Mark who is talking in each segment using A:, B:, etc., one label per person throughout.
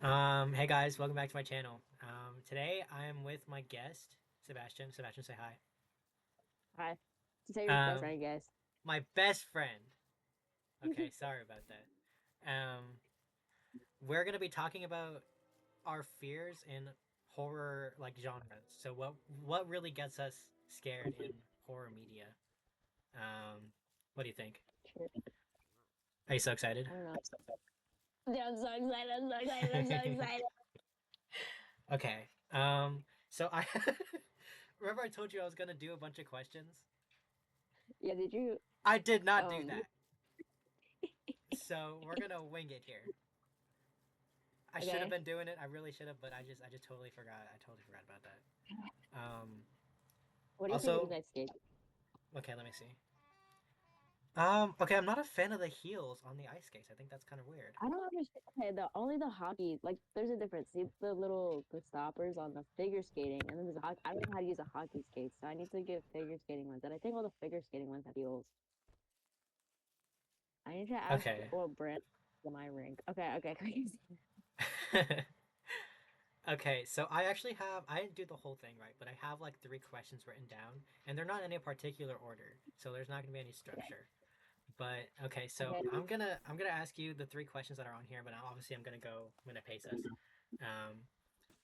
A: Hey guys, welcome back to my channel. Today I am with my guest, Sebastian. Sebastian, say hi.
B: Hi. To say your best
A: Um,
B: friend, I guess.
A: my best friend. Okay, sorry about that. Um, we're gonna be talking about our fears in horror like genres. So what really gets us scared in horror media? What do you think?
B: Sure.
A: Are you so excited?
B: I don't know. Yeah, I'm so excited. I'm so excited. I'm so excited.
A: Okay. So I remember I told you I was gonna do a bunch of questions.
B: Yeah, did you
A: I did not do
B: um
A: that. So we're gonna wing it here. I should have
B: okay.
A: been doing it. I really should have, but I just totally forgot. I totally forgot about that.
B: What do you think of
A: Also,
B: that skate?
A: okay, let me see. Okay, I'm not a fan of the heels on the ice skates. I think that's kind of weird.
B: I don't understand. Okay, the hockey, like there's a difference. See the stoppers on the figure skating and then there's a hockey. I don't know how to use a hockey skate, so I need to get figure skating ones. And I think all the figure skating ones have heels. I need to ask
A: Okay.
B: what brand for my rink. Okay, crazy.
A: Okay, so I didn't do the whole thing right, but I have like three questions written down, and they're not in any particular order, so there's not gonna be any structure. But okay, so
B: Okay.
A: I'm gonna ask you the three questions that are on here, but obviously I'm gonna pace us. Um,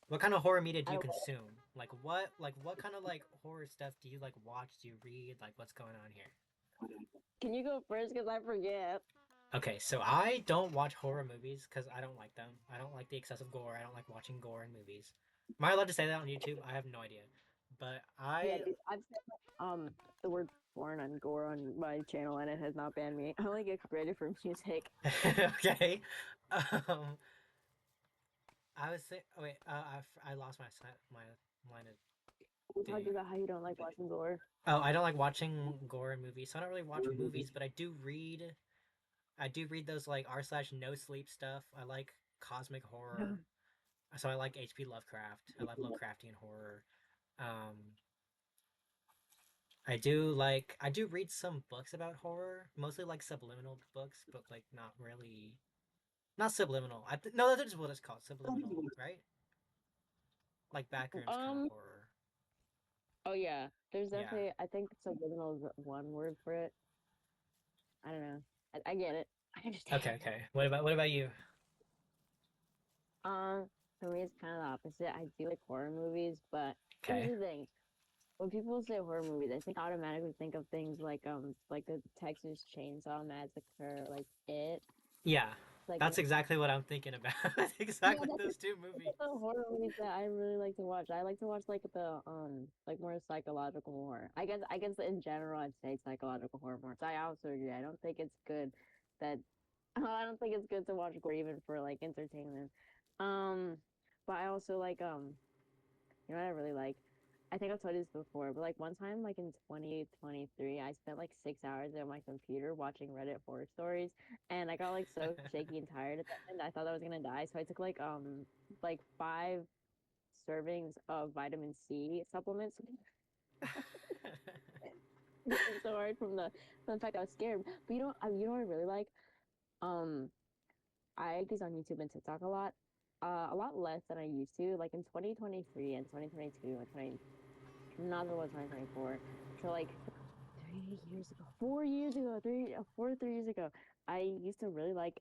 A: What kind of horror media do
B: I
A: you
B: don't
A: consume? Like what kind of like horror stuff do you like watch? Do you read? Like what's going on here?
B: Can you go first? Because I forget.
A: Okay, so I don't watch horror movies because I don't like them. I don't like the excessive gore. I don't like watching gore in movies. Am I allowed to say that on YouTube? I have no idea. But
B: Yeah,
A: I
B: dude, I've said the word porn and gore on my channel, and it has not banned me. I only get copyrighted for music.
A: okay. Um, I was saying. Oh wait, I lost my line of
B: We talked
A: thing.
B: about how you don't like watching gore.
A: Oh, I don't like watching gore in movies, so I don't really watch movies, but I do read. I do read those like r/slash no sleep stuff. I like cosmic horror, so I like H.P. Lovecraft. I love Lovecraftian horror. Um, I do read some books about horror, mostly like subliminal books, but like not really not subliminal. No, that's what it's called, subliminal, right? Like backrooms kind of
B: Um.
A: horror.
B: Oh yeah, there's
A: Yeah.
B: definitely. I think subliminal is one word for it. I don't know. I get it. I
A: Okay.
B: understand.
A: Okay. What about you?
B: Um. For me, it's kind of the opposite. I do like horror movies, but here's
A: Okay.
B: the thing: when people say horror movies, I think automatically think of things like the Texas Chainsaw Massacre, like it,
A: Yeah.
B: like
A: That's exactly what I'm thinking about.
B: yeah,
A: Exactly those two movies.
B: the horror movies that I really like to watch. I like to watch like the like more psychological horror. I guess in general I'd say psychological horror more. So I also agree. I don't think it's good that I don't think it's good to watch gore even for like entertainment. Um, but I also like you know what I really like? I think I've told you this before, but like one time, like in 2023, I spent like 6 hours on my computer watching Reddit horror stories, and I got like so shaky and tired at the end. I thought I was gonna die, so I took like 5 servings of vitamin C supplements. It's so hard from the fact I was scared. But you know what I really like? Um, I like these on YouTube and TikTok a lot less than I used to. Like in 2023 and 2022 and 20 another one 2024. So like 3 years ago, 4 years ago, 3 years ago, I used to really like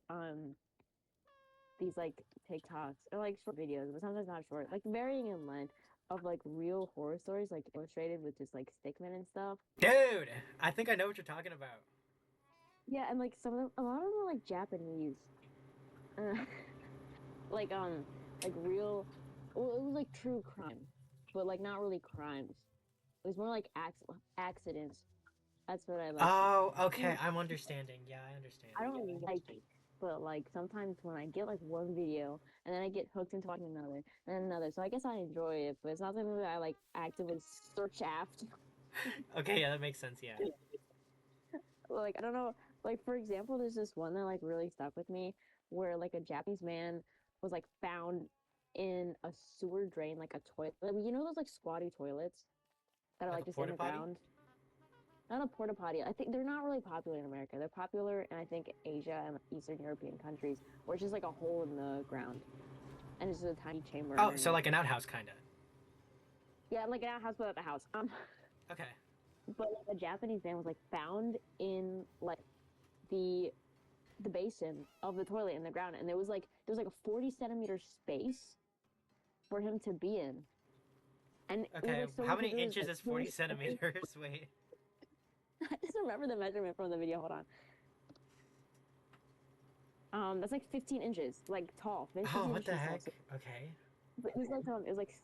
B: these like TikToks or like short videos, but sometimes not short, like varying in length of like real horror stories, like illustrated with just like stickmen and stuff.
A: Dude, I think I know what you're talking about.
B: Yeah, and like some of them, a lot of them are like Japanese, uh, like like real. Well, it was like true crime, but like not really crimes. It was more like accidents. That's what I like.
A: Oh, okay. I'm understanding. Yeah, I understand.
B: I don't like it, but like sometimes when I get like one video and then I get hooked into watching another and then another, so I guess I enjoy it, but it's not something that I like actively search after.
A: Okay, yeah, that makes sense. Yeah.
B: Like I don't know, like for example, there's this one that like really stuck with me where like a Japanese man was like found in a sewer drain, like a toilet. You know those like squatty toilets that are
A: Like
B: like
A: a
B: just in
A: porta
B: the
A: potty?
B: ground? Not a porta potty. I think they're not really popular in America. They're popular in I think Asia and Eastern European countries, where it's just like a hole in the ground. and it's just a tiny chamber
A: Oh, so
B: underneath.
A: like an outhouse kind of.
B: Yeah, like an outhouse without the house.
A: Okay.
B: But like, a Japanese man was like found in like the the basin of the toilet in the ground, and there was like a 40 centimeter space for him to be in, and it was
A: Okay.
B: like so
A: How
B: weird
A: many
B: because it was
A: inches
B: like
A: is
B: he
A: 40
B: was
A: centimeters? Wait.
B: I just remember the measurement from the video. Hold on. That's like 15 inches, like tall,
A: Oh,
B: 15
A: what the
B: inches tall.
A: heck?
B: So
A: Okay.
B: it was like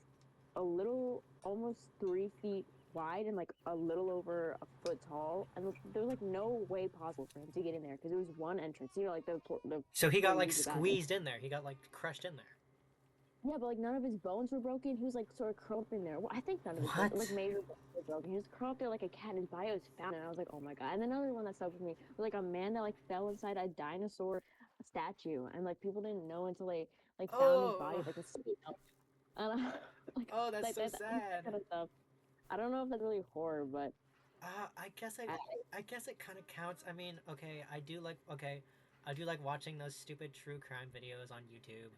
B: a little, almost 3 feet wide and like a little over a foot tall, and there was like no way possible for him to get in there because there was one entrance. You know, like the
A: So he
B: where
A: got
B: you
A: like
B: use the bathroom.
A: squeezed in there. He got like crushed in there.
B: Yeah, but like none of his bones were broken. He was like sort of curled up in there. Well, I think none of his bones,
A: What?
B: like major bones were broken. He was curled up there like a cat. And his bio was found, and I was like, oh my god. And another one that stuck with me was like a man that like fell inside a dinosaur statue, and like people didn't know until they like found his body
A: Oh.
B: like a city. And like
A: Oh, that's
B: like
A: so
B: that
A: sad.
B: kind of stuff. I don't know if that's really horror, but
A: I guess I,
B: I,
A: I guess it kind of counts. I mean, okay, I do like watching those stupid true crime videos on YouTube,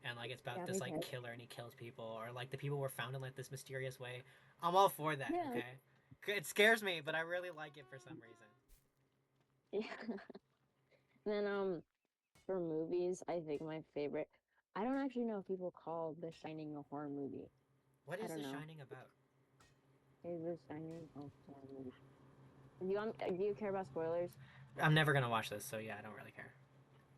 A: and like it's about
B: yeah,
A: this
B: me
A: like
B: too.
A: killer and he kills people, or like the people were found in like this mysterious way. I'm all for that.
B: Yeah,
A: Okay, it scares me, but I really like it for some reason.
B: yeah. And then for movies, I think my favorite. I don't actually know if people call The Shining a horror movie.
A: What
B: I
A: is
B: don't
A: The
B: know.
A: Shining about?
B: Is The Shining a horror movie? Do you care about spoilers?
A: I'm never gonna watch this, so yeah, I don't really care.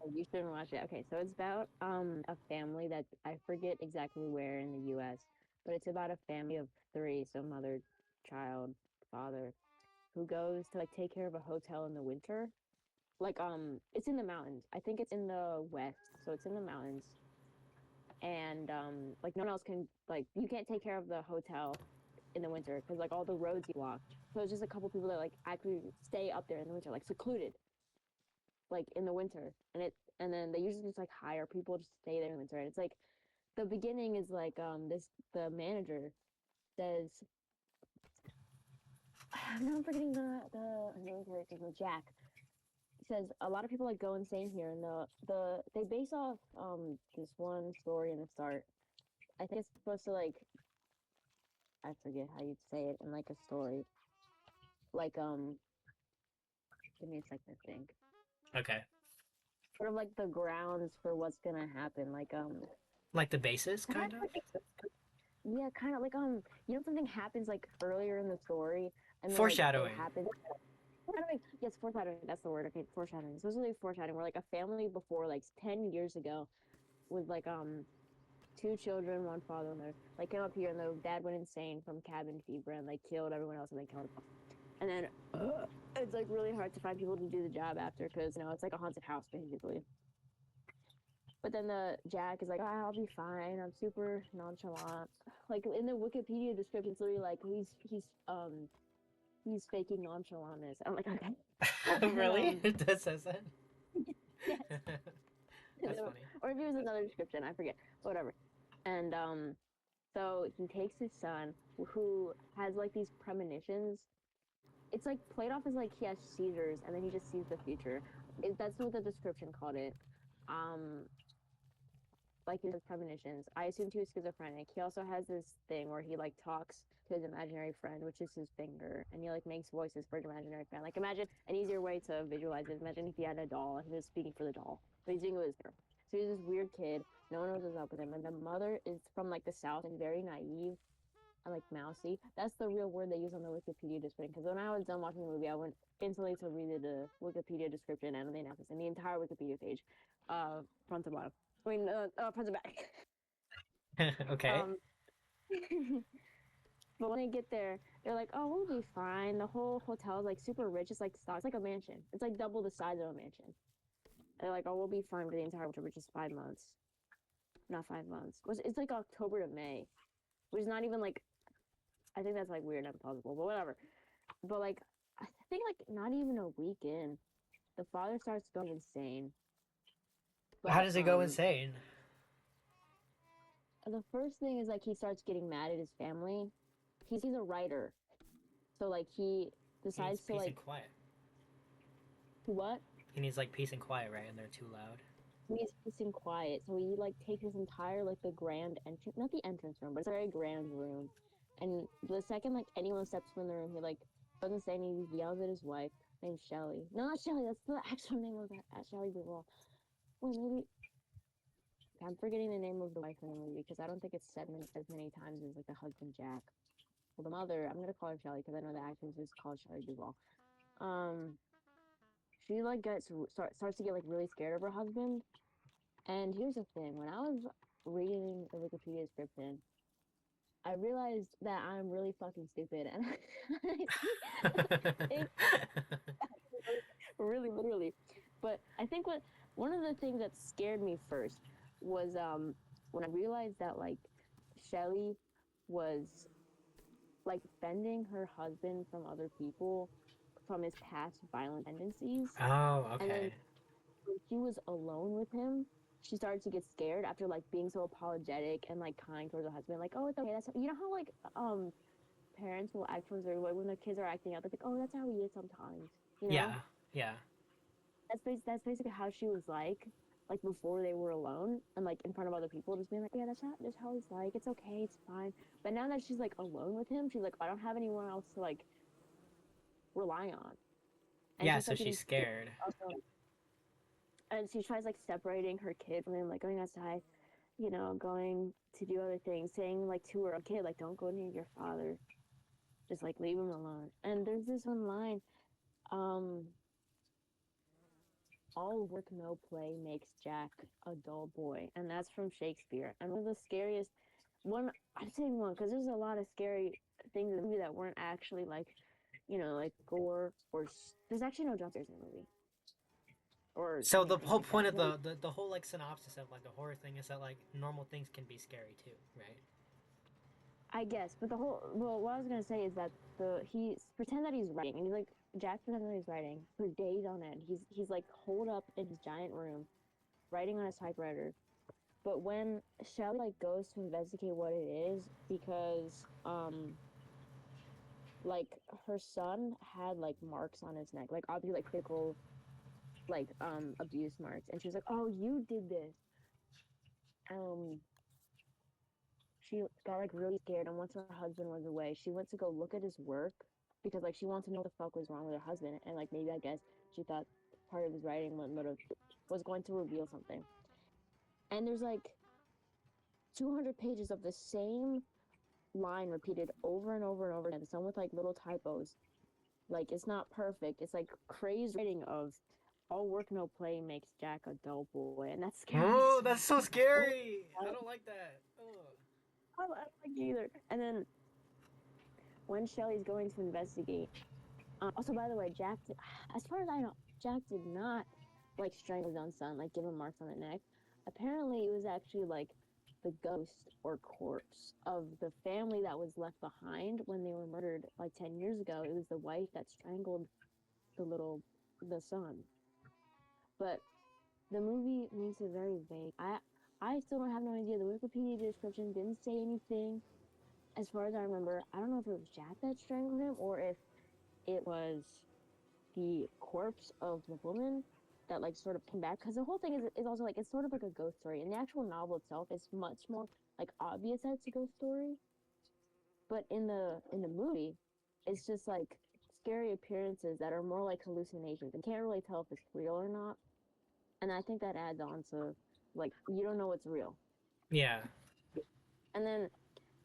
B: Oh, you shouldn't watch it. Okay, so it's about a family that I forget exactly where in the U.S., but it's about a family of three, so mother, child, father, who goes to like take care of a hotel in the winter. Like it's in the mountains. I think it's in the west, so it's in the mountains. And like no one else can like you can't take care of the hotel in the winter because like all the roads get blocked. So it's just a couple people that like actually stay up there in the winter, like secluded, like in the winter, and then they usually just like hire people to stay there in the winter. And it's like the beginning is like the manager says I'm forgetting the main character's name, Jack. He says a lot of people like go insane here, and they base off this one story in the start. I think it's supposed to like I forget how you'd say it in like a story. Like give me a second to think.
A: Okay,
B: Sort of like the grounds for what's gonna happen. Like
A: like the bases, kind of.
B: yeah, kind of like something happens like earlier in the story, and then like it
A: Foreshadowing.
B: happens. Foreshadowing. Yes, foreshadowing. That's the word. Okay, foreshadowing. So it's really foreshadowing. Where like a family before like 10 years ago, with like two children, one father, and they like came up here, and the dad went insane from cabin fever and like killed everyone else, and they killed him. And then it's like really hard to find people to do the job after because it's like a haunted house basically. But then the Jack is like, I'll be fine. I'm super nonchalant. Like in the Wikipedia description, it's literally like he's faking nonchalantness. I'm like, okay. And
A: Really? It does says that.
B: yes.
A: That's funny.
B: Or if it was another description, I forget. Whatever. And so he takes his son who has like these premonitions. It's like played off as like he has seizures and then he just sees the future. That's what the description called it. Um, like he has premonitions. I assumed he was schizophrenic. He also has this thing where he like talks to his imaginary friend, which is his finger, and he like makes voices for his imaginary friend. Like imagine an easier way to visualize it. Imagine if he had a doll and he was speaking for the doll, but he's doing it with his finger. So he's this weird kid. No one knows what's up with him, and the mother is from like the south and very naive and like mousy. That's the real word they use on the Wikipedia description. Because when I was done watching the movie, I went instantly to read the Wikipedia description and the analysis and the entire Wikipedia page, front to bottom. I mean, front to back.
A: Okay.
B: Um, but when they get there, they're like, "Oh, we'll be fine." The whole hotel is like super rich. It's like stars. It's like a mansion. It's like double the size of a mansion. And they're like, "Oh, we'll be fine for the entire winter, which is 5 months. Not 5 months. It's like October to May, which is not even like. I think that's like weird and implausible, but whatever. But like, I think like not even a week in, the father starts going insane.
A: How
B: But
A: does it go insane?
B: the first thing is like he starts getting mad at his family. He's a writer, so like he
A: He needs
B: decides to
A: peace and
B: like
A: quiet.
B: what?
A: He needs like peace and quiet, right? And they're too loud.
B: he's peace and quiet. So he like takes this entire like the grand entrance, not the entrance room, but it's a very grand room. And the second like anyone steps in the room, he like doesn't say anything. He yells at his wife named Shelly. No, not Shelly. That's the actual name of that Shelly Duvall. Wait, maybe I'm forgetting the name of the wife in the movie because I don't think it's said as many times as like the husband Jack. Well, the mother, I'm gonna call her Shelly because I know the actress is called Shelly Duvall. Um, she like starts to get like really scared of her husband. And here's the thing: when I was reading the Wikipedia description, I realized that I'm really fucking stupid, and it really literally. But I think what one of the things that scared me first was when I realized that like Shelly was like defending her husband from other people from his past violent tendencies,
A: Oh,
B: and then
A: okay.
B: when she was alone with him, she started to get scared after like being so apologetic and like kind towards her husband, like, oh, it's okay. That's you know how like parents will act towards their like when their kids are acting out, they're like, oh, that's how he is sometimes, you know.
A: Yeah, yeah.
B: That's basically how she was like before they were alone and like in front of other people, just being like, yeah, that's how he's like. It's okay, it's fine. But now that she's like alone with him, she's like, I don't have anyone else to like rely on, and
A: Yeah,
B: she's
A: so
B: like
A: she's
B: getting scared.
A: scared.
B: Also, and she tries like separating her kid from him, like going outside, you know, going to do other things, saying like to her kid, like, don't go near your father, just like leave him alone. And there's this one line, um, all work no play makes Jack a dull boy, and that's from Shakespeare. And one of the scariest one, I'm saying one because there's a lot of scary things in the movie that weren't actually like, you know, like gore or there's actually no jump scares in the movie or
A: So the
B: anything
A: whole
B: like that.
A: point
B: It's
A: of
B: really,
A: the whole like synopsis of like the horror thing is that like normal things can be scary too, right?
B: I guess, but the whole what I was gonna say is that he pretend that he's writing, and he's like Jack pretends that he's writing for days on end. He's like holed up in his giant room, writing on his typewriter. But when Shelly like goes to investigate what it is, because like her son had like marks on his neck, like obviously like physical like abuse marks, and she was like, "Oh, you did this." Um, she got like really scared, and once her husband was away, she went to go look at his work because like she wanted to know what the fuck was wrong with her husband, and like maybe I guess she thought part of his writing was going to reveal something. And there's like 200 pages of the same line repeated over and over and over again, some with like little typos. Like it's not perfect. It's like crazed writing of all work no play makes Jack a dull boy, and that scared me
A: Oh,
B: so
A: that's so
B: much.
A: scary. I don't like that. Ugh.
B: I don't like either. And then when Shelly's going to investigate, also by the way, as far as I know, Jack did not like strangle his own son, like give him marks on the neck. Apparently, it was actually like the ghost or corpse of the family that was left behind when they were murdered like 10 years ago. It was the wife that strangled the son. But the movie makes it very vague. I still don't have no idea. The Wikipedia description didn't say anything. As far as I remember, I don't know if it was Jack that strangled him or if it was the corpse of the woman that like sort of came back. Because the whole thing is also like it's sort of like a ghost story. And the actual novel itself is much more like obvious that it's a ghost story. But in the movie, it's just like scary appearances that are more like hallucinations and can't really tell if it's real or not. And I think that adds on to like you don't know what's real.
A: Yeah.
B: And then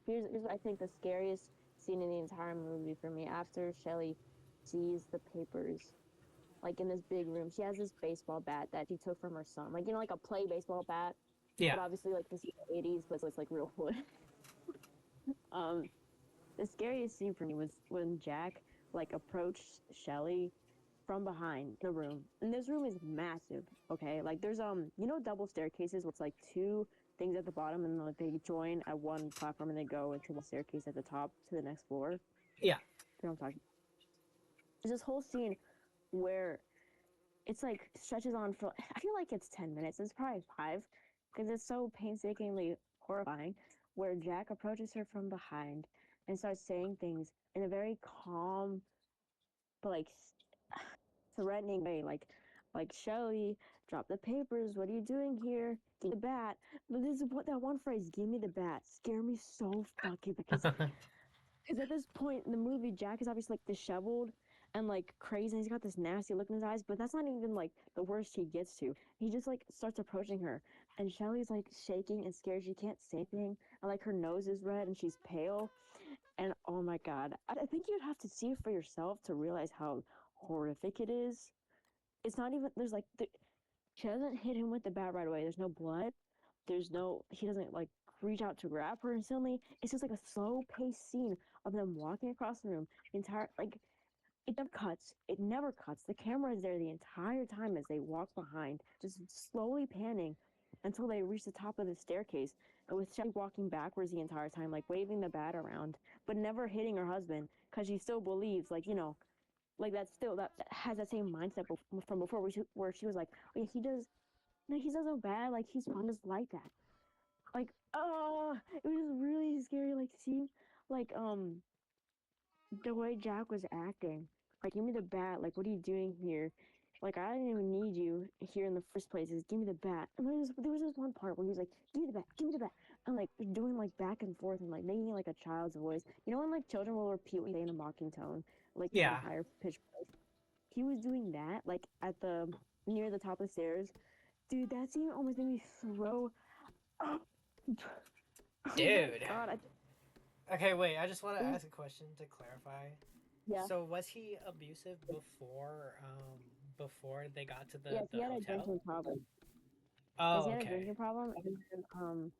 B: here's what I think the scariest scene in the entire movie for me after Shelly sees the papers like in this big room. She has this baseball bat that she took from her son. Like, you know, like a play baseball bat.
A: Yeah.
B: But obviously like this is the 80s, but so it's like real wood. um the scariest scene for me was when Jack like approached Shelly from behind the room. And this room is massive, okay? Like there's you know double staircases with like two things at the bottom and like they join at one platform and they go into one staircase at the top to the next floor. You
A: Yeah.
B: know what I'm talking. There's this whole scene where it's like stretches on for I feel like it's 10 minutes. It's probably 5 because it's so painstakingly horrifying where Jack approaches her from behind and starts saying things in a very calm but like threatening way like like, Shelly, drop the papers. What are you doing here? Give me the bat. But this is what that one phrase, "Give me the bat," scared me so fucking because at this point in the movie, Jack is obviously like disheveled and like crazy. And he's got this nasty look in his eyes, but that's not even like the worst he gets to. He just like starts approaching her, and Shelly's like shaking and scared. She can't say anything, and like her nose is red and she's pale. And oh my god, I think you'd have to see it for yourself to realize how horrific it is. It's not even there's like she doesn't hit him with the bat right away. There's no blood. There's no he doesn't like reach out to grab her instantly. It's just like a slow paced scene of them walking across the room. The entire like it never cuts. It never cuts. The camera is there the entire time as they walk behind, just slowly panning until they reach the top of the staircase. And with Shelly walking backwards the entire time, like waving the bat around, but never hitting her husband because she still believes, like, like that's still that has that same mindset from before, where she was like, oh, yeah, he does, no, he's not so bad. Like he's fun, just like that. Like, oh, it was really scary. Like seeing, like, the way Jack was acting. Like, give me the bat. Like, what are you doing here? Like, I didn't even need you here in the first place. Just give me the bat. And there was this one part where he was like, give me the bat, give me the bat. And like doing like back and forth and like making it like a child's voice. You know when like children will repeat what you say in a mocking tone, like at
A: Yeah.
B: a higher pitch voice. He was doing that like at the near the top of the stairs. Dude, that scene almost made me throw up. Oh my
A: Dude.
B: god.
A: Okay, wait. I just want to
B: It was,
A: ask a question to clarify.
B: yeah.
A: So was he abusive before they got to
B: Yes,
A: the
B: he had a
A: hotel?
B: drinking problem. Yes, he
A: Oh,
B: had a
A: okay.
B: drinking problem, and then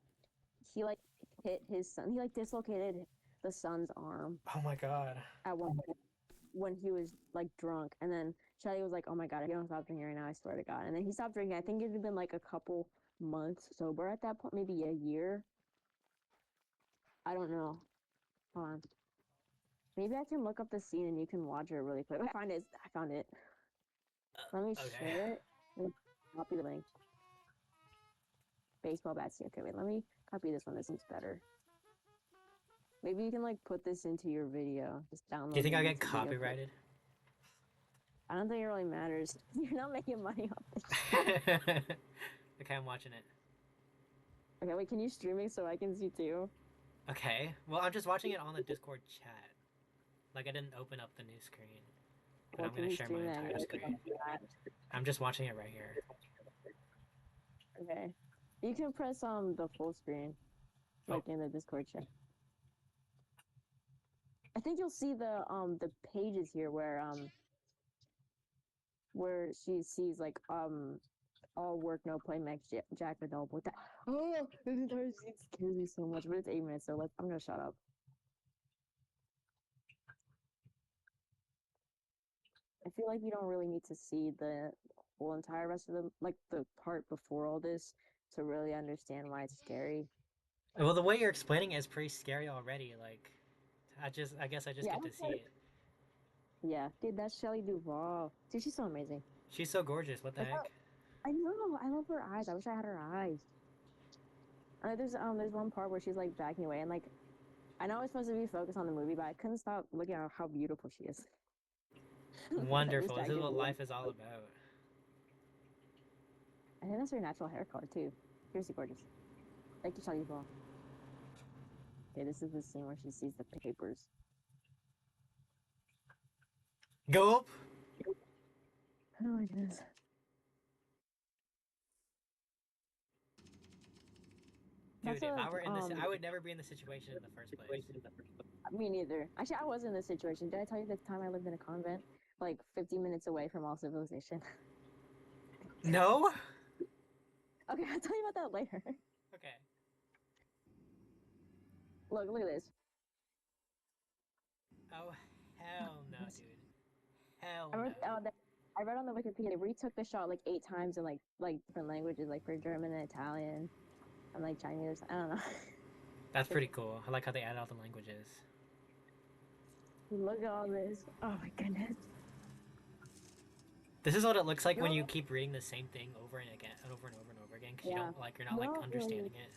B: he like hit his son. He like dislocated the son's arm
A: Oh my god.
B: at one point when he was like drunk, and then Shelly was like, "Oh my god, if you don't stop drinking right now, I swear to God." And then he stopped drinking. I think it had been like a couple months sober at that point, maybe a year. I don't know. Hold on. Maybe I can look up the scene and you can watch it really quick. I find it. I found it. Let me
A: Okay.
B: share it. Let me copy the link. Baseball bats. Okay, wait. Let me copy this one. This seems better. Maybe you can like put this into your video. Just
A: Do you
B: download the
A: think I'll get
B: YouTube video clip.
A: copyrighted?
B: I don't think it really matters. You're not making money off this.
A: Okay, I'm watching it.
B: Okay, wait, can you stream it so I can see too?
A: Okay. Well, I'm just watching it on the Discord chat. Like I didn't open up the new screen, but
B: Well,
A: I'm
B: can
A: gonna
B: you
A: share my
B: stream that
A: entire screen. I'm just watching it right here.
B: Okay. You can press the full screen, like in the Discord chat. I think you'll see the pages here where she sees like all work no play makes Jack a Noble. That oh, the entire scene scares me so much. But it's 8 minutes, so I'm gonna shut up. I feel like you don't really need to see the whole entire rest of the part before all this to really understand why it's scary.
A: Well, the way you're explaining it is pretty scary already. Like, I guess I just
B: Yeah,
A: get to see it.
B: yeah, dude, that's Shelley Duvall. Dude, she's so amazing.
A: She's so gorgeous. What the
B: Like,
A: heck?
B: I know, I love her eyes. I wish I had her eyes. There's one part where she's like backing away, and like, I know it's supposed to be focused on the movie, but I couldn't stop looking at how beautiful she is.
A: Wonderful. This is
B: Distracted
A: what
B: me.
A: life is all about.
B: I think that's her natural hair color too. Seriously gorgeous. Thank you, Shelley Duvall. Okay, this is the scene where she sees the papers.
A: Go up.
B: Oh my goodness.
A: Dude, if I were in this, I would never be in this situation in the first place.
B: Me neither. Actually, I was in this situation. Did I tell you the time I lived in a convent, like 50 minutes away from all civilization?
A: No?
B: Okay, I'll tell you about that later.
A: Okay.
B: Look at this.
A: Oh, hell no, dude. Hell
B: I
A: no.
B: read, I read on the Wikipedia they retook the shot like 8 times in like different languages, like for German and Italian, and like Chinese. I don't know.
A: That's pretty cool. I like how they add all the languages.
B: Look at all this. Oh my goodness.
A: This is what it looks like when
B: No.
A: you keep reading the same thing over and again, and over and over and over again, because
B: Yeah.
A: you're not like
B: No,
A: understanding it.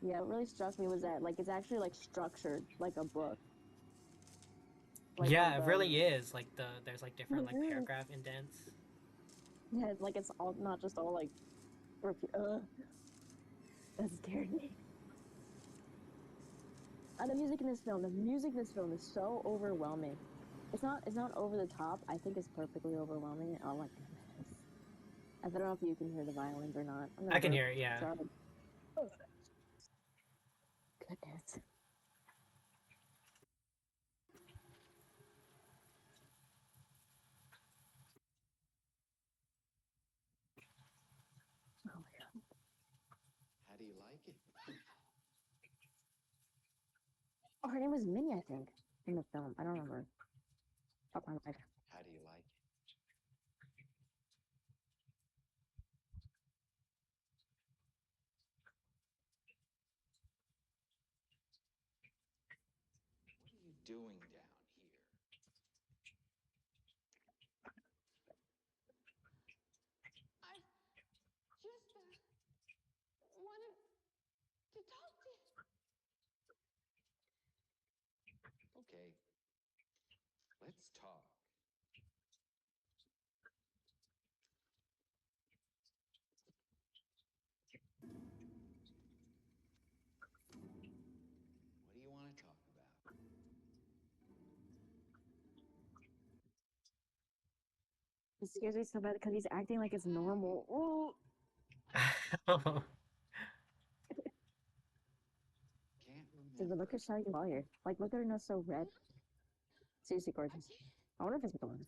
B: Yeah, what really struck me was that like it's actually like structured like a book. Like,
A: Yeah, it really is. Like there's like different like
B: Mhm.
A: paragraph indents.
B: Yeah, like it's all not just all like that scared me. And the music in this film, is so overwhelming. It's not over the top. I think it's perfectly overwhelming. Oh my goodness. I don't know if you can hear the violins or not. I'm gonna
A: I can
B: burp.
A: hear it. Yeah.
B: Sorry. Oh, goodness. Oh my god.
C: How do you like it?
B: Oh, her name was Minnie, I think, in the film. I don't remember. Fuck my life.
C: How do you like it? What are you doing down here?
D: I just wanted to talk to you.
C: Okay, let's talk. What do you want to talk about?
B: It scares me so bad because he's acting like it's normal. Oh,
C: Can't
B: dude,
C: remember.
B: look at Shelley Duvall here. Like, look at her nose so red. Seriously gorgeous. I wonder if it's blonde.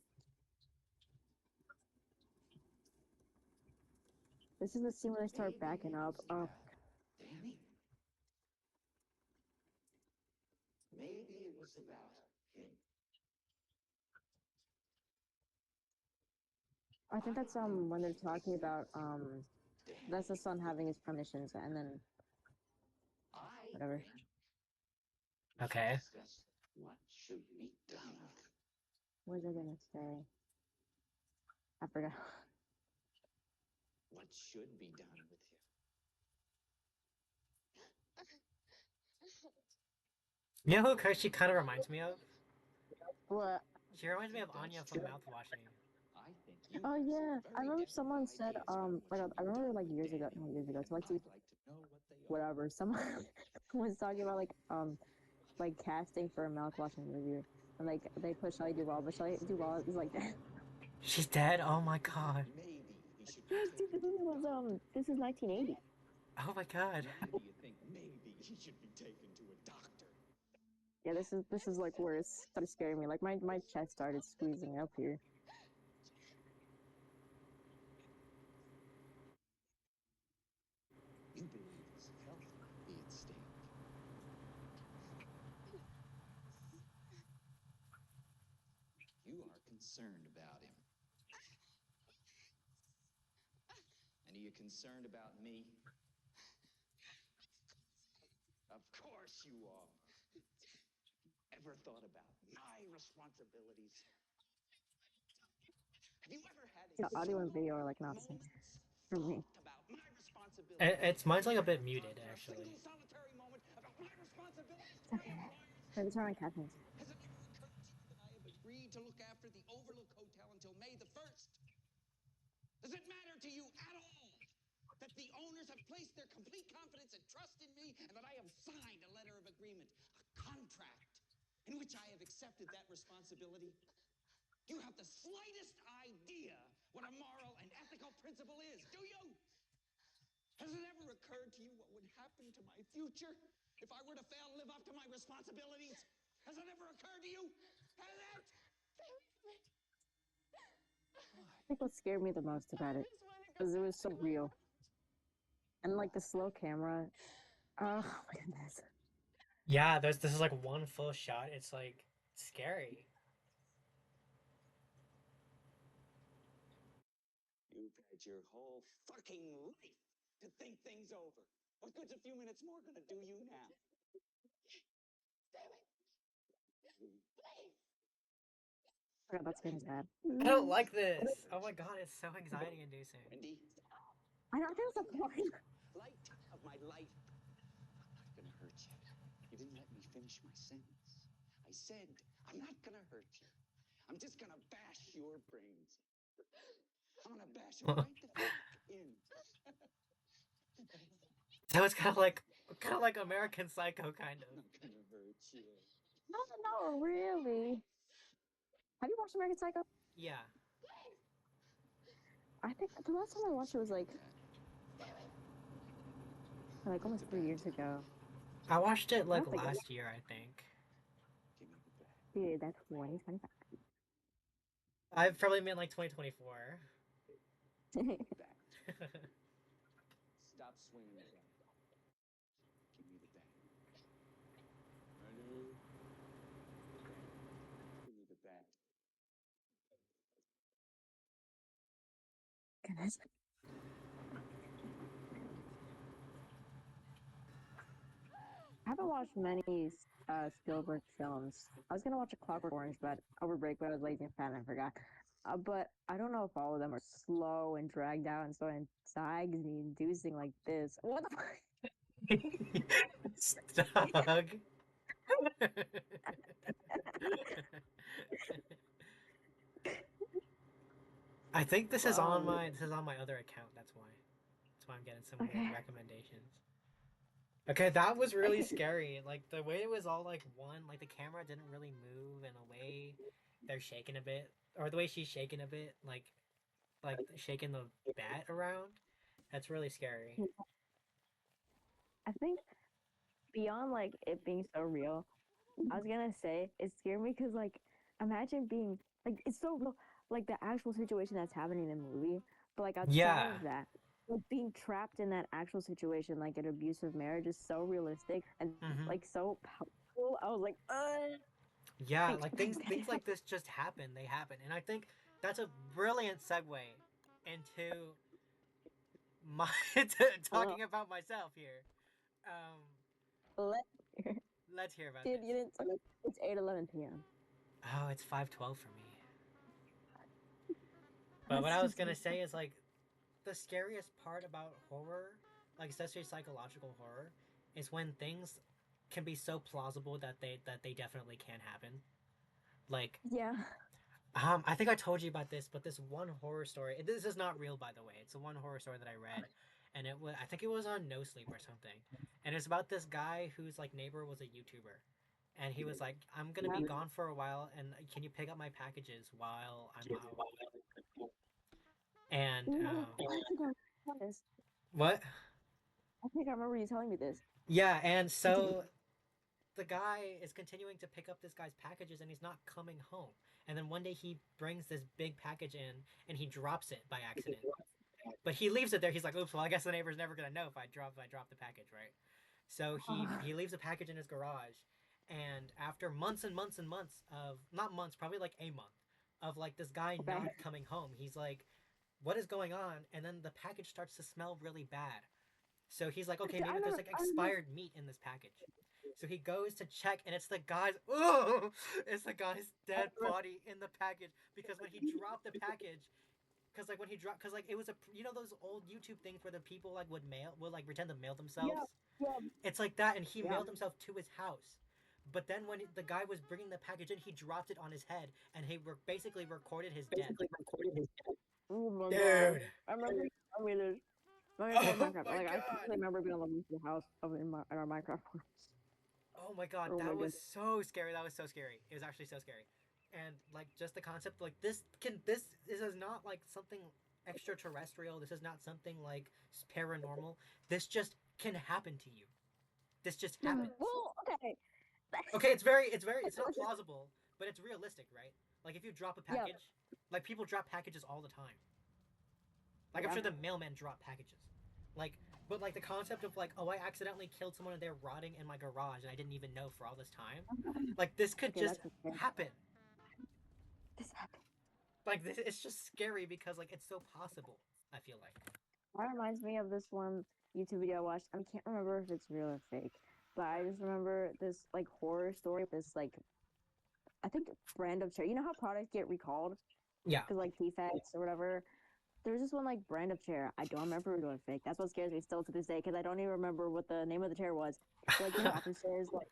B: This is the scene where they start
C: Maybe
B: backing
C: it
B: up.
C: was
B: Oh,
C: about Danny. Maybe it was about him.
B: I think that's when they're talking about that's the son having his premonitions and then
C: I
B: whatever.
C: think we should
A: Okay.
C: discuss what should be done.
B: What was I gonna say? I forgot.
C: What should be done with him?
A: You know who she kind of reminds me of?
B: What?
A: She reminds me of
C: That's
A: Anya from
C: true.
A: Mouthwashing.
C: I think you
B: Oh
C: have some
B: yeah, I
C: very
B: remember
C: definite
B: someone said
C: ideas about what
B: like
C: should
B: I
C: be
B: remember
C: done
B: like
C: with
B: years ago,
C: Danny,
B: not years ago,
C: and
B: so like
C: I'd like to know what they are.
B: whatever. Someone was talking about like casting for a mouthwashing movie, and like they put Shelley Duvall, but Shelley Duvall is like that.
A: She's dead. Oh my god.
C: Maybe he should be
B: Yes, dude,
C: taken
B: the
C: to
B: movie
C: a
B: was
C: doctor.
B: this is 1980.
A: Oh my god.
C: Why do you think maybe he should be taken to a doctor?
B: Yeah, this is like where it started scaring me. Like my chest started squeezing up here.
C: You believe his health might be at stake. You are concerned about him. And are you concerned about me? Of course you are. Ever thought about my responsibilities? Have you ever had a
B: The audio and
C: single
B: video are like not synced
C: moment's
B: for me.
C: thought about my responsibilities?
A: Mine's like a bit
C: Ever
A: muted
C: thought for a
A: actually.
C: single solitary moment about my responsibilities
B: It's
C: to my
B: okay.
C: employers?
B: Maybe turn on Catherine's.
C: Has it ever occurred to you that I have agreed to look after the Overlook Hotel until May the 1st? Does it matter to you at all that the owners have placed their complete confidence and trust in me and that I have signed a letter of agreement, a contract, in which I have accepted that responsibility? You have the slightest idea what a moral and ethical principle is, do you? Has it ever occurred to you what would happen to my future if I were to fail to live up to my responsibilities? Has it ever occurred to you? Has it?
B: I think what scared me the most about it was it was so real, and like the slow camera. Oh my goodness.
A: Yeah, this is like one full shot. It's like scary.
C: You've had your whole fucking life to think things over. What good's a few minutes more gonna do you now?
B: I forgot that skin is bad.
A: I don't like this. Oh my god, it's so anxiety inducing.
C: Wendy,
B: I don't think it's a porn.
C: light of my life. I'm not gonna hurt you. You didn't let me finish my sentence. I said, I'm not gonna hurt you. I'm just gonna bash your brains. I'm gonna bash him right the fuck in.
A: So it's kind of like American Psycho, kind of.
C: I'm not gonna hurt you.
B: No, no, really. Have you watched American Psycho?
A: Yeah.
B: I think the last time I watched it was like almost 3 years ago.
A: I watched it like
B: That's like-
A: last year, I think.
C: Give me the bat.
B: Dude, that's 2025.
A: I probably meant like 2024.
C: Bat. Stop swinging the bat. Give me the bat. Ready? Give me the bat.
B: Goodness. I haven't watched many Spielberg films. I was gonna watch A Clockwork Orange, but over break, but I was lazy and fat and I forgot. But I don't know if all of them are slow and dragged out and so anxiety-inducing like this. What the fuck?
A: Stug. I think this is on my other account. That's why I'm getting some weird
B: Okay.
A: recommendations. Okay, that was really scary. Like the way it was all like one, like the camera didn't really move, and the way they're shaking a bit, or the way she's shaking a bit, like shaking the bat around. That's really scary.
B: I think beyond like it being so real, I was gonna say it scared me because like imagine being like it's so real, like the actual situation that's happening in the movie, but like outside
A: Yeah.
B: of that, like being trapped in that actual situation, like an abusive marriage, is so realistic and
A: Mhm.
B: like so powerful. I was like,
A: Yeah,
B: Like,
A: like things like this just happen. They happen, and I think that's a brilliant segue into my talking about myself here.
B: let
A: Let's hear about
B: dude,
A: this.
B: you didn't. It's 8:11 p.m.
A: Oh, it's 5:12 for me. But what I was gonna say is like the scariest part about horror, like especially psychological horror, is when things can be so plausible that they definitely can happen. Like
B: Yeah.
A: I think I told you about this, but this one horror story. This is not real, by the way. It's the one horror story that I read, and it was I think it was on No Sleep or something, and it's about this guy whose like neighbor was a YouTuber, and he was like, "I'm gonna be gone for a while, and can you pick up my packages while I'm out?" And
B: I think I remember this.
A: what?
B: I think I remember you telling me this.
A: Yeah, and so the guy is continuing to pick up this guy's packages and he's not coming home. And then one day he brings this big package in and he drops it by accident. But he leaves it there. He's like, "Oops, well, I guess the neighbor's never gonna know if I drop the package, right?" So he leaves a package in his garage, and after months and months and months of not months, probably like a month of like this guy
B: Okay.
A: not coming home, he's like, "What is going on?" And then the package starts to smell really bad. So he's like, "Okay, maybe there's like expired meat in this package." So he goes to check, and it's the guy's it's the guy's dead body in the package because when he dropped the package, because like when he dropped, because like it was a those old YouTube things where the people like would like pretend to mail themselves.
B: Yeah.
A: It's like that, and he
B: Yeah.
A: mailed himself to his house. But then when the guy was bringing the package in, he dropped it on his head, and he basically recorded his death.
B: Oh my
A: Dude.
B: god. I remember you telling me this. When we played
A: Oh
B: Minecraft.
A: my
B: Like I
A: God.
B: remember being alone in the house in our Minecraft world.
A: Oh my god,
B: Oh my
A: that was
B: goodness.
A: so scary. That was so scary. It was actually so scary. And like just the concept, like this is not like something extraterrestrial. This is not something like paranormal. This just can happen to you. This just happens.
B: Well, okay.
A: Okay, it's not plausible, but it's realistic, right? Like if you drop a
B: Yeah.
A: package, like people drop packages all the time. Like I'm
B: Yeah.
A: sure the mailmen drop packages. Like but like the concept of like, oh, I accidentally killed someone and they're rotting in my garage and I didn't even know for all this time. Like this could
B: Okay,
A: just
B: that's okay.
A: happen.
B: This happened.
A: Like this, it's just scary because like it's so possible. I feel like.
B: That reminds me of this one YouTube video I watched. I can't remember if it's real or fake, but I just remember this like horror story. This like I think brand of chair. You know how products get recalled
A: Yeah.
B: because like defects or whatever. There's this one like brand of chair. I don't remember it was fake. That's what scares me still to this day because I don't even remember what the name of the chair was. Like you know office chairs, like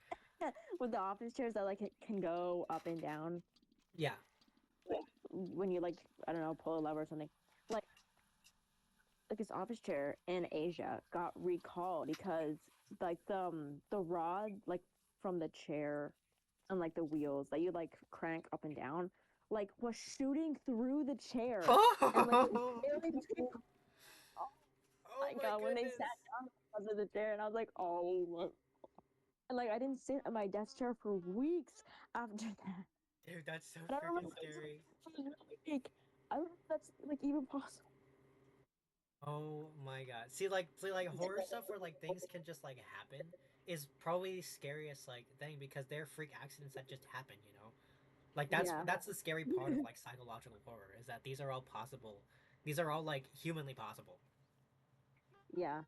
B: with the office chairs that like it can go up and down
A: Yeah.
B: when you like I don't know pull a lever or something. Like like his office chair in Asia got recalled because like the rod like from the chair and like the wheels that you like crank up and down like was shooting through the chair and like it
A: Oh,
B: barely took- oh
A: oh
B: my
A: my
B: god when they sat
A: goodness.
B: down because of the chair and I was like oh and like I didn't sit in my desk chair for weeks after that.
A: Dude, that's so
B: And I don't know
A: freaking
B: if it's
A: scary.
B: really big. I don't know if that's like even possible.
A: Oh my god. See like horror stuff where like things can just like happen is probably the scariest like thing because they're freak accidents that just happen, you know? Like
B: Yeah.
A: that's the scary part of like psychological horror is that these are all possible. These are all like humanly possible.
B: Yeah.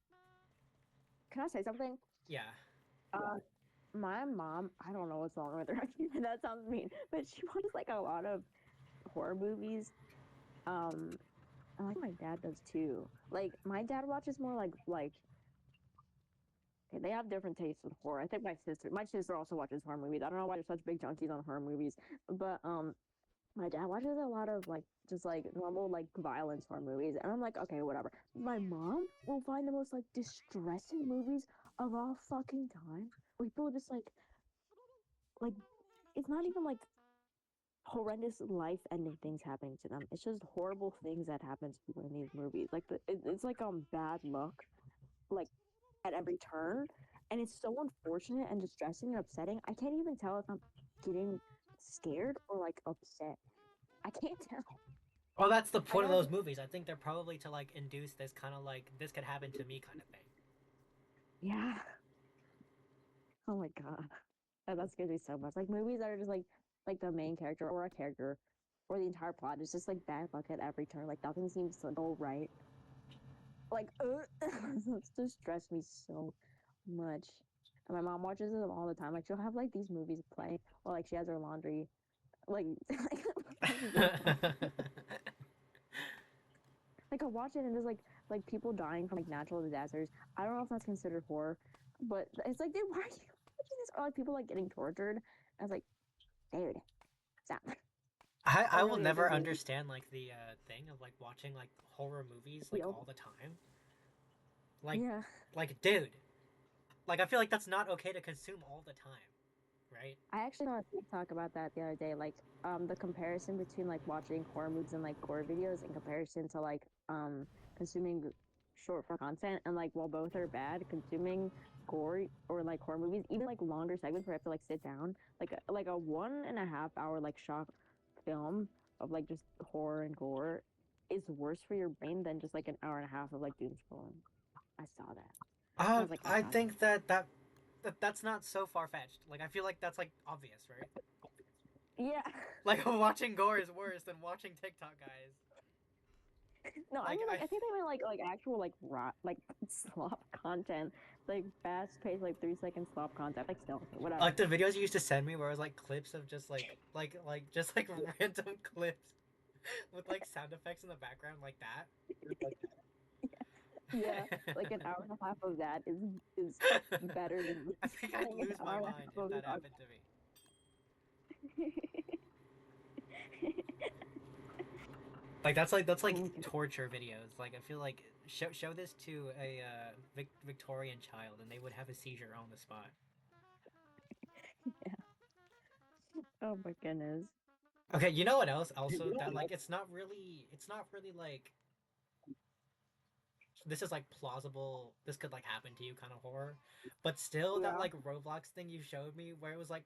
B: Can I say something?
A: Yeah.
B: Uh, my mom, I don't know what's wrong with her. That sounds mean, but she watches like a lot of horror movies. And like my dad does too. Like my dad watches more like okay, they have different tastes with horror. I think my sister also watches horror movies. I don't know why they're such big junkies on horror movies, but my dad watches a lot of like just like normal like violence horror movies, and I'm like, okay, whatever. My mom will find the most like distressing movies of all fucking time. Where people just like it's not even like horrendous life-ending things happening to them. It's just horrible things that happen to people in these movies. Like it's like bad luck, like at every turn, and it's so unfortunate and distressing and upsetting. I can't even tell if I'm getting scared or like upset. I can't tell.
A: Well, that's the
B: I
A: point of
B: know.
A: those movies. I think they're probably to like induce this kind of like this could happen to me kind of thing.
B: Yeah. Oh my god. That scares me so much. Like movies that are just like the main character or a character or the entire plot is just like bad luck at every turn. Like nothing seems to go right. Like it's just stressed me so much. And my mom watches them all the time. Like she'll have like these movies play or like she has her laundry. Like like I watch it and there's like people dying from like natural disasters. I don't know if that's considered horror, but it's like, dude, why are you watching this? Or like people like getting tortured. I was like, dude, stop.
A: I
B: That
A: will
B: really
A: never
B: just made me
A: understand like the thing of like watching like horror movies like
B: feel.
A: all the time. Like
B: Yeah.
A: like dude, like I feel like that's not okay to consume all the time, right?
B: I actually saw a TikTok about that the other day. Like, the comparison between like watching horror movies and like gore videos in comparison to like consuming short form content. And like, while both are bad, consuming gore or like horror movies, even like longer segments where I have to like sit down, like a 1.5 hour like shock film of like just horror and gore is worse for your brain than just like an hour and a half of like doom scrolling. I saw that. I was like, oh
A: I
B: god.
A: think that's not so far fetched. Like I feel like that's like obvious, right?
B: Yeah.
A: Like watching gore is worse than watching TikTok guys.
B: No, I
A: Like
B: mean like I think they meant like actual like rot like slop content, like fast paced like 3 second slop content, like still whatever.
A: like the videos you used to send me where it was like clips of just like just like random clips with like sound effects in the background like that.
B: Yeah, like an hour and a half of that is better than
A: I think I'd
B: spending an
A: lose my
B: hour and a
A: mind
B: half
A: if
B: of
A: that
B: dog.
A: happened to me. Like that's like
B: Oh, okay.
A: torture videos. Like I feel like show this to a Victorian child and they would have a seizure on the spot.
B: Yeah. Oh my goodness.
A: Okay, you know what else? Also, that like it's not really like this is like plausible. This could like happen to you kind of horror, but still that
B: Yeah.
A: like Roblox thing you showed me where it was like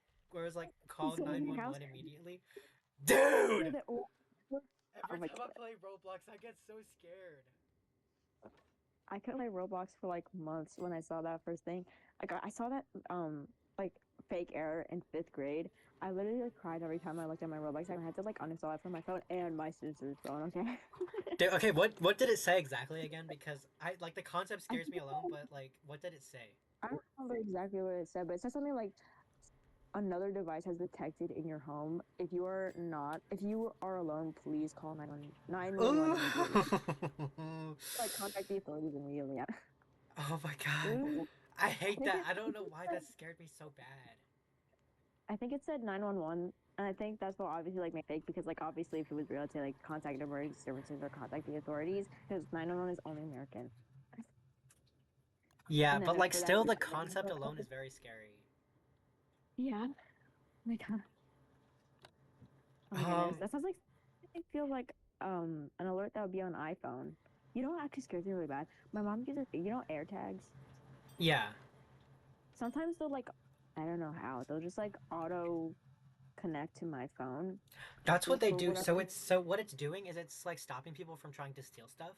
A: call
B: Someone in your house.
A: 911 immediately,
B: Yeah,
A: dude.
B: oh
A: Every
B: my
A: time I
B: god.
A: play Roblox, I get so scared.
B: I couldn't play Roblox for like months when I saw that first thing. Like I saw that like fake error in 5th grade. I literally like, cried every time I looked at my Roblox. I had to like uninstall it from my phone and my sister's phone. Okay.
A: Dude, okay, what did it say exactly again? Because I like the concept
B: I
A: scares me alone, but like what did it say?
B: I don't remember exactly what it said, but it said something like another device has detected in your home. If you are alone, please call 911
A: Ooh.
B: immediately. Like contact the authorities immediately. Yeah.
A: Oh my god.
B: Ooh.
A: I
B: I
A: hate
B: think
A: that.
B: it,
A: I don't know why that scared me so bad.
B: I think it said 911, and I think that's what obviously like made fake because like obviously if it was real, I'd say like contact emergency services or contact the authorities because 911 is only American.
A: Yeah,
B: And then
A: but like
B: after that,
A: still the concept alone is very scary.
B: yeah. Oh my god. Oh my goodness.
A: Um,
B: That sounds like I feel like an alert that would be on iPhone. You know what actually scares me really bad? My mom uses AirTags.
A: yeah.
B: Sometimes they'll like I don't know how they'll just like auto connect to my phone
A: That's what they
B: for
A: do.
B: whatever.
A: So what it's doing is it's like stopping people from trying to steal stuff.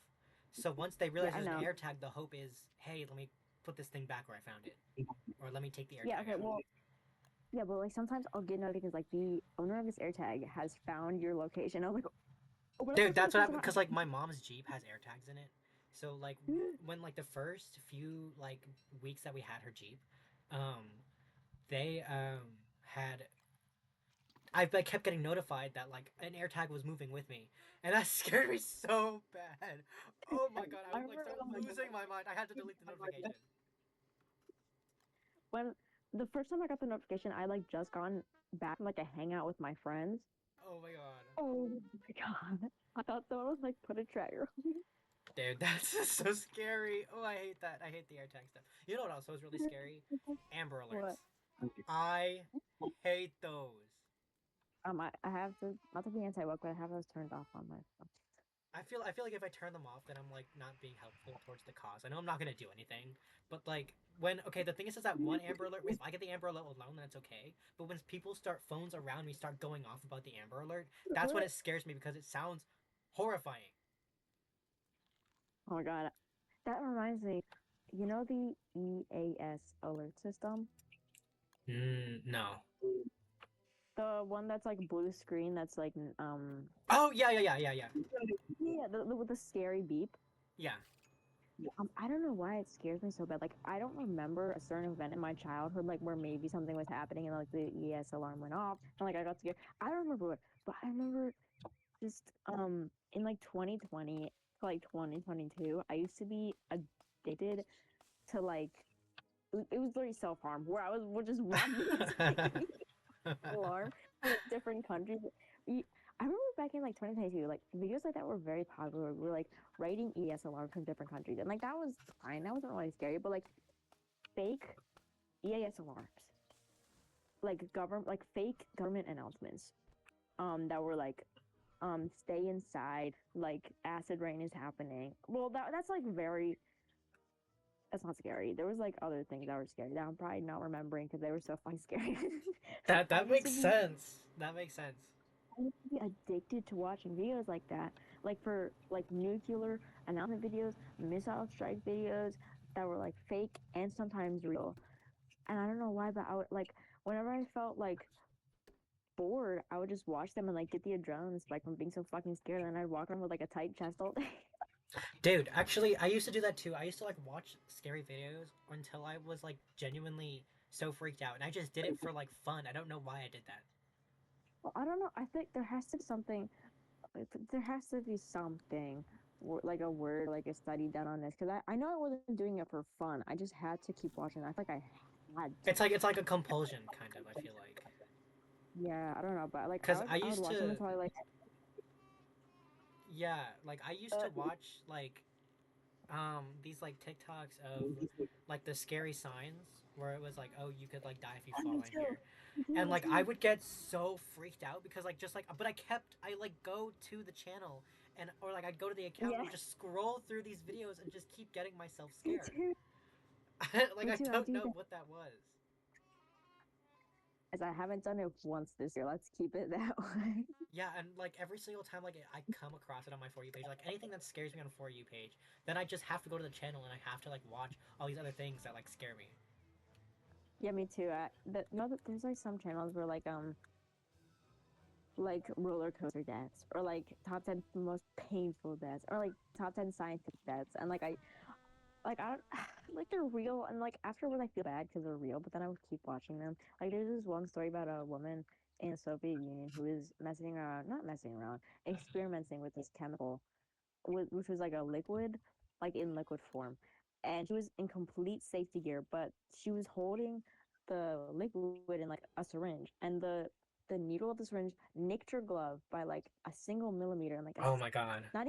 A: So once they
B: Yeah,
A: realize
B: I
A: there's an
B: know.
A: AirTag, the hope is, hey, let me put this thing back where I found it, or let me take the
B: Yeah,
A: AirTag
B: okay,
A: out.
B: well, yeah, but like sometimes I'll get notifications like the owner of this AirTag has found your location. I was like, oh, what if
A: Dude,
B: that's the
A: that's what
B: person
A: happened because like my mom's Jeep has AirTags in it. So like when like the first few like weeks that we had her Jeep, um, they had I kept getting notified that like an AirTag was moving with me, and that scared me so bad. Oh my god, I
B: I
A: was like
B: remember
A: so losing my mind. I had to delete the notification.
B: when the first time I got the notification, I like just gone back from like a hangout with my friends.
A: Oh my god.
B: Oh my god. I thought someone was like put a tracker on me.
A: Dude, that's just so scary. Oh, I hate that. I hate the AirTag stuff. You know what else was really scary? Amber
B: What?
A: Alerts. I hate those.
B: I have to not to be anti woke, but I have those turned off on my phone.
A: I feel like if I turn them off, then I'm like not being helpful towards the cause. I know I'm not gonna do anything, but like when okay, the thing is that one Amber Alert. If I get the Amber Alert alone, then it's okay. But when people start phones around me start going off about the Amber Alert, that's when
B: What?
A: it scares me because it sounds horrifying.
B: Oh my god. That reminds me, you know the EAS alert system?
A: No.
B: The one that's like blue screen that's like
A: Oh yeah.
B: yeah, with the scary beep.
A: Yeah.
B: I don't know why it scares me so bad. Like I don't remember a certain event in my childhood like where maybe something was happening and like the ES alarm went off and like I got scared. I don't remember what, but I remember just in like 2020 to like 2022, I used to be addicted to like it was literally self-harm where I was would just watch videos like alarm from like, different countries. I remember back in like 2022, like videos like that were very popular. We were like writing ES alarms from different countries, and like that was fine. That wasn't really scary, but like fake EAS alarms, like fake government announcements, that were like, stay inside, like acid rain is happening. Well, that's like very. That's not scary. There was like other things that were scary that I'm probably not remembering because they were so fucking scary.
A: That
B: I
A: that
B: used to
A: makes
B: be
A: sense. That makes sense.
B: I used to be addicted to watching videos like that, like for like nuclear announcement videos, missile strike videos that were like fake and sometimes real. And I don't know why, but I would like whenever I felt like bored, I would just watch them and like get the adrenaline spike from being so fucking scared. And I'd walk around with like a tight chest all day.
A: Dude, actually, I used to do that too. I used to like watch scary videos until I was like genuinely so freaked out, and I just did it for like fun. I don't know why I did that.
B: Well, I don't know. I think there has to be something. There has to be something. Like a word, like a study done on this, because I know I wasn't doing it for fun. I just had to keep watching. I feel like I had to.
A: It's like a compulsion kind of. I feel like
B: Yeah, I don't know, but like
A: because I
B: I would
A: used
B: watch them
A: to
B: until I like
A: yeah, like I used to watch like these like TikToks of like the scary signs where it was like, oh, you could like die if you
B: oh,
A: fall
B: me
A: in
B: too.
A: here,
B: Me
A: and
B: too, me
A: like I
B: too.
A: would get so freaked out because like just like but I like go to the channel and or like I'd go to the account
B: Yeah,
A: and just scroll through these videos and just keep getting myself
B: me
A: scared.
B: too.
A: Like
B: Me
A: I
B: too. I
A: don't
B: do
A: know
B: that.
A: what that was.
B: As I haven't done it once this year. Let's keep it that way.
A: Yeah, and like every single time like I come across it on my For You page, like anything that scares me on a For You page, then I just have to go to the channel and I have to like watch all these other things that like scare me.
B: Yeah, me too. No, there's like some channels where like roller coaster deaths or like top 10 most painful deaths or like top 10 scientific deaths and I don't like they're real and like afterwards I feel bad because they're real but then I would keep watching them. Like there's this one story about a woman in the Soviet Union who was messing around, not messing around, experimenting with this chemical which was like a liquid, like in liquid form, and she was in complete safety gear but she was holding the liquid in like a syringe, and the needle of the syringe nicked her glove by like a single millimeter, and like
A: Oh my god.
B: not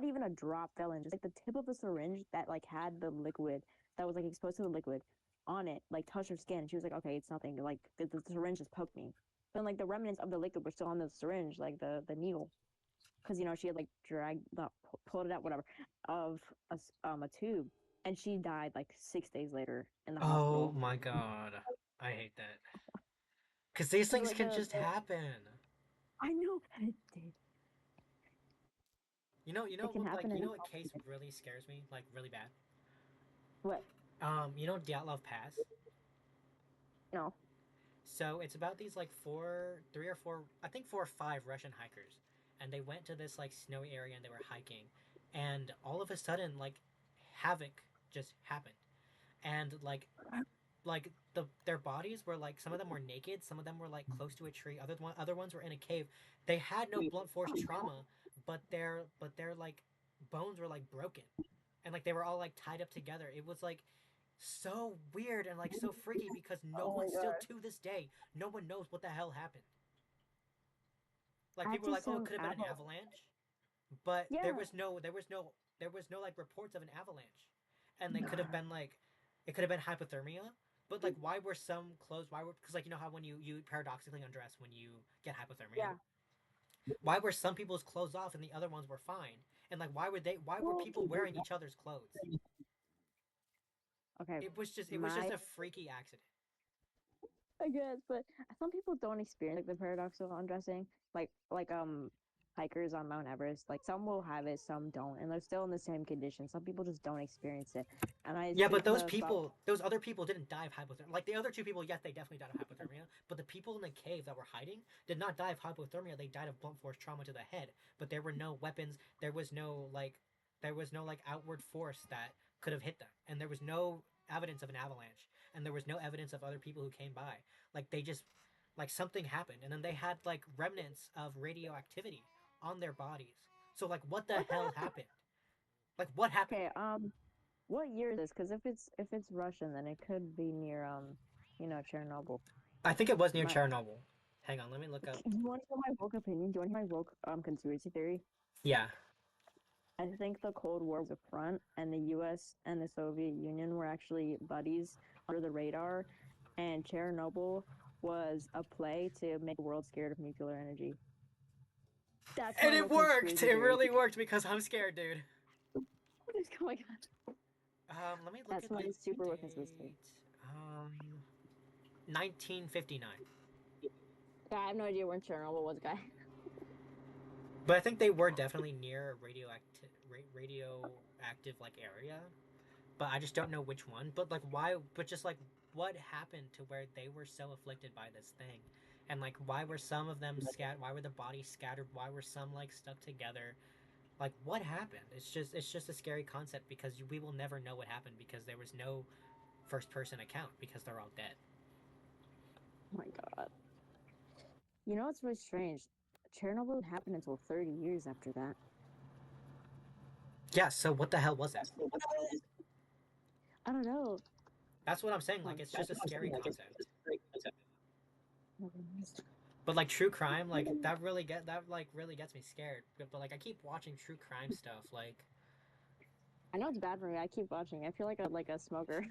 B: even a drop fell in, just like the tip of the syringe that like had the liquid that was like exposed to the liquid on it, like touched her skin. She was like, okay, it's nothing. Like the syringe just poked me. But like the remnants of the liquid were still on the syringe, like the needle, because she had like dragged the pulled it out, whatever, of a tube, and she died like 6 days later in the
A: Oh
B: hospital.
A: my god. I hate that. Because these things
B: Like
A: can just happen.
B: I know, and it did. It can happen.
A: What case really scares me, like really bad.
B: What?
A: Dyatlov Pass.
B: No.
A: So it's about these like three or four, I think 4 or 5 Russian hikers, and they went to this like snowy area and they were hiking, and all of a sudden like havoc just happened, and their bodies were like, some of them were naked, some of them were like close to a tree, other ones were in a cave. They had no blunt force trauma, but their like bones were like broken, and like they were all like tied up together. It was like so weird and like so freaky because no
B: Oh my
A: one still
B: God.
A: to this day, no one knows what the hell happened. Like
B: That
A: people were like,
B: just
A: oh, it
B: sounds
A: could have been an
B: awful.
A: avalanche, but
B: Yeah.
A: there was no like reports of an avalanche, and they could have been like, it could have been hypothermia. But like, why were some clothes? Why were, because like how when you paradoxically undress when you get hypothermia.
B: Yeah.
A: Why were some people's clothes off and the other ones were fine? And like, why were
B: Well,
A: people wearing each other's clothes?
B: okay.
A: It was just a freaky accident.
B: I guess, but some people don't experience like the paradoxical undressing, like hikers on Mount Everest. Like some will have it, some don't, and they're still in the same condition. Some people just don't experience it, and I
A: Yeah,
B: think
A: but
B: the
A: those other people didn't die of hypothermia. Like the other 2 people, yes, they definitely died of hypothermia. But the people in the cave that were hiding did not die of hypothermia. They died of blunt force trauma to the head. But there were no weapons. There was no like outward force that could have hit them, and there was no evidence of an avalanche, and there was no evidence of other people who came by. Like they just, like something happened, and then they had like remnants of radioactivity on their bodies. So like, what the hell happened? Like what happened?
B: okay, what year is this? Because if it's Russian, then it could be near Chernobyl.
A: I think it was near
B: My,
A: Chernobyl. Hang on, let me look up.
B: do you want to know my woke opinion? Do you want to hear my woke conspiracy theory?
A: Yeah.
B: I think the Cold War was a front, and the U.S. and the Soviet Union were actually buddies under the radar, and Chernobyl was a play to make the world scared of nuclear energy. That's
A: And
B: my
A: it
B: woke
A: worked!
B: conspiracy
A: It
B: theory.
A: really worked because I'm scared, dude.
B: Oh my god.
A: Let me look
B: That's
A: at
B: my
A: the
B: super woke
A: date.
B: conspiracy theory.
A: 1959.
B: Yeah, I have no idea where Chernobyl was, guy.
A: But I think they were definitely near a radioactive like area. But I just don't know which one. But like why? But just like what happened to where they were so afflicted by this thing, and like why were some of them scattered? Why were the bodies scattered? Why were some like stuck together? Like what happened? It's just a scary concept because we will never know what happened because there was no first person account because they're all dead.
B: Oh my god. You know what's really strange? Chernobyl didn't happen until 30 years after that.
A: Yeah. So what the hell was that?
B: I don't know.
A: That's what I'm saying. Like
B: Um,
A: it's just a scary concept.
B: that's-
A: But like true crime, like that really gets me scared. But like I keep watching true crime stuff. Like
B: I know it's bad for me. I keep watching. I feel like a smoker.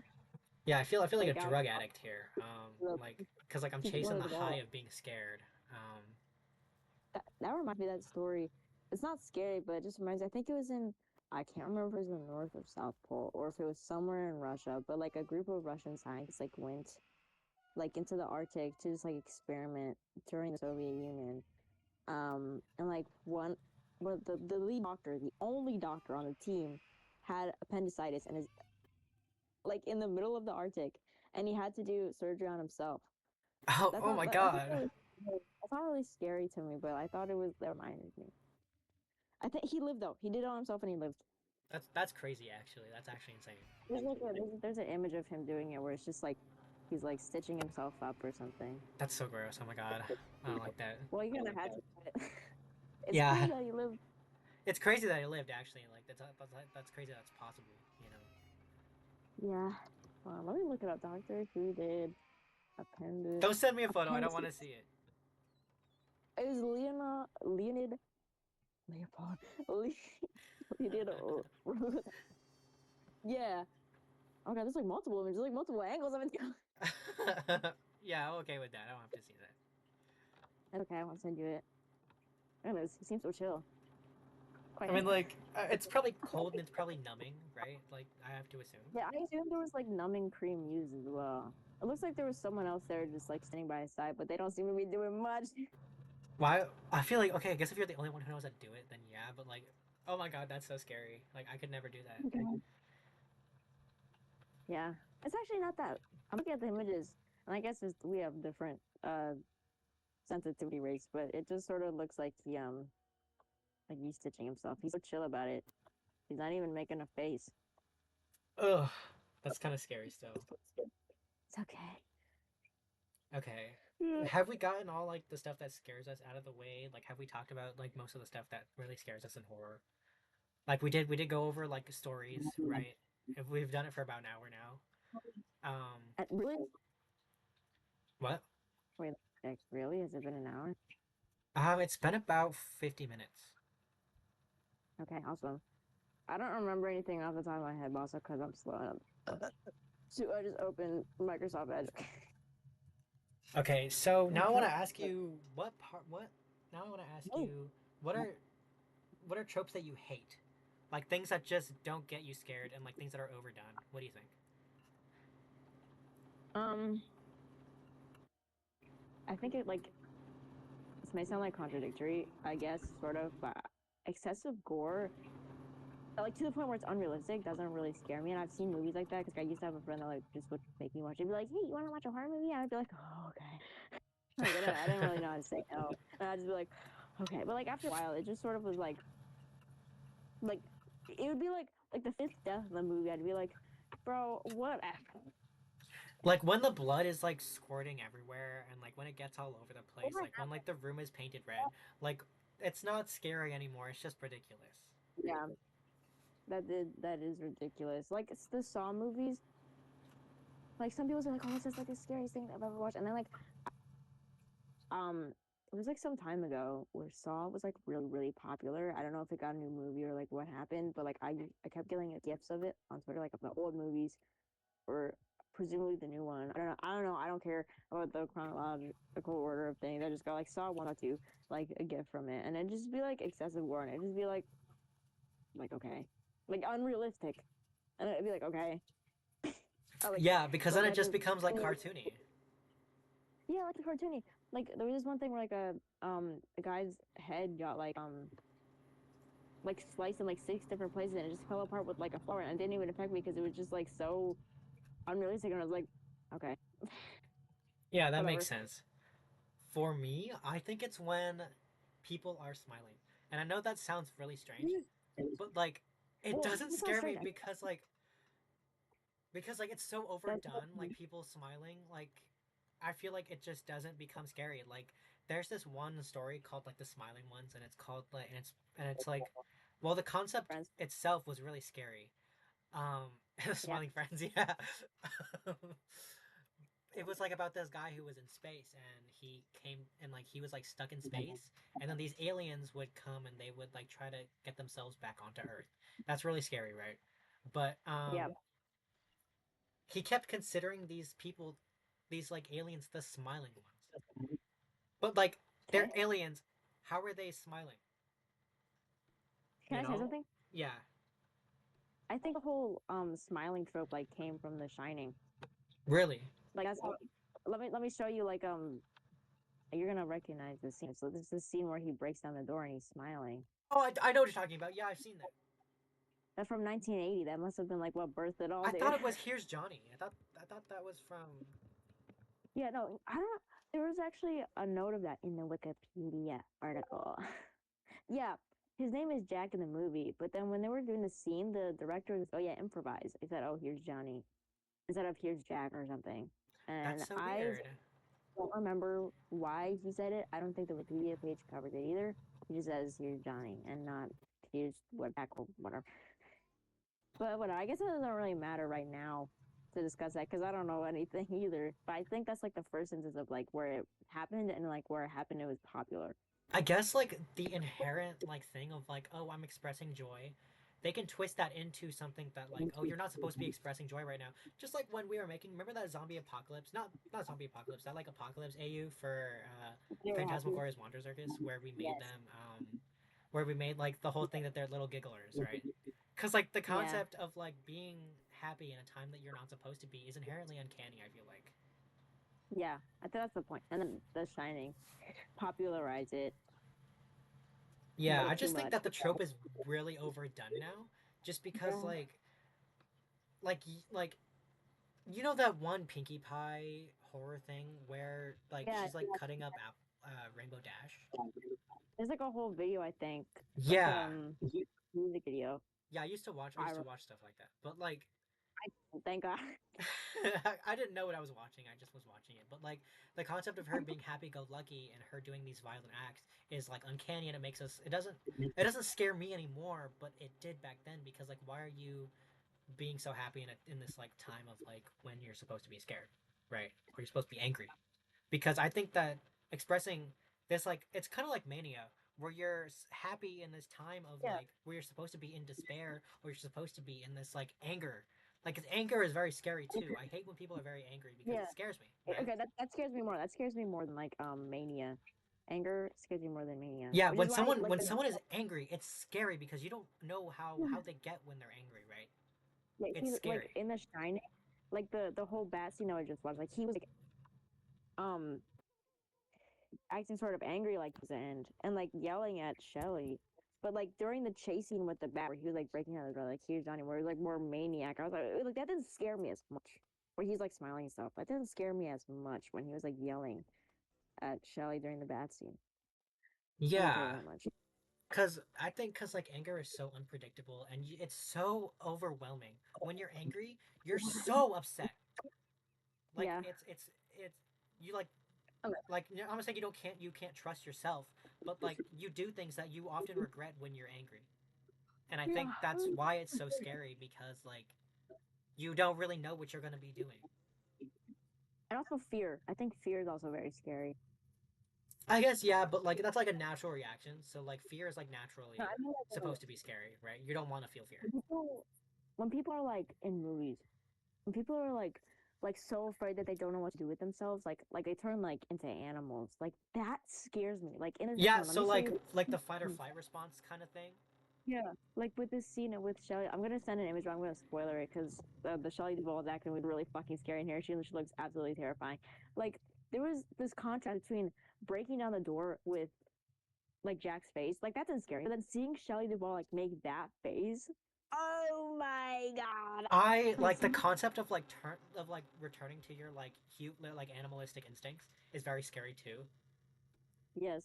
A: yeah, I feel like a
B: Like
A: drug addict here.
B: the-
A: Like because like I'm
B: keep
A: chasing
B: going
A: the
B: to the
A: high
B: wall.
A: of being scared.
B: That reminds me of that story. It's not scary, but it just reminds me. I think it was in. I can't remember if it was in the North or South Pole, or if it was somewhere in Russia. But like a group of Russian scientists like went like into the Arctic to just like experiment during the Soviet Union. And like well, the lead doctor, the only doctor on the team, had appendicitis and is like in the middle of the Arctic, and he had to do surgery on himself.
A: Oh,
B: That's
A: oh
B: not
A: my
B: that's not
A: god.
B: really, that's not really scary to me, but I thought that reminded me. I think he lived though. He did it on himself and he lived.
A: That's crazy actually. That's actually insane.
B: There's an image of him doing it where it's just like he's like stitching himself up or something.
A: That's so gross. Oh my god. I don't like that.
B: Well, you're gonna have to do it. It's
A: Yeah.
B: cool that he lived.
A: It's crazy that he lived actually. Like that's crazy that's possible, you know.
B: Yeah. Let me look it up. Doctor Who did appendix.
A: Don't send me a photo. I don't
B: Appendix-
A: want to see it.
B: It was Leonid Leopold. Leonid. Yeah. Okay, there's like multiple images, like multiple angles of it.
A: Yeah, I'm okay with that. I don't have to see that.
B: Okay, I won't send you it. Anyways, he seems so chill. Quite
A: I mean, like, it's probably cold and it's probably numbing, right? Like, I have to assume.
B: yeah, I assume there was like numbing cream used as well. It looks like there was someone else there just like standing by his side, but they don't seem to be doing much.
A: Why? I feel like, okay, I guess if you're the only one who knows how to do it, then yeah, but like, oh my god, that's so scary. Like, I could never do that.
B: Yeah, it's actually not that. I'm looking at the images, and I guess we have different sensitivity rates, but it just sort of looks like he's stitching himself. He's so chill about it. He's not even making a face.
A: Ugh, that's kind of scary still.
B: It's okay.
A: Okay. Have we gotten all like the stuff that scares us out of the way? Like, have we talked about like most of the stuff that really scares us in horror? Like we did go over like stories, right? If we've done it for about an hour now.
B: Really?
A: What?
B: Wait, like, really? Has it been an hour?
A: It's been about 50 minutes.
B: Okay, awesome. I don't remember anything off the top of my head, also because I'm slow. So I just opened Microsoft Edge.
A: Okay, so now I want to ask you what part. What? Now I want to ask
B: Oh.
A: you what are tropes that you hate, like things that just don't get you scared, and like things that are overdone. What do you think?
B: I think it like this may sound like contradictory, I guess, sort of, but excessive gore, like to the point where it's unrealistic, doesn't really scare me. And I've seen movies like that because I used to have a friend that like just would make me watch it. He'd be like, "Hey, you want to watch a horror movie?" And I'd be like, "Oh, okay." Like I didn't really know how to say no, and I'd just be like, "Okay." But like after a while, it just sort of was like it would be like the fifth death in the movie. I'd be like, "Bro, what?"
A: Like when the blood is like squirting everywhere, and like when it gets all over the place, like when like the room is painted red, like it's not scary anymore. It's just ridiculous.
B: Yeah, that is ridiculous. Like it's the Saw movies. Like some people say like, "Oh, this is like the scariest thing I've ever watched," and then like, it was like some time ago where Saw was like really really popular. I don't know if it got a new movie or like what happened, but like I kept getting gifs of it on Twitter, like of the old movies or presumably the new one. I don't know. I don't care about the chronological order of things. I just got like Saw 1 or 2, like a gift from it, and it'd just be like excessive gore, and it'd just be like okay, like unrealistic, and it'd be like okay. Like,
A: Yeah, because then
B: like
A: it just becomes like cartoony.
B: yeah, like the cartoony. Like there was this one thing where like a guy's head got like sliced in like 6 different places, and it just fell apart with like a flower, and it didn't even affect me because it was just like so unrealistic, and I was like, okay.
A: Yeah, that
B: Whatever.
A: makes sense. For me, I think it's when people are smiling. And I know that sounds really strange, but like it
B: Well,
A: doesn't
B: it's not
A: scare me
B: strange.
A: because like it's so overdone, like people smiling, like I feel like it just doesn't become scary. Like there's this one story called like the Smiling Ones, and it's called like and it's like well the concept
B: Friends.
A: itself was really scary. Um Smiling Friends, yeah. It was like about this guy who was in space and he came and like he was like stuck in space, and then these aliens would come and they would like try to get themselves back onto Earth. That's really scary, right? But
B: Yeah.
A: he kept considering these people, these like aliens, the smiling ones. But like they're
B: Okay.
A: aliens. How are they smiling?
B: Can
A: You
B: I say
A: know?
B: something?
A: Yeah.
B: I think the whole smiling trope like came from The Shining.
A: Really?
B: Like that's how. Let me show you like you're gonna recognize this scene. So this is the scene where he breaks down the door and he's smiling.
A: Oh, I know what you're talking about. Yeah, I've seen that.
B: That's from 1980. That must have been like what birthed it all.
A: I
B: Dude.
A: thought it was Here's Johnny. I thought that was from.
B: Yeah, no, I don't. There was actually a note of that in the Wikipedia article. Yeah, his name is Jack in the movie, but then when they were doing the scene, the director was, "Oh yeah, improvise." He said, "Oh, here's Johnny," instead of "Here's Jack" or something. And
A: That's so
B: I
A: weird.
B: don't remember why he said it. I don't think the Wikipedia page covers it either. He just says "Here's Johnny" and not "Here's what Jack" or whatever. But whatever. I guess it doesn't really matter right now. to discuss that because I don't know anything either. But I think that's like the first instance of like where it happened and like where it happened, it was popular.
A: I guess like the inherent like thing of like, oh, I'm expressing joy. They can twist that into something that like, oh, you're not supposed to be expressing joy right now. Just like when we were making, remember that zombie apocalypse? Not zombie apocalypse. That like apocalypse AU for
B: They were happy.
A: Phantasmagoria's Wander Circus, where we made
B: Yes.
A: them, where we made like the whole thing that they're little gigglers, right? Because like the
B: Yeah.
A: concept of like being happy in a time that you're not supposed to be is inherently uncanny. I feel like.
B: Yeah. I think that's the point. And then The Shining popularized it.
A: Yeah,
B: Made
A: I
B: it too
A: just think
B: much.
A: that the trope is really overdone now, just because
B: Yeah.
A: like you know that one Pinkie Pie horror thing where like
B: Yeah.
A: she's like cutting up Rainbow Dash.
B: There's like a whole video, I think. Like
A: Yeah,
B: music video.
A: yeah. I used to watch stuff like that, but like
B: Thank God.
A: I didn't know what I was watching. I just was watching it. But like the concept of her being happy-go-lucky and her doing these violent acts is like uncanny, and it makes us. It doesn't scare me anymore, but it did back then because like why are you being so happy in this like time of like when you're supposed to be scared, right? Or you're supposed to be angry. Because I think that expressing this like it's kind of like mania where you're happy in this time of
B: Yeah.
A: like where you're supposed to be in despair or you're supposed to be in this like anger. Like anger is very scary too. I hate when people are very angry because
B: Yeah.
A: it scares me. Right?
B: Okay, that scares me more. That scares me more than like Mania. Anger scares me more than Mania.
A: Yeah,
B: Which is why like
A: when someone is angry, it's scary because you don't know how they get when they're angry, right?
B: yeah,
A: It's
B: he's like
A: scary.
B: in The Shining, like the whole bat scene I just watched, like he was like um acting sort of angry like his end and like yelling at Shelly. But like during the chase scene with the bat where he was like breaking out the door, like here's Johnny, where he was like more maniac. I was like that didn't scare me as much. Where he's like smiling and stuff. That didn't scare me as much when he was like yelling at Shelly during the bat scene. I didn't care
A: Yeah,
B: that much.
A: because like anger is so unpredictable and it's so overwhelming. When you're angry, you're so upset. Like
B: Yeah.
A: it's you like
B: Okay.
A: like I'm not saying you can't trust yourself, but like you do things that you often regret when you're angry. And I think
B: Yeah.
A: that's why it's so scary because like you don't really know what you're gonna be doing.
B: And also fear. I think fear is also very scary.
A: I guess yeah, but like that's like a natural reaction. So like fear is like naturally
B: No, I mean like
A: supposed to be scary, right? You don't want to feel fear.
B: when people are like in movies, when people are like so afraid that they don't know what to do with themselves, like they turn like into animals. Like that scares me. Like in a
A: Yeah,
B: let
A: so
B: me show you.
A: like the fight or flight response kind of thing.
B: Yeah, like with this scene with Shelly, I'm gonna send an image, but I'm gonna spoiler it because the Shelley Duvall is acting really fucking scary in here. She looks absolutely terrifying. Like there was this contrast between breaking down the door with like Jack's face, like that didn't scare me. But then seeing Shelley Duvall like make that face, oh my god!
A: I like the concept of like returning to your like cute like animalistic instincts is very scary too.
B: Yes,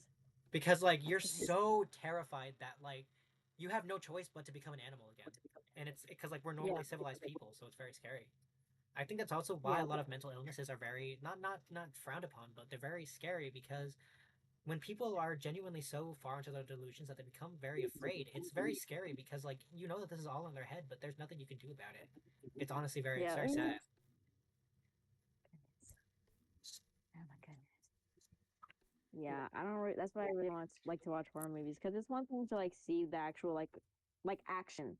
A: Because like you're so terrified that like you have no choice but to become an animal again. And it's because like we're normally civilized people, so it's very scary. I think that's also why
B: yeah,
A: a lot of mental illnesses are very not frowned upon, but they're very scary because when people are genuinely so far into their delusions that they become very afraid, it's very scary because like you know that this is all in their head, but there's nothing you can do about it. It's honestly
B: yeah.
A: it's very sad.
B: Oh my goodness. Yeah, I don't. That's why I really want to like to watch horror movies because it's one thing to like see the actual like action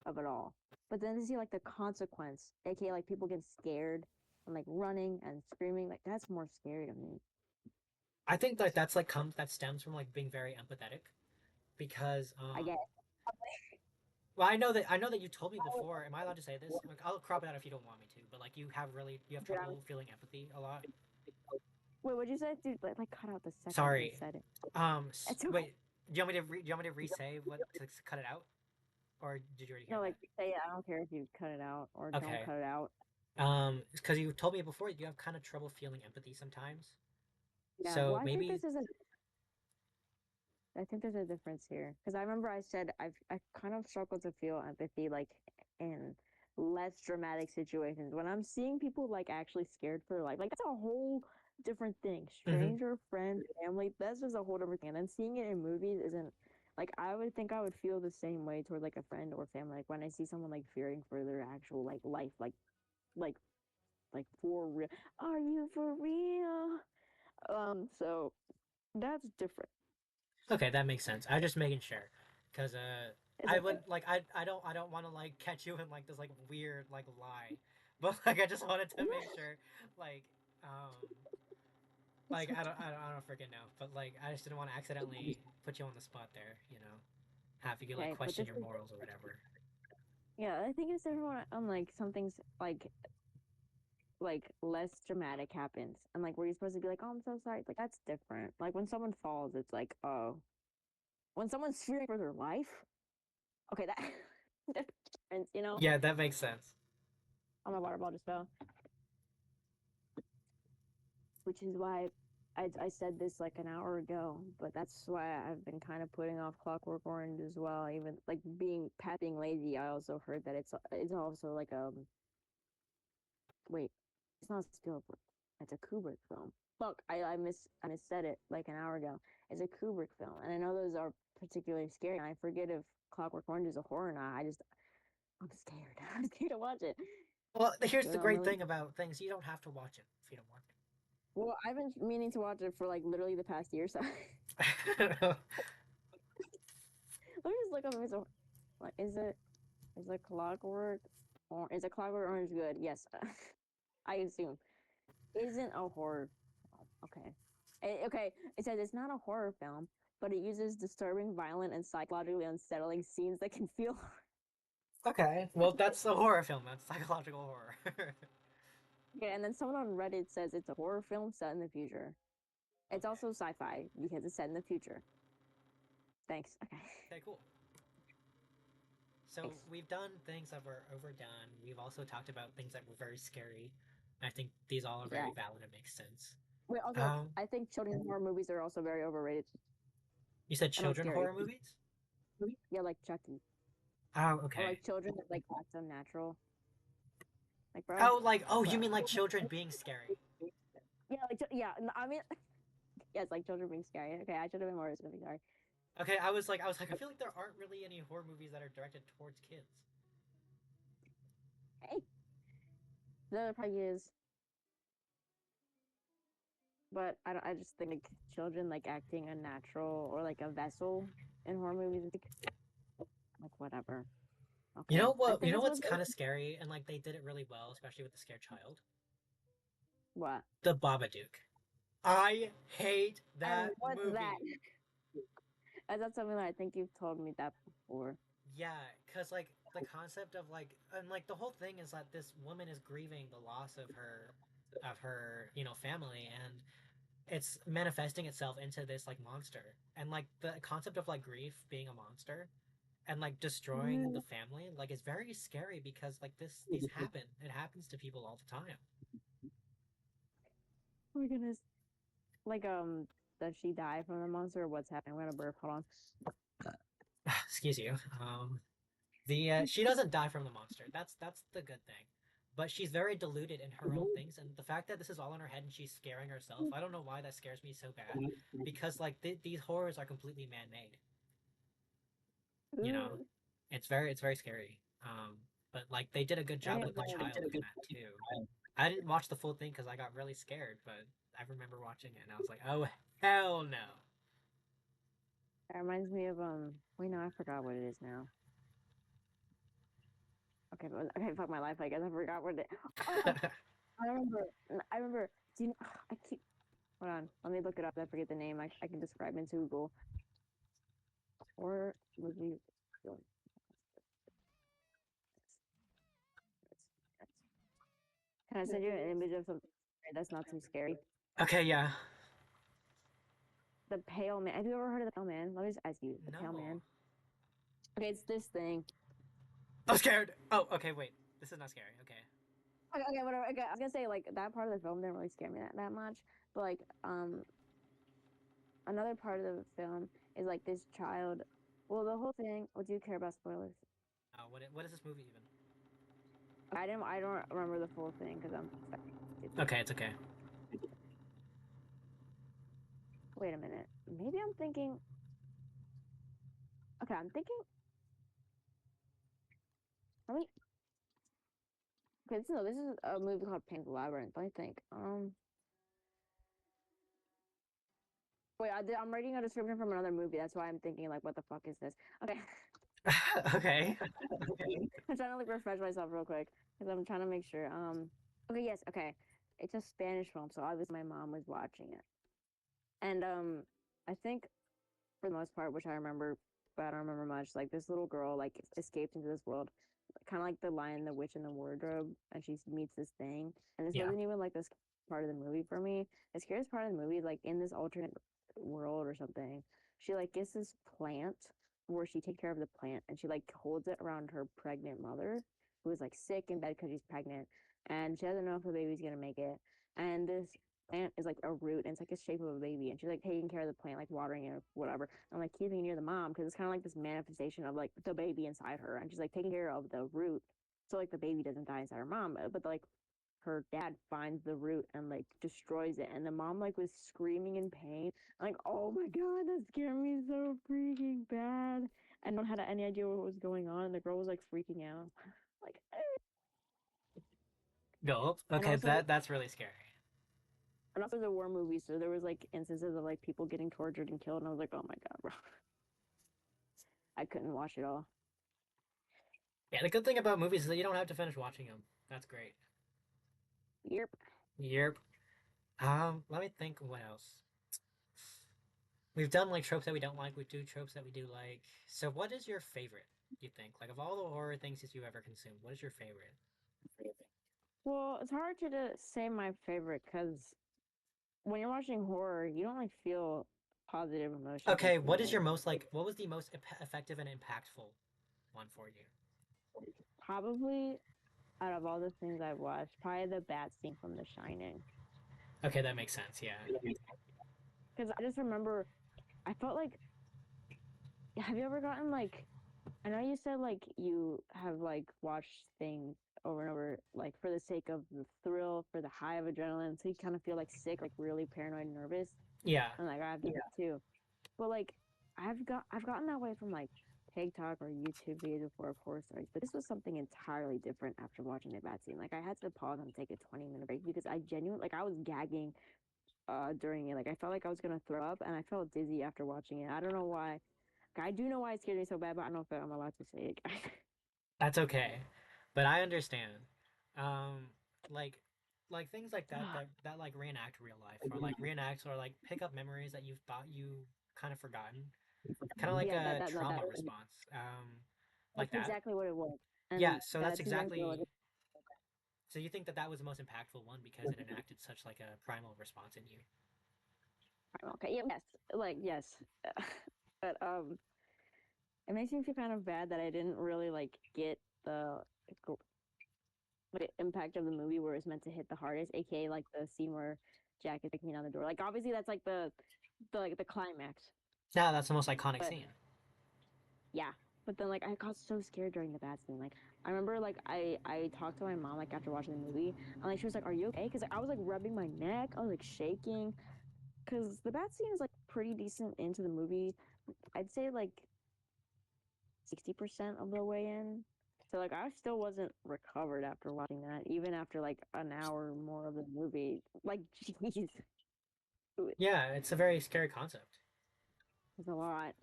B: of it all, but then to see like the consequence, aka like people get scared and like running and screaming, like that's more scary to me.
A: I think that that's like that stems from like being very empathetic because
B: I get.
A: well I know that you told me before. Am I allowed to say this? Like, I'll crop it out if you don't want me to. But like you have
B: Yeah.
A: trouble feeling empathy a lot.
B: Wait, what'd you say, dude? Like cut out the second
A: Sorry.
B: you said it. It's okay.
A: Wait. Do you want me to do you want me to re-say what to cut it out, or did you already hear
B: No, like
A: that?
B: say it. I don't care if you cut it out or don't
A: Okay.
B: cut it out.
A: Because you told me before you have kind of trouble feeling empathy sometimes.
B: Yeah.
A: So
B: Well,
A: maybe
B: I think there's a difference here because I remember I said I kind of struggle to feel empathy like in less dramatic situations when I'm seeing people like actually scared for their life. Like that's a whole different thing.
A: Mhm.
B: Stranger, friend, family, that's just a whole different thing. And then seeing it in movies isn't like I would think I would feel the same way toward like a friend or family. Like when I see someone like fearing for their actual like life, like like for real. Are you for real? So that's different.
A: Okay, that makes sense. I'm just making sure, because
B: It's
A: I
B: like
A: would like I don't want to like catch you in like this like weird like lie, but like I just wanted to make sure like um I don't freaking know, but like I just didn't want to accidentally put you on the spot there, you know, have you like
B: okay, but
A: question
B: this
A: your
B: is
A: morals or whatever.
B: yeah. I think it's different on like something's like less dramatic happens, and like where you're supposed to be like, oh, I'm so sorry. Like that's different. Like when someone falls, it's like, oh, when someone's fearing for their life. Okay, that difference, you know.
A: Yeah, that makes sense.
B: Oh, my water bottle just fell. Which is why I said this like an hour ago, but that's why I've been kind of putting off Clockwork Orange as well. Even like being lazy, I also heard that it's also like wait, it's not Spielberg, it's a Kubrick film. Look, I missaid it like an hour ago. It's a Kubrick film, and I know those are particularly scary. And I forget if Clockwork Orange is a horror or not. I'm scared. I'm scared to watch it.
A: Well, here's
B: You
A: the
B: know, I'm
A: great
B: really
A: thing about things: you don't have to watch it if you don't want
B: well. I've been meaning to watch it for like literally the past year. So
A: to.
B: let me just look up if it's a like is it Clockwork or is it Clockwork Orange good? Yes, I assume. Isn't a horror film. Okay. Okay, it says it's not a horror film, but it uses disturbing, violent, and psychologically unsettling scenes that can feel.
A: Okay, well that's a horror film. That's psychological horror.
B: Okay, and then someone on Reddit says it's a horror film set in the future. It's
A: Okay.
B: also sci-fi because it's set in the future. Thanks. Okay.
A: Okay, cool. So
B: Thanks.
A: we've done things that were overdone. We've also talked about things that were very scary. I think these all are
B: Yeah.
A: very valid and make sense.
B: Wait, also, I think children's horror movies are also very overrated.
A: You said
B: I know
A: children
B: scary.
A: horror movies?
B: Yeah, like Chucky.
A: Oh,
B: Or
A: okay.
B: like children that like act unnatural. Like, bro.
A: You
B: Bro.
A: mean like children being scary?
B: Yeah, like yeah. I mean, yes, like children being scary. Okay, I should have been more specific. Sorry.
A: Okay, I was like, I feel like there aren't really any horror movies that are directed towards kids.
B: Hey, the probably is, but I don't. I just think like children like acting unnatural or like a vessel in horror movies. Like whatever.
A: You
B: Okay,
A: know
B: I
A: what? You
B: think
A: know
B: that's
A: what's
B: what.
A: kind of scary, and like they did it really well, especially with the scared child.
B: What?
A: The Babadook. I hate
B: And
A: that
B: what's
A: movie.
B: that? Is that something that I think you've told me that before?
A: Yeah, because like the concept of like and like the whole thing is that this woman is grieving the loss of her you know family, and it's manifesting itself into this like monster, and like the concept of like grief being a monster and like destroying the family like is very scary because like these happen, it happens to people all the time.
B: Oh my goodness. Like does she die from the monster or what's happening? I'm gonna burp. Hold
A: Excuse you. The she doesn't die from the monster. That's the good thing. But she's very deluded in her own things, and the fact that this is all in her head and she's scaring herself, I don't know why that scares me so bad. Because like these horrors are completely man-made. You know,
B: on.
A: it's very scary. But like they did a good job
B: Yeah,
A: with the child in that too. I didn't watch the full thing because I got really scared, but I remember watching it and I was like, oh hell no.
B: that reminds me of wait no, I forgot what it is now. Okay, okay, fuck my life, I guess I forgot what it oh I remember do you know I keep hold on, let me look it up. I forget the name. I can describe it into Google. Or movie film. Can I send you an image of something that's not too scary?
A: Okay, yeah.
B: The Pale Man. Have you ever heard of the Pale Man? Let me just ask you. The Pale
A: No.
B: Man. Okay, it's this thing.
A: I'm scared. Oh, okay, wait. This is not scary. Okay.
B: Okay, whatever. Okay, I was gonna say like that part of the film didn't really scare me that much, but like another part of the film is like this child. Well, the whole thing. Well, do you care about spoilers?
A: What is this movie even?
B: I don't remember the full thing because I'm.
A: Okay, it's okay.
B: Wait a minute. Maybe I'm thinking. Okay, I'm thinking. Let me. Okay, no, this is a movie called Pan's Labyrinth. I think. Wait, I'm reading a description from another movie. That's why I'm thinking like, what the fuck is this? Okay,
A: Okay.
B: I'm trying to like refresh myself real quick because I'm trying to make sure. Okay, yes, okay. It's a Spanish film, so obviously my mom was watching it, and I think for the most part, which I remember, but I don't remember much. Like this little girl like escapes into this world, kind of like the Lion, the Witch, and the Wardrobe, and she meets this thing. And this
A: Yeah.
B: wasn't even like this part of the movie for me. The scariest part of the movie, like in this alternate world or something, she like gets this plant where she takes care of the plant, and she like holds it around her pregnant mother who is like sick in bed because she's pregnant, and she doesn't know if the baby's gonna make it. And this plant is like a root and it's like the shape of a baby, and she's like taking care of the plant, like watering it or whatever, and like keeping it near the mom because it's kind of like this manifestation of like the baby inside her, and she's like taking care of the root so like the baby doesn't die inside her mom. But like her dad finds the root and like destroys it, and the mom like was screaming in pain. I'm like, oh my god, that scared me so freaking bad. I don't had any idea what was going on. The girl was like freaking out, like,
A: Go.
B: and
A: Okay,
B: also
A: that's really scary.
B: and also the war movie, so there was like instances of like people getting tortured and killed, and I was like, oh my god, bro, I couldn't watch it all.
A: Yeah, the good thing about movies is that you don't have to finish watching them. That's great.
B: Yep.
A: Yep. Let me think what else. We've done like tropes that we don't like, we do tropes that we do like. So what is your favorite, you think? Like of all the horror things that you've ever consumed, what is your favorite?
B: Well, it's hard to say my favorite because when you're watching horror, you don't like feel positive emotions.
A: Okay, what is your most like what was the most effective and impactful one for you?
B: Probably out of all the things I've watched, probably the bat scene from The Shining.
A: Okay, that makes sense, yeah.
B: Because I just remember, I felt like, have you ever gotten like, I know you said like you have like watched things over and over, like for the sake of the thrill, for the high of adrenaline, so you kind of feel like sick, like really paranoid and nervous.
A: Yeah.
B: And like I've done that too. But like I've gotten that way from like TikTok or YouTube videos before of horror stories, but this was something entirely different after watching the bat scene. Like I had to pause and take a 20-minute break because I genuinely like I was gagging during it. Like I felt like I was gonna throw up and I felt dizzy after watching it. I don't know why. I do know why it scared me so bad, but I don't know if I'm allowed to say it.
A: That's okay. But I understand. Um like things like that like reenact real life or like reenact or like pick up memories that you thought you kind of forgotten. Kind of like
B: Yeah,
A: a
B: that
A: trauma response. Like
B: that's
A: that.
B: exactly what it was.
A: Yeah,
B: And
A: so that's
B: that's exactly what
A: exactly
B: it
A: so you think that that was the most impactful one because it enacted such like a primal response in you.
B: okay. Yeah, yes. Like yes. But it makes me feel kind of bad that I didn't really like get the like, impact of the movie where it's meant to hit the hardest, aka like the scene where Jack is breaking down the door. Like obviously that's like the like the climax.
A: Yeah, that's the most iconic
B: But
A: scene.
B: yeah. But then like I got so scared during the bat scene. Like I remember like I talked to my mom like after watching the movie and like she was like, "Are you okay?" Because like, I was like rubbing my neck, I was like shaking. Because the bat scene is like pretty decent into the movie. I'd say like 60% of the way in. So like I still wasn't recovered after watching that, even after like an hour or more of the movie. Like jeez, it
A: Yeah, it's a very scary concept.
B: was a lot.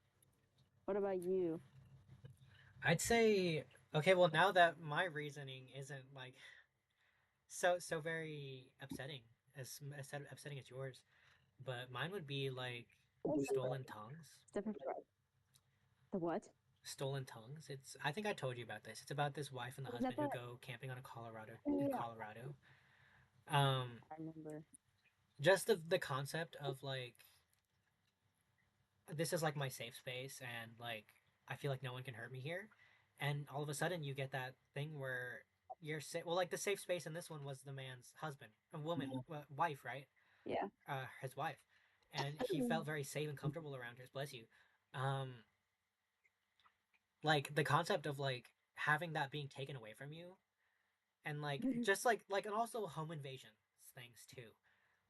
B: What about you?
A: I'd say okay, well now that my reasoning isn't like so very upsetting as upsetting as yours, but mine would be like stolen tongues.
B: Different. The what?
A: Stolen tongues. It's I think I told you about this. It's about this wife and the
B: Was that
A: husband who
B: the?
A: go camping on a Colorado in
B: Yeah,
A: Colorado. Um
B: I remember.
A: just the concept of like this is like my safe space and like I feel like no one can hurt me here. And all of a sudden you get that thing where you're well like the safe space in this one was the man's husband, a woman, wife, right?
B: Yeah.
A: His wife. And he felt very safe and comfortable around her. Bless you. Um like the concept of like having that being taken away from you and like just like and also home invasion things too.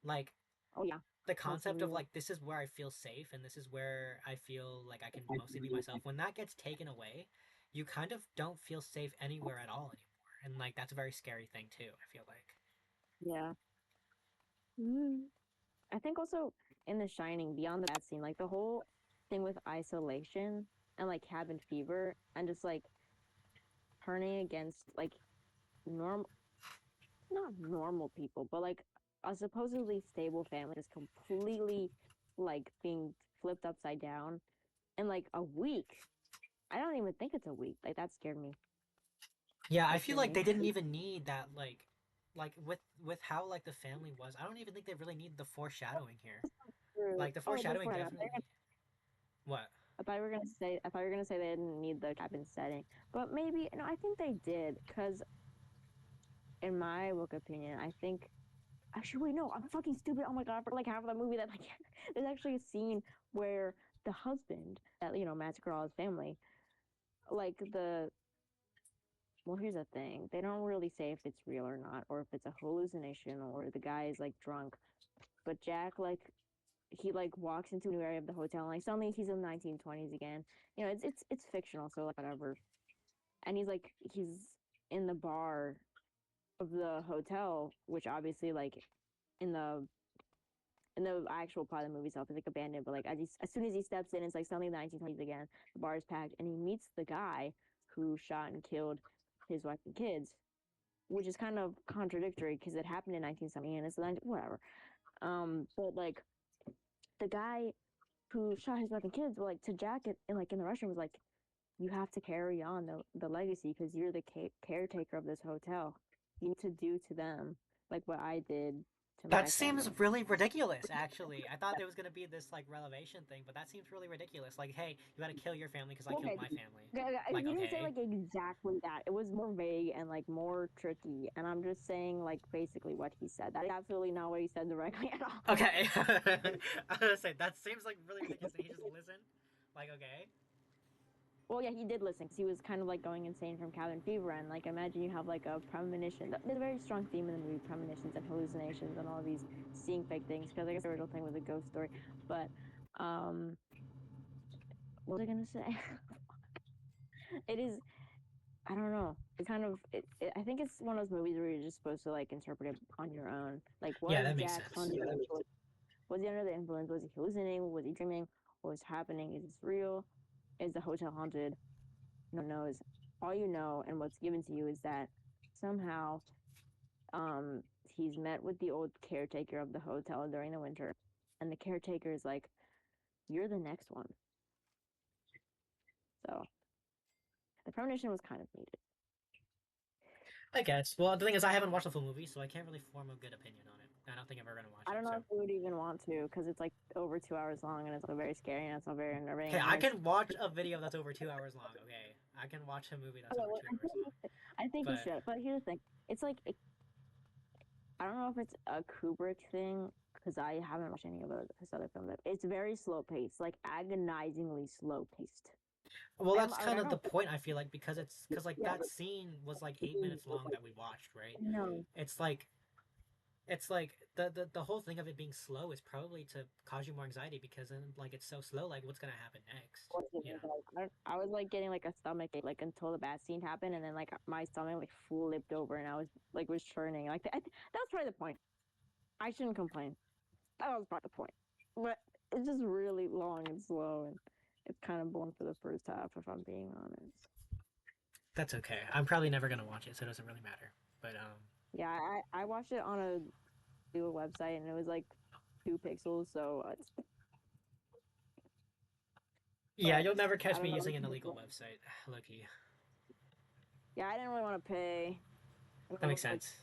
A: Like
B: Oh yeah.
A: the
B: That's
A: concept of
B: real.
A: like this is where I feel safe and this is where I feel like I can mostly be myself. When that gets taken away, you kind of don't feel safe anywhere at all anymore. and like that's a very scary thing too. I feel like.
B: Yeah. I think also in The Shining, beyond that scene, like the whole thing with isolation and like cabin fever and just like turning against like normal, not normal people, but like a supposedly stable family is completely like being flipped upside down in like a week. I don't even think it's a week. Like that scared me
A: Yeah, I feel like
B: personally.
A: they didn't even need that like with how like the family was. I don't even think they really need the foreshadowing here. Like the
B: Oh,
A: foreshadowing definitely. What?
B: I thought you were gonna say they didn't need the cabin setting, but maybe no. I think they did because, in my book opinion, I think actually wait, no, I'm fucking stupid. Oh my god, for like half of the movie that like there's actually a scene where the husband that massacred all his family, like the well, here's the thing: they don't really say if it's real or not, or if it's a hallucination, or the guy is like drunk. But Jack like he like walks into a new area of the hotel and like suddenly he's in the 1920s again. It's fictional, so like whatever. And he's in the bar of the hotel, which obviously like in the actual part of the movie itself is like abandoned, but like as soon as he steps in, it's like suddenly the 1920s again. The bar is packed, and he meets the guy who shot and killed his wife and kids, which is kind of contradictory because it happened in 1970 and it's whatever. But like the guy who shot his wife and kids, well, like to Jack and like in the restroom was like, you have to carry on the legacy because you're the caretaker of this hotel. You need to do to them like what I did to
A: That
B: my
A: seems
B: family.
A: really ridiculous, actually. I thought there was gonna be this like revelation thing, but that seems really ridiculous. Like, hey, you gotta kill your family because I killed
B: Okay,
A: my family.
B: he
A: Like,
B: didn't say
A: okay,
B: like exactly that. It was more vague and like more tricky. And I'm just saying like basically what he said. That is absolutely not what he said directly at all.
A: okay. I was gonna say that seems like really ridiculous. That he just listened. Like, okay.
B: Well, yeah, he did listen because he was kind of like going insane from cabin fever, and like imagine you have like a premonition. There's a very strong theme in the movie: premonitions and hallucinations and all these seeing fake things. Because I guess the original thing was a ghost story, but what was I gonna say? It is. I don't know. It kind of. I think it's one of those movies where you're just supposed to like interpret it on your own. Like,
A: Yeah,
B: was
A: that makes
B: Jack
A: sense.
B: under the influence? Was he under the influence? Was he hallucinating? Was he dreaming? What was happening? Is this real? Is the hotel haunted? No one knows. All you know and what's given to you is that somehow he's met with the old caretaker of the hotel during the winter, and the caretaker is like, you're the next one. So the premonition was kind of needed.
A: I guess. Well, the thing is, I haven't watched the full movie, so I can't really form a good opinion on it. I don't think I'm ever gonna watch
B: I
A: it.
B: don't
A: So,
B: know if we would even want to because it's like over 2 hours long and it's like very scary and it's all very unnerving
A: hey,
B: and
A: I
B: there's
A: can watch a video that's over 2 hours long. Okay, I can watch a movie that's
B: okay,
A: over
B: well,
A: 2 hours long.
B: I think you
A: But
B: should. But here's the thing: it's like I don't know if it's a Kubrick thing because I haven't watched any of his other films. It's very slow paced, like agonizingly slow paced.
A: well,
B: And
A: that's
B: like
A: kind
B: I
A: of the
B: don't
A: point. I feel like because like
B: yeah,
A: that scene was like 8 minutes long that we watched, right?
B: no.
A: It's like the whole thing of it being slow is probably to cause you more anxiety because then like it's so slow. Like, what's gonna happen next? You know?
B: I was like getting like a stomach ache like until the bad scene happened, and then like my stomach like flipped over, and I was churning. Like that was probably the point. I shouldn't complain. That was probably the point. But it's just really long and slow, and it's kind of boring for the first half, if I'm being honest.
A: That's okay. I'm probably never gonna watch it, so it doesn't really matter. But
B: Yeah, I watched it on a Google website, and it was like 2 pixels, so
A: yeah,
B: but
A: you'll never
B: I
A: catch me
B: don't know.
A: using an illegal website, Loki.
B: Yeah, I didn't really want to pay. I
A: That
B: mean,
A: makes
B: like,
A: sense.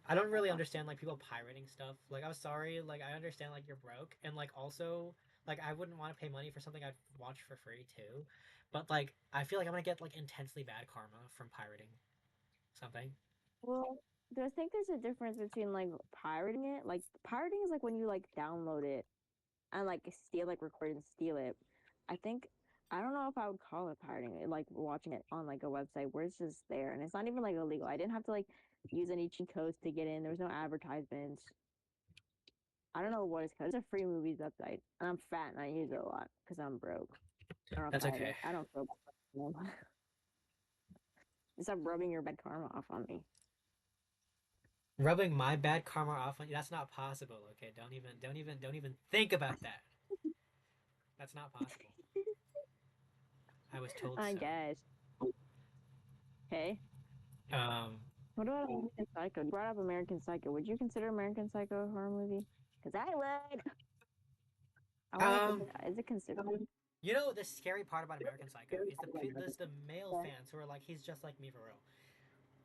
A: I don't really understand like people pirating stuff. Like, I'm sorry, like I understand like you're broke, and like also like I wouldn't want to pay money for something I'd watch for free too. But like I feel like I'm gonna get like intensely bad karma from pirating something.
B: Well, I think there's a difference between like pirating it. Like pirating is like when you like download it and like steal like record and steal it. I think I don't know if I would call it pirating it, like watching it on like a website where it's just there and it's not even like illegal. I didn't have to like use any cheat codes to get in. There was no advertisements. I don't know what it's called. It's a free movies website, and I'm fat and I use it a lot because I'm broke. I don't know if
A: That's
B: I had
A: okay.
B: it. I don't feel bad. Stop rubbing your bad karma off on me.
A: Rubbing my bad karma off on you, that's not possible, okay? Don't even think about that. That's not possible. I was told
B: I
A: so.
B: guess. Okay.
A: Um,
B: What about American Psycho? You brought up American Psycho. Would you consider American Psycho a horror movie? Because I would. I want
A: um,
B: to. Is it considered?
A: you know the scary part about American Psycho is the male fans who are like, he's just like me for real.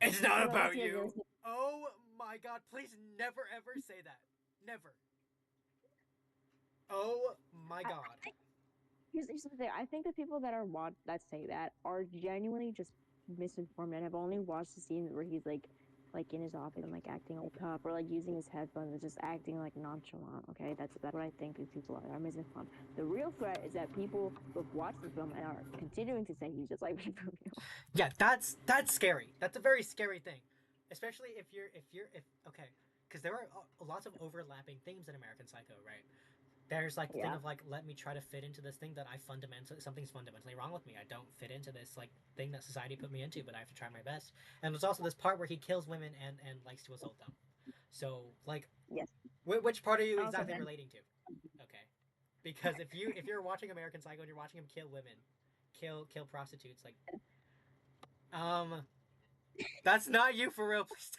A: It's not
B: Well,
A: about
B: see, like,
A: you. Oh my god! Please never ever say that. Never. Oh my god.
B: here's the thing. I think the people that that say that are genuinely just misinformed and have only watched the scenes where he's like in his office and like acting all tough or like using his headphones and just acting like nonchalant. Okay, that's what I think these people are misinformed. The real threat is that people who have watched the film and are continuing to say he's just like me for real.
A: Yeah, that's scary. That's a very scary thing, especially if okay, because there are lots of overlapping themes in American Psycho, right? There's like the thing
B: Yeah.
A: of like, let me try to fit into this thing that I fundamentally something's fundamentally wrong with me. I don't fit into this like thing that society put me into, but I have to try my best. And there's also this part where he kills women and likes to assault them. So like,
B: Yes.
A: which part are you
B: Also,
A: exactly relating to? Okay, because if you're watching American Psycho and you're watching him kill women, kill prostitutes, like that's not you for real. Please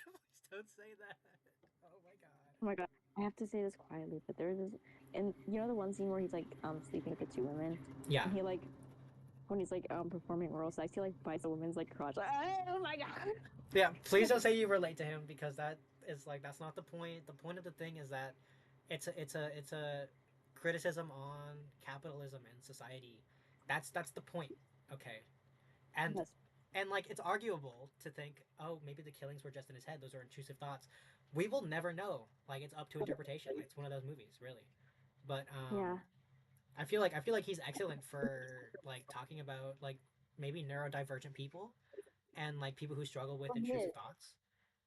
A: don't say that. Oh my god.
B: oh my god, I have to say this quietly, but there's this, and you know the one scene where he's like sleeping with the two women,
A: Yeah.
B: and he like when he's like performing oral sex, he like bites a woman's like crotch. Like, oh my god.
A: Yeah. Please don't say you relate to him because that is like that's not the point. The point of the thing is that it's a criticism on capitalism and society. That's the point. Okay. And
B: Yes.
A: and like it's arguable to think, oh, maybe the killings were just in his head. Those are intrusive thoughts. We will never know. Like it's up to interpretation. It's one of those movies, really. But
B: Yeah.
A: I feel like he's excellent for like talking about like maybe neurodivergent people and like people who struggle with intrusive thoughts.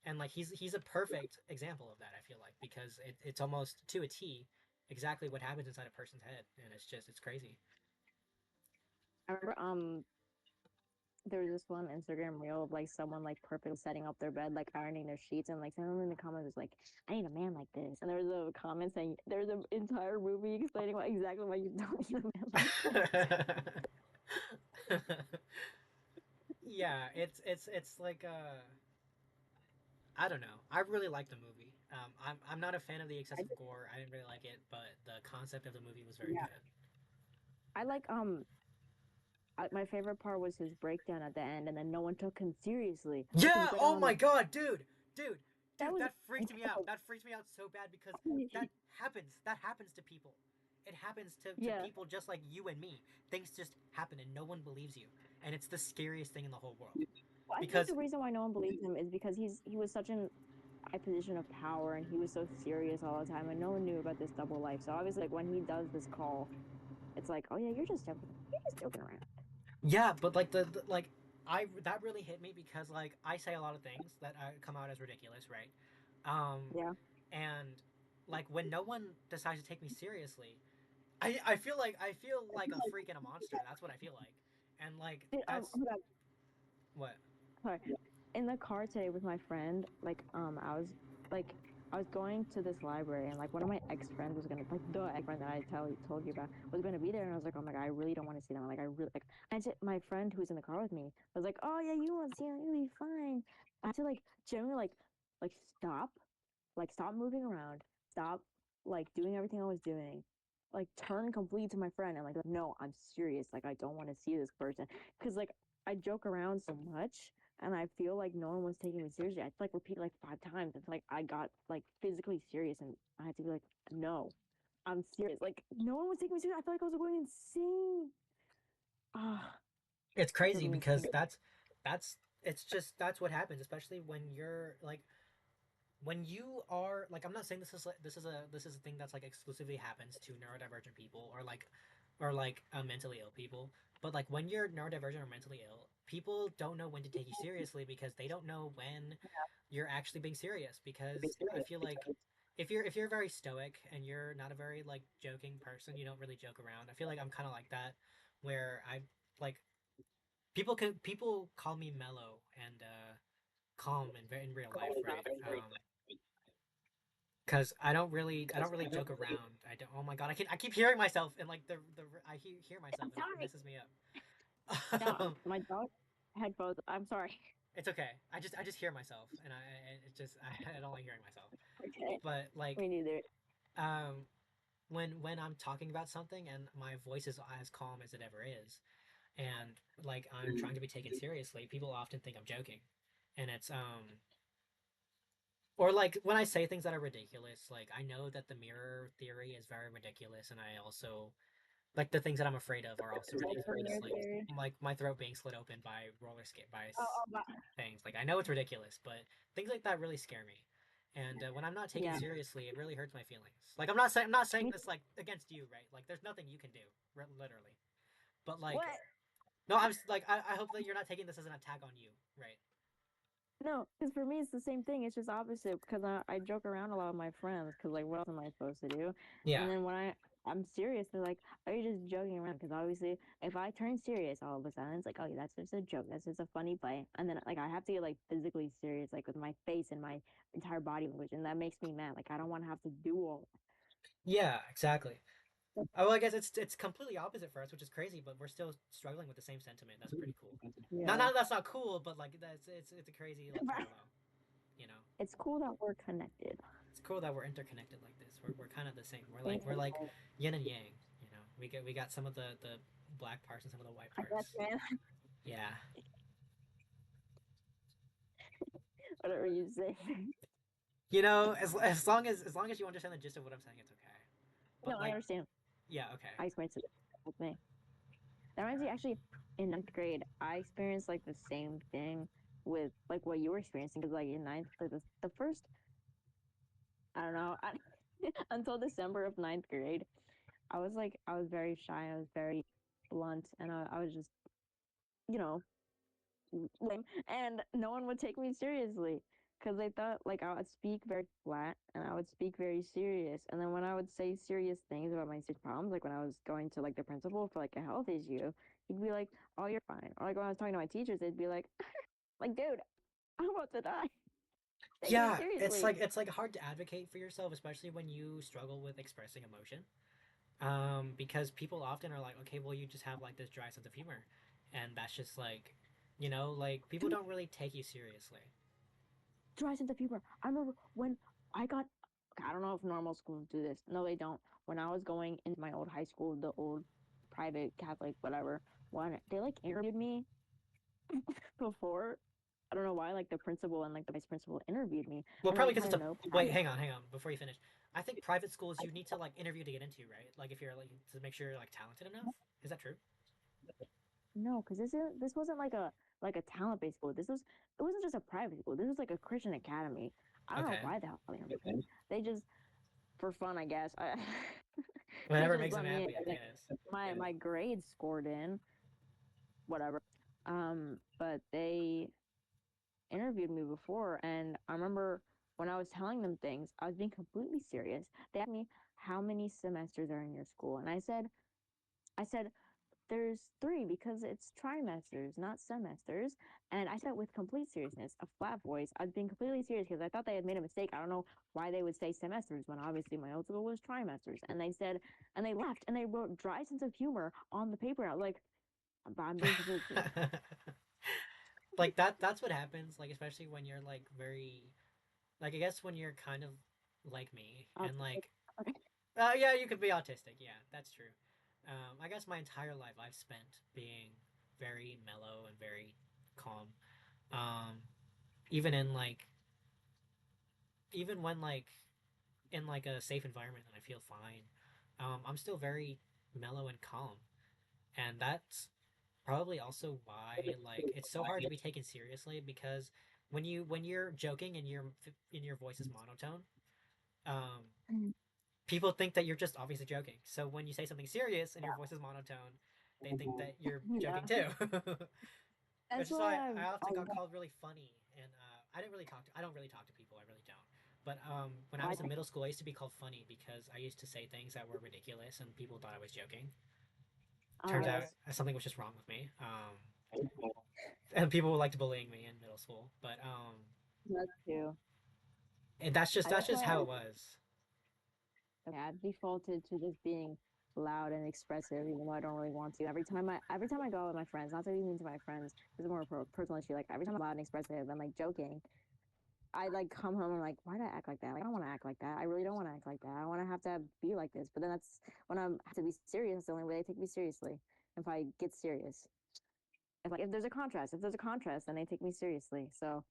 A: And like he's a perfect example of that, I feel like, because it's almost to a T exactly what happens inside a person's head, and it's crazy.
B: I remember there was this one Instagram reel of like someone like perfectly setting up their bed, like ironing their sheets, and like someone in the comments was like, "I need a man like this," and there was a comment saying there's an entire movie explaining exactly why you don't need a man like this.
A: Yeah, it's like I don't know. I really like the movie. I'm not a fan of the excessive gore. I didn't really like it, but the concept of the movie was very
B: Yeah.
A: good.
B: I like my favorite part was his breakdown at the end, and then no one took him seriously. Like,
A: Yeah.
B: he's like,
A: Oh my god, dude,
B: that was
A: that freaked me out. That freaked me out so bad because that happens. That happens to people. It happens to
B: yeah.
A: people just like you and me. Things just happen and no one believes you, and it's the scariest thing in the whole world.
B: Well, I
A: Because
B: think the reason why no one believes him is because he was such an high position of power and he was so serious all the time and no one knew about this double life. So obviously like when he does this call, it's like, oh yeah, you're just joking around.
A: yeah, but like the like I that really hit me because like I say a lot of things that come out as ridiculous, right?
B: Yeah.
A: And like when no one decides to take me seriously, I feel like a freak and a monster. That's what I feel like, and like
B: Dude,
A: that's
B: hold on.
A: what.
B: Sorry. In the car today with my friend, like I was going to this library and like one of my ex friends was gonna like the ex friend that told you about was gonna be there and I was like, oh my god, I really don't want to see them. Like I really like I said my friend who's in the car with me was like, oh yeah, you won't see them, you'll be fine. I had to like generally like stop, like stop moving around, stop like doing everything I was doing, like turn completely to my friend and like no, I'm serious. Like I don't want to see this person because like I joke around so much and I feel like no one was taking me seriously. I like repeat like 5 times. It's like I got like physically serious and I had to be like, no, I'm serious. Like no one was taking me seriously. I felt like I was going insane. Ah,
A: It's crazy
B: me
A: because
B: insane.
A: that's it's just that's what happens, especially when you're like when you are like I'm not saying this is a thing that's like exclusively happens to neurodivergent people or like mentally ill people, but like when you're neurodivergent or mentally ill, people don't know when to take you seriously because they don't know when you're actually being serious. Because I feel like if you're very stoic and you're not a very like joking person, you don't really joke around. I feel like I'm kind of like that, where I like people call me mellow and calm in real life, right? Because I don't really joke around. I don't. Oh my god, I keep hearing myself and like I hear myself
B: I'm
A: and it
B: sorry.
A: messes me
B: No,
A: up.
B: my dog headphones. I'm sorry.
A: It's okay. I just hear myself and it just I don't like hearing myself.
B: Okay.
A: But like
B: Me neither.
A: um when I'm talking about something and my voice is as calm as it ever is, and like I'm trying to be taken seriously, people often think I'm joking, and it's or like when I say things that are ridiculous, like I know that the mirror theory is very ridiculous, and I also like the things that I'm afraid of are also
B: What's the
A: ridiculous,
B: mirror theory?
A: like my throat being slit open by roller skate
B: Oh, wow.
A: things. Like I know it's ridiculous, but things like that really scare me. And when I'm not taken
B: Yeah.
A: seriously, it really hurts my feelings. Like I'm not saying
B: Me
A: this like against you, right? Like there's nothing you can do, literally. But like
B: What?
A: no, I'm like I hope that you're not taking this as an attack on you, right?
B: No, because for me it's the same thing. It's just opposite because I joke around a lot with my friends because like what else am I supposed to do?
A: Yeah.
B: And then when I'm serious, they're like, "Are you just joking around?" Because obviously, if I turn serious all of a sudden, it's like, "Oh, yeah, that's just a joke. That's just a funny bite." And then like I have to get like physically serious, like with my face and my entire body language, and that makes me mad. Like I don't want to have to do all.
A: Yeah, exactly.
B: That.
A: Oh, well, I guess it's completely opposite for us, which is crazy, but we're still struggling with the same sentiment. That's pretty cool.
B: Yeah.
A: That's not cool, but like that's it's a crazy like parallel, you know.
B: It's cool that we're connected.
A: It's cool that we're interconnected like this. We're kind of the same.
B: Thank
A: We're
B: you.
A: like yin and yang, you know. We got some of the black parts and some of the white
B: I got
A: parts.
B: you, man.
A: Yeah.
B: Whatever you say.
A: You know, as long as you understand the gist of what I'm saying, it's okay.
B: No,
A: But
B: I
A: like,
B: understand.
A: yeah, okay.
B: I explained it with me. That reminds me, actually, in ninth grade, I experienced like the same thing with like what you were experiencing. Because like in ninth, like the first, I don't know, until December of ninth grade, I was very shy. I was very blunt, and I was just, you know, lame, and no one would take me seriously because they thought like I would speak very flat and I would speak very serious. And then when I would say serious things about my serious problems, like when I was going to like the principal for like a health issue, he'd be like, "Oh, you're fine." Or like when I was talking to my teachers, they'd be like, "Dude, I'm about to die. Take me
A: Yeah,
B: seriously."
A: it's like hard to advocate for yourself, especially when you struggle with expressing emotion. Because people often are like, okay, well, you just have like this dry sense of humor, and that's just like, you know, like people
B: Dude,
A: don't really take you seriously.
B: dry sense of humor. I remember when I got. I don't know if normal schools do this. No, they don't. When I was going into my old high school, the old private Catholic whatever, one they like interviewed me before. I don't know why, like the principal and like the vice principal interviewed me,
A: Well,
B: and they
A: probably because
B: kind
A: it's
B: of
A: a
B: know.
A: wait. Hang on, before you finish. I think private schools you need to like interview to get into, right? Like if you're like to make sure you're like talented enough. Is that true?
B: No, because this wasn't like a talent based school. It wasn't just a private school. This was like a Christian academy. I don't know
A: Okay,
B: why the hell they interviewed me. They just for fun, I guess. They
A: whatever
B: just
A: makes them
B: let me in.
A: happy, I
B: Like,
A: guess.
B: my grades scored in whatever. But they interviewed me before, and I remember when I was telling them things, I was being completely serious. They asked me how many semesters are in your school, and I said there's three because it's trimesters, not semesters. And I said it with complete seriousness, a flat voice. I was being completely serious because I thought they had made a mistake. I don't know why they would say semesters when obviously my old school was trimesters. And they said, and they laughed and they wrote dry sense of humor on the paper. I was like, I'm being completely serious.
A: Like that's what happens, like especially when you're like very like I guess when you're kind of like me and like
B: Okay.
A: yeah, you could be autistic. Yeah, that's true. I guess my entire life I've spent being very mellow and very calm. Um, even in like even when like in like a safe environment and I feel fine, I'm still very mellow and calm, and that's probably also why like it's so hard to be taken seriously because when you're joking and your voice is monotone, um, people think that you're just obviously joking. So when you say something serious and your voice is monotone, they think that you're
B: Yeah.
A: joking too. Which
B: That's
A: is
B: why
A: why I often
B: I've
A: got called really funny, and I don't really talk to people. I really don't. But when I
B: I
A: was in
B: think
A: middle school, I used to be called funny because I used to say things that were ridiculous and people thought I was joking. Turns out
B: that's
A: something was just wrong with me. and people liked bullying me in middle school. But
B: That's too.
A: and that's
B: That's
A: just
B: why
A: how it was.
B: I've defaulted to just being loud and expressive, even though I don't really want to. Every time I go out with my friends, not to be mean to my friends, this is more a personal issue. Like every time I'm loud and expressive and like joking, I like come home and I'm like, why did I act like that? Like I don't want to act like that. I really don't want to act like that. I want to have to be like this. But then that's when I have to be serious. That's the only way they take me seriously. If I get serious, if there's a contrast, then they take me seriously. So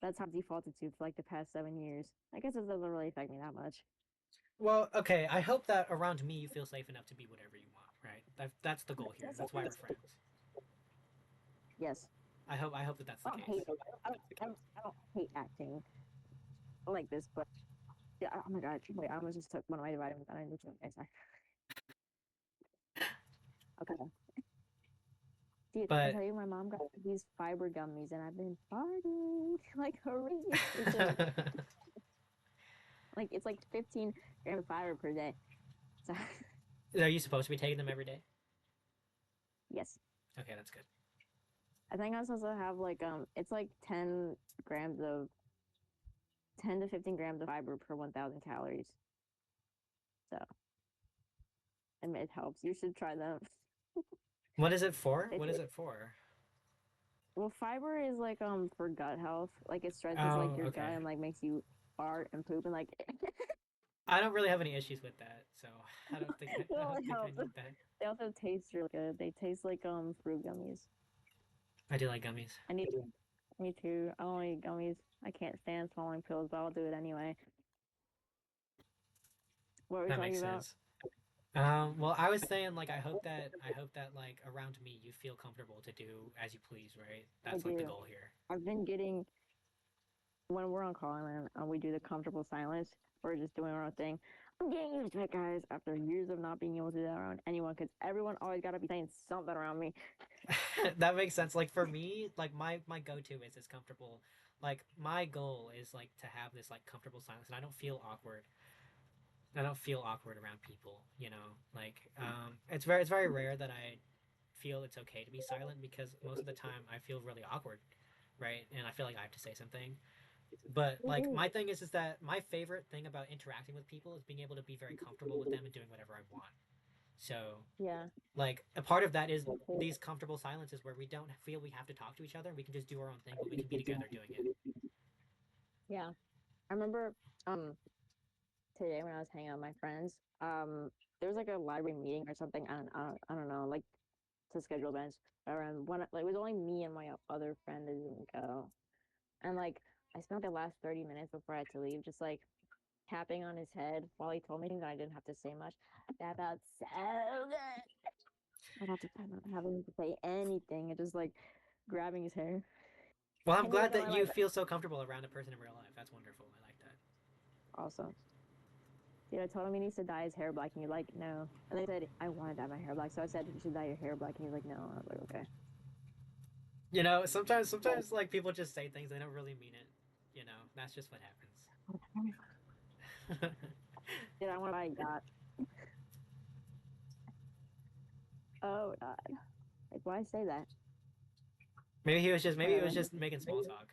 B: that's how I've defaulted to for like the past 7 years. I guess it doesn't really affect me that much.
A: Well, okay. I hope that around me you feel safe enough to be whatever you want, right? That's the goal here. That's why we're friends.
B: Yes.
A: I hope that that's the
B: I don't
A: case.
B: hate it. I don't hate acting like this, but yeah. Oh my god! Wait, I almost just took one of my vitamins. I need to. Okay, sorry. Okay. Dude, I
A: But
B: tell you, my mom got these fiber gummies, and I've been farting like horrendous. It's just, like it's like 15 grams of fiber per day. So
A: are you supposed to be taking them every day?
B: yes,
A: Okay, that's good.
B: I think I'm supposed to have like it's like 10 grams of 10 to 15 grams of fiber per 1,000 calories. So, and it helps. You should try them.
A: What is it for?
B: It,
A: What is it for?
B: well, fiber is like for gut health. Like it stresses like
A: Oh,
B: your gut
A: okay.
B: and like makes you fart and poop and like
A: I don't really have any issues with that, so I
B: well,
A: don't
B: it
A: think I
B: helps.
A: need that.
B: They also taste really good. They taste like fruit gummies.
A: I do like gummies.
B: I need me too. I don't eat gummies. I can't stand swallowing pills, but I'll do it anyway. What were we
A: That
B: talking
A: makes
B: about?
A: sense. Well, I was saying like I hope that like around me you feel comfortable to do as you please, right?
B: I
A: That's like the
B: do.
A: goal here.
B: I've been getting when we're on call and we do the comfortable silence. We're just doing our own thing. I'm getting used to it, guys. After years of not being able to do that around anyone, because everyone always got to be saying something around me.
A: That makes sense. Like for me, like my go-to is this comfortable. Like my goal is like to have this like comfortable silence, and I don't feel awkward. I don't feel awkward around people. You know, like it's very rare that I feel it's okay to be silent because most of the time I feel really awkward, right? And I feel like I have to say something. But like my thing is that my favorite thing about interacting with people is being able to be very comfortable with them and doing whatever I want. So
B: Yeah.
A: like a part of that is these comfortable silences where we don't feel we have to talk to each other. We can just do our own thing, but we can be together doing it.
B: Yeah. I remember um today when I was hanging out with my friends, there was like a library meeting or something. I don't know, like to schedule events. Around one, like it was only me and my other friend that didn't go, and like I spent the last 30 minutes before I had to leave, just like tapping on his head while he told me things. I didn't have to say much. That felt so good. I don't have to not having to say anything and just like grabbing his hair.
A: Well, I'm
B: And he was
A: glad that
B: going
A: you
B: like
A: feel so comfortable around a person in real life. That's wonderful. I like that.
B: awesome. Dude, I told him he needs to dye his hair black, and he's like, no. And they said, I want to dye my hair black. So I said, you should dye your hair black. And he's like, no. I was like, okay.
A: You know, sometimes like people just say things they don't really mean it. You know, that's just what happens.
B: Dude, I want to buy a yacht. Oh, God. Like, why say that?
A: Maybe he was just making small talk.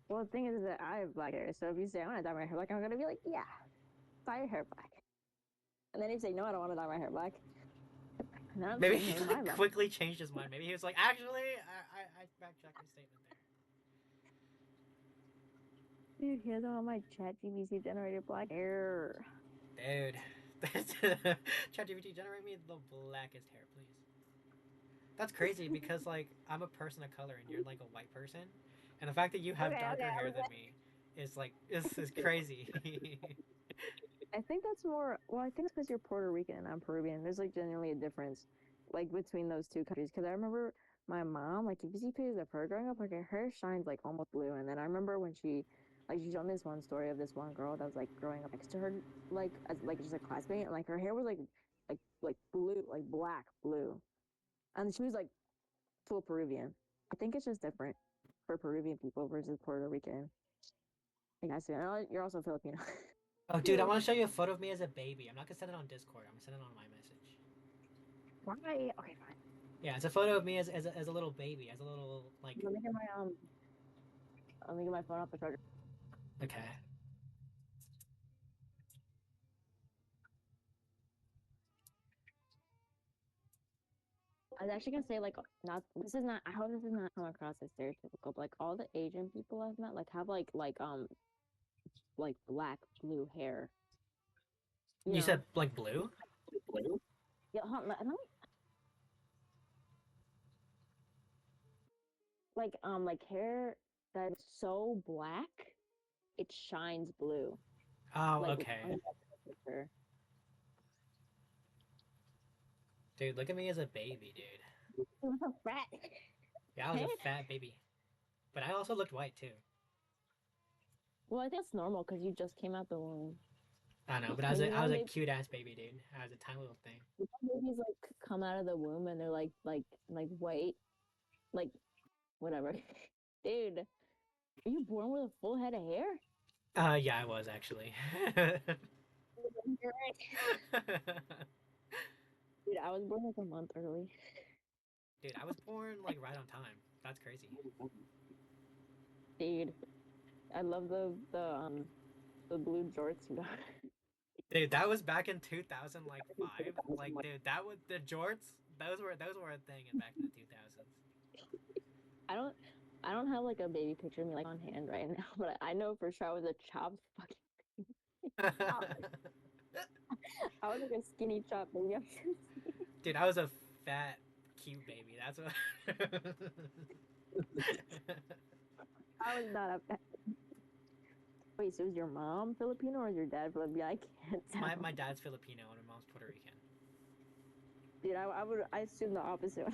B: Well, the thing is that I have black hair. So if you say, I want to dye my hair black, I'm going to be like, yeah, dye your hair black. And then if you say, no, I don't want to dye my hair black. And then I'm
A: Maybe
B: saying,
A: he
B: hey, my
A: like
B: bad.
A: quickly changed his mind. Maybe he was like, actually, I backtracked my statement
B: Dude, here's all my chat GBC generated black hair.
A: there. Dude, ChatGPT, generate me the blackest hair, please. That's crazy because like I'm a person of color and you're like a white person, and the fact that you have
B: Okay,
A: darker
B: I
A: hair
B: was
A: than me is crazy.
B: I think that's more. Well, I think it's because you're Puerto Rican and I'm Peruvian. There's like genuinely a difference, like between those two countries. Because I remember my mom, like if you see pictures of her growing up, like her hair shines like almost blue. And then I remember when she showed me this one story of this one girl that was like growing up next to her, like as like just a classmate, and like her hair was like blue, like black blue, and she was like full Peruvian. I think it's just different for Peruvian people versus Puerto Rican. I guess you're also Filipino.
A: Oh, dude, I want to show you a photo of me as a baby. I'm not gonna send it on Discord. I'm gonna send it on my message.
B: Why? Okay, fine.
A: Yeah, it's a photo of me as a little baby, as a little like.
B: Let me get my phone off the charger.
A: Okay.
B: I was actually gonna say like not this is not I hope this does not come across as stereotypical, but like all the Asian people I've met like have like black blue hair. You
A: You
B: know?
A: said like blue?
B: Yeah, like hair that's so black it shines blue.
A: Oh,
B: Like
A: okay.
B: on that picture.
A: Dude, look at me as a baby, dude.
B: You're so fat.
A: Yeah, I was a fat baby. But I also looked white too.
B: Well, I think it's normal because you just came out the womb.
A: I know, but
B: You
A: I
B: know,
A: was a
B: maybe
A: cute ass baby, dude. I was a tiny little thing.
B: babies like come out of the womb and they're like white, like whatever. Dude, are you born with a full head of hair?
A: Yeah, I was actually.
B: Dude, I was born like a month early.
A: Dude, I was born like right on time. That's crazy.
B: Dude, I love the blue jorts you got.
A: Dude, that was back in 2000 like 5. Like, dude, that was the jorts. Those were a thing in back in the 2000s.
B: I don't I don't have like a baby picture of me like on hand right now, but I know for sure I was a chopped fucking I was like a skinny chop baby.
A: Dude, I was a fat, cute baby. That's what.
B: I was not a fat. Wait, so is your mom Filipino or is your dad Filipino? I can't tell.
A: My dad's Filipino and my mom's Puerto Rican.
B: Dude, I assume the opposite.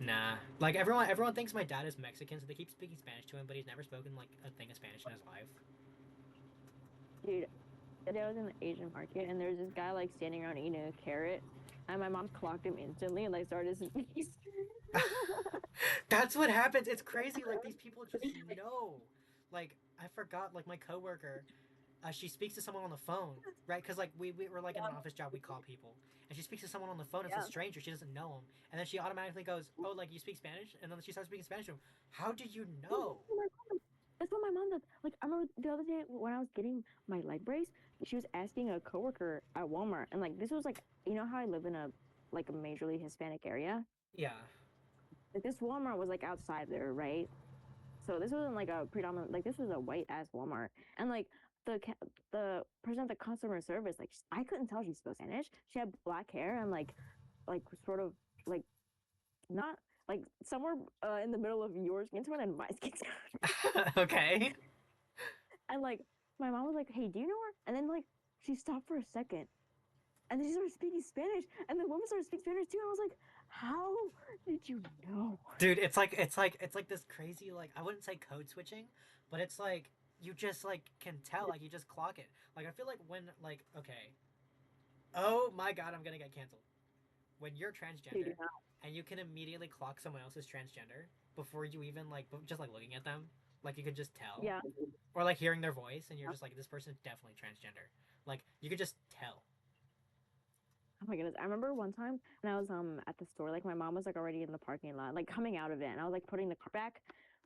A: Nah, like everyone thinks my dad is Mexican, so they keep speaking Spanish to him, but he's never spoken like a thing of Spanish in his life.
B: Dude, the day I was in the Asian market and there was this guy like standing around eating a carrot, and my mom clocked him instantly and like started to speak.
A: That's what happens. It's crazy. Like these people just know. Like I forgot. Like my coworker, she speaks to someone on the phone, right? Because like we were like in an office job, we call people, and she speaks to someone on the phone. It's a stranger. She doesn't know him, and then she automatically goes, "Oh, like you speak Spanish?" And then she starts speaking Spanish to him. How do you know?
B: That's what my mom does. Like I remember the other day when I was getting my leg brace, she was asking a coworker at Walmart, and like this was like you know how I live in a like a majorly Hispanic area.
A: Yeah.
B: Like this Walmart was like outside there, right? So this wasn't like a predominant like this was a white ass Walmart, and like the person at the customer service like I couldn't tell she spoke Spanish. She had black hair and like sort of like not like somewhere in the middle of your skin tone and my skin tone.
A: Okay.
B: And like my mom was like, "Hey, do you know her?" And then like she stopped for a second, and then she started speaking Spanish, and the woman started speaking Spanish too. And I was like, "How did you know?"
A: Dude, it's like this crazy like I wouldn't say code switching, but it's like you just like can tell like you just clock it. Like I feel like when like okay, oh my god, I'm gonna get canceled. When you're transgender and you can immediately clock someone else's transgender before you even like just like looking at them, like you could just tell.
B: Yeah.
A: Or like hearing their voice and you're just like this person's definitely transgender. Like you could just tell.
B: Oh my goodness. I remember one time when I was at the store, like my mom was like already in the parking lot, like coming out of it, and I was like putting the car back.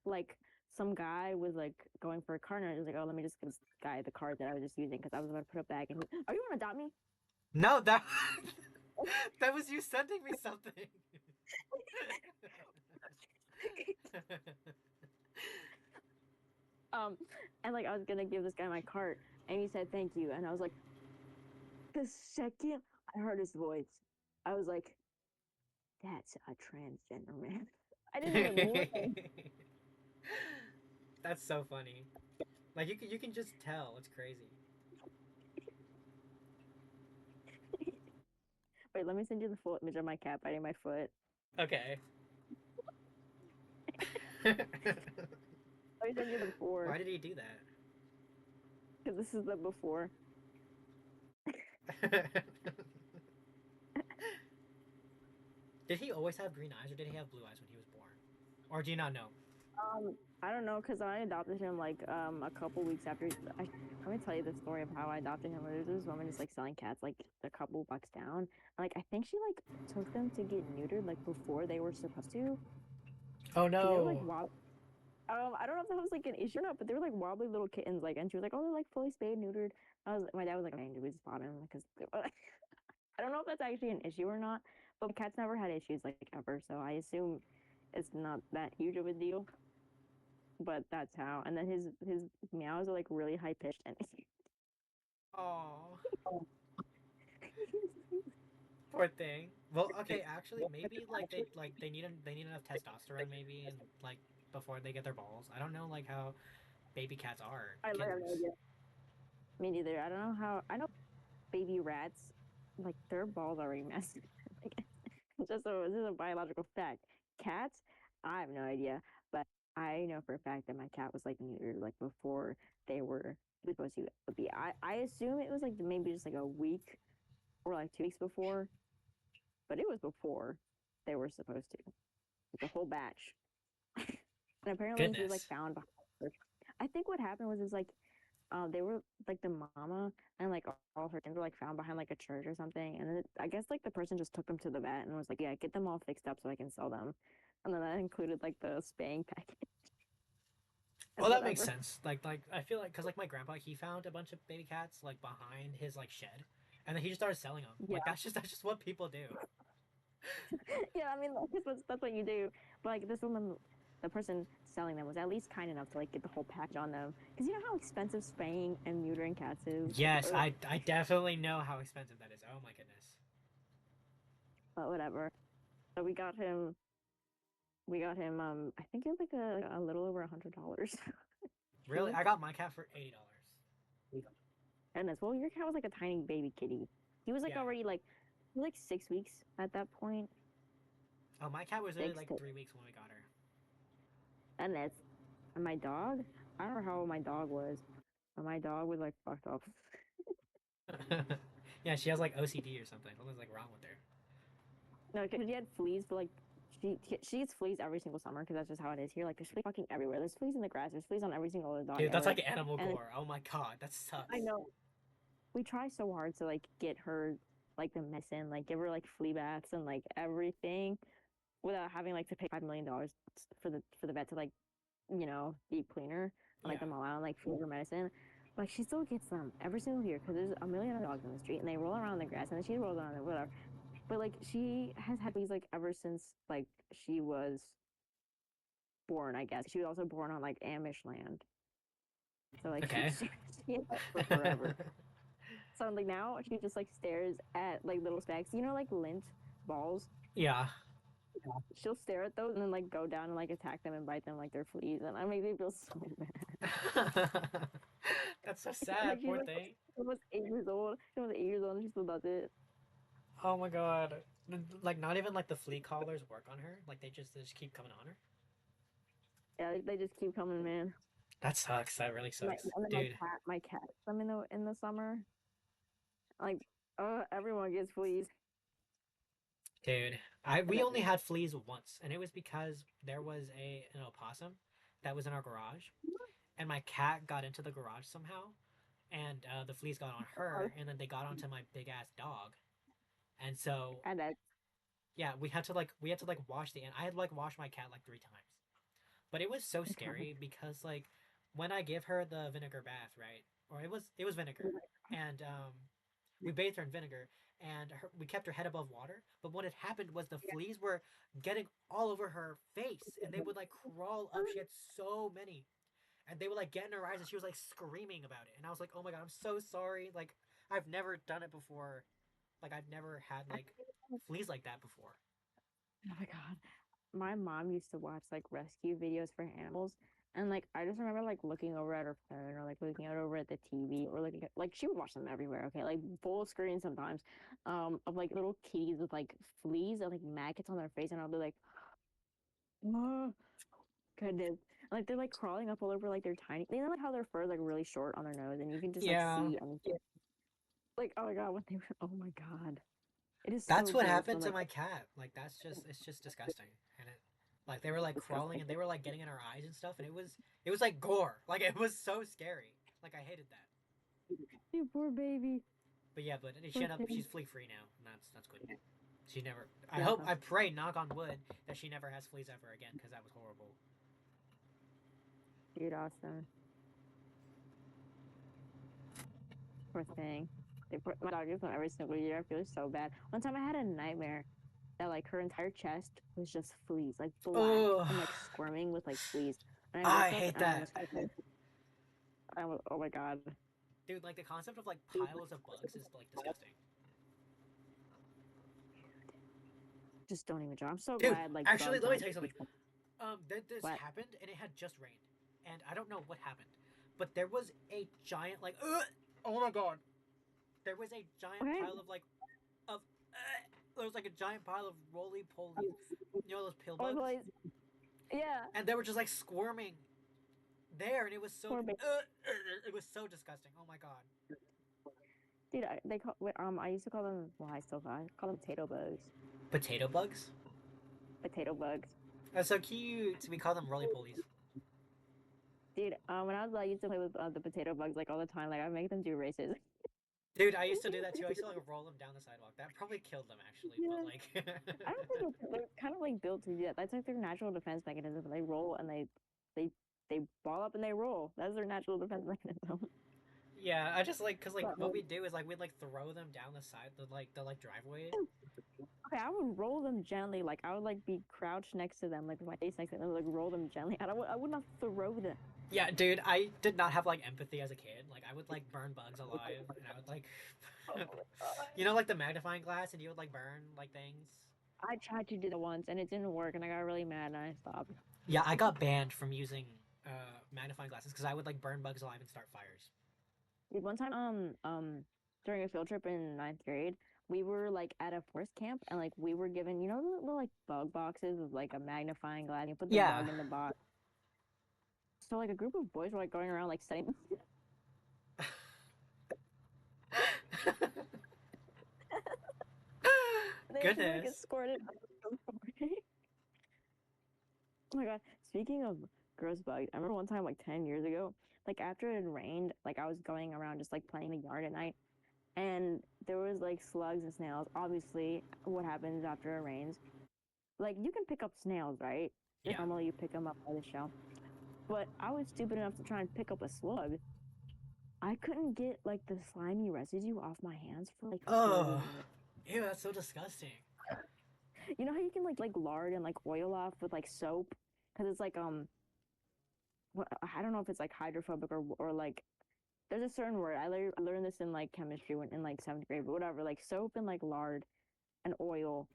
B: Like some guy was like going for a car, and I was like, "Oh, let me just give this guy the card that I was just using because I was about to put it back." And are you gonna adopt me?
A: No, that that was you sending me something.
B: And like I was gonna give this guy my cart, and he said thank you, and I was like, the second I heard his voice, I was like, that's a transgender man. I didn't even blink.
A: That's so funny. Like you can just tell. It's crazy.
B: Wait, let me send you the full image of my cat biting my foot.
A: Okay.
B: Let me send you the before.
A: Why did he do that?
B: Because this is the before.
A: Did he always have green eyes, or did he have blue eyes when he was born? Or do you not know?
B: I don't know, cause I adopted him like a couple weeks after. Let me tell you the story of how I adopted him. There's this woman just like selling cats like a couple bucks down. Like I think she like took them to get neutered like before they were supposed to,
A: Oh
B: cause they were like
A: no.
B: wild. I don't know if that was like an issue or not, but they were like wobbly little kittens. Like, and she was like, "Oh, they're like fully spayed, neutered." My dad was like, "Man, we just bought them because I don't know if that's actually an issue or not." But cats never had issues like ever, so I assume it's not that huge of a deal. But that's how. And then his meows are like really high pitched and
A: Oh, poor thing. Well, okay, actually, maybe they need enough testosterone maybe, and like before they get their balls. I don't know like how baby cats are
B: I have no
A: kittens.
B: idea. Me neither. I don't know how. I know baby rats, like their balls are already messed. Like, this is a biological fact. Cats, I have no idea, but I know for a fact that my cat was like neutered like before they were supposed to be. I assume it was like maybe just like a week or like 2 weeks before, but it was before they were supposed to. Like a whole batch. And apparently she was like
A: Goodness.
B: found behind her. I think what happened was is like they were like the mama and like all her kids were like found behind like a church or something, and then I guess like the person just took them to the vet and was like, yeah, get them all fixed up so I can sell them, and then that included like the spaying package and
A: Well, that makes
B: whatever.
A: sense. Like I feel like because like my grandpa, he found a bunch of baby cats like behind his like shed, and then he just started selling them.
B: Yeah,
A: Like that's just what people do.
B: yeah. I mean, like, that's what you do. But like this woman, the person selling them was at least kind enough to like get the whole package on them because you know how expensive spaying and neutering cats is. Like,
A: Yes, I definitely know how expensive that is. Oh my goodness.
B: but whatever. So we got him. I think it was like a little over $100.
A: Really, I got my cat for $80.
B: Goodness. Well, your cat was like a tiny baby kitty. He was like
A: Yeah.
B: already like, he was like 6 weeks at that point.
A: Oh, my cat was literally
B: Six
A: like
B: to,
A: 3 weeks when we got her.
B: and that's and my dog. I don't know how old my dog was, but my dog was like fucked up.
A: Yeah, she has like OCD or something. Something's like wrong with her.
B: No, because she had fleas, but like she gets fleas every single summer because that's just how it is here. Like there's fleas fucking everywhere. There's fleas in the grass. There's fleas on every single other dog
A: Dude, that's
B: ever.
A: like animal
B: And
A: gore. Oh my god, that sucks.
B: I know we try so hard to like get her like the medicine, like give her like flea baths and like everything without having like to pay $5 million for the vet to like deep cleaner and like
A: Yeah.
B: them all out and like feed her medicine. Like she still gets them every single year because there's a million of dogs in the street and they roll around in the grass and then she rolls around and whatever. But like she has had these like ever since like she was born, I guess. She was also born on like Amish land. So like
A: Okay.
B: she had that for forever. So like now she just like stares at like little specks, like lint balls.
A: Yeah.
B: She'll stare at those and then like go down and like attack them and bite them like they're fleas, and I make me feel so bad.
A: That's so
B: Like
A: sad,
B: she's
A: poor
B: like
A: thing.
B: almost 8 years old. She's almost 8 years old and she still does it.
A: Oh my god. Like not even like the flea collars work on her. Like they just keep coming on her.
B: Yeah, they just keep coming, man.
A: That sucks. That really
B: My,
A: sucks,
B: and then
A: dude.
B: my cat, them in the summer. Like, everyone gets fleas.
A: Dude,
B: And
A: we only had fleas once, and it was because there was an opossum that was in our garage, and my cat got into the garage somehow, and the fleas got on her, and then they got onto my big ass dog, and so
B: and that
A: yeah, we had to like wash the. And I had like washed my cat like 3 times, but it was so scary because like when I give her the vinegar bath, right, or it was vinegar, and we bathed her in vinegar, and we kept her head above water. But what had happened was the fleas were getting all over her face, and they would like crawl up. She had so many, and they would like get in her eyes, and she was like screaming about it. And I was like, "Oh my god, I'm so sorry. Like I've never done it before. Like I've never had like fleas like that before."
B: Oh my god. My mom used to watch like rescue videos for animals. And like I just remember like looking over at her phone or like looking out over at the TV or looking at like she would watch them everywhere, okay? Like full screen sometimes. Of like little kitties with like fleas and like maggots on their face and I'll be like, oh goodness. And, like they're like crawling up all over like they're tiny. You know like how their fur is like really short on their nose and you can just like
A: Yeah,
B: see and like oh my god, when they were oh my god. It is
A: that's
B: so
A: what
B: gross
A: happened
B: when
A: to
B: like
A: my cat. Like it's just disgusting, and Like they were like crawling
B: Disgusting.
A: and they were like getting in our eyes and stuff, and it was like gore. Like it was so scary. Like I hated that.
B: You poor baby.
A: But yeah, but
B: Poor
A: she's
B: thing.
A: flea free now, and that's good. She never.
B: Yeah,
A: I pray, knock on wood, that she never has fleas ever again, because that was horrible.
B: dude, awesome. Poor thing. My dog gets one every single year. I feel so bad. One time I had a nightmare that like her entire chest was just fleas, like black
A: Ugh.
B: and like squirming with like fleas. And
A: I
B: woke up
A: hate
B: and
A: that.
B: I was, oh my god.
A: Dude, like the concept of like piles of bugs is like disgusting.
B: Just don't even joke. I'm so
A: Dude,
B: glad like
A: actually,
B: bugs
A: let me
B: aren't
A: tell you something.
B: people.
A: This
B: What?
A: happened and it had just rained, and I don't know what happened, but there was a giant like oh my god, there was a giant
B: Okay.
A: pile of like of there was like a giant pile of roly poly, you know those pill
B: Oh,
A: bugs,
B: boys. Yeah.
A: and they were just like squirming there, and it was so
B: Poor baby.
A: it was so disgusting. Oh my god.
B: Dude, they call I used to call them. Well, I still call them potato bugs.
A: Potato bugs?
B: Potato bugs.
A: That's so cute. We call them roly polies.
B: Dude, when I was I used to play with the potato bugs like all the time. Like I make them do races.
A: Dude, I used to do that too. I used to like roll them down the sidewalk. That probably killed them actually,
B: Yeah.
A: but like
B: I don't think they're kind of like built to do that. That's like their natural defense mechanism. They roll and they ball up and they roll. That's their natural defense mechanism.
A: yeah, I just like cuz like what we do is like we'd like throw them down the side the driveways.
B: Okay, I would roll them gently. Like I would like be crouched next to them, like with my face next to them, and like roll them gently. And I would not throw them.
A: Yeah, dude, I did not have like empathy as a kid. Like I would like burn bugs alive and I would like you know like the magnifying glass and you would like burn like things.
B: I tried to do that once and it didn't work, and I got really mad and I stopped.
A: Yeah, I got banned from using magnifying glasses cuz I would like burn bugs alive and start fires.
B: Dude, one time, during a field trip in ninth grade, we were like at a forest camp, and like we were given, you know, the little like bug boxes with like a magnifying glass. You put the
A: Yeah.
B: bug in the box. So like a group of boys were like going around like setting. They just, like, get
A: Goodness.
B: squirted. Oh my god! Speaking of gross bugs, I remember one time like 10 years ago, like after it had rained, like I was going around just like playing in the yard at night, and there was like slugs and snails. Obviously, what happens after it rains? Like you can pick up snails, right?
A: Yeah.
B: Normally you pick them up by the shell. But I was stupid enough to try and pick up a slug. I couldn't get like the slimy residue off my hands for like 30
A: Oh.
B: minutes.
A: Ew, that's so disgusting.
B: You know how you can like lard and like oil off with like soap, because it's like what, I don't know if it's like hydrophobic or like there's a certain word. I learned this in like chemistry in like 7th grade, but whatever. Like soap and like lard and oil.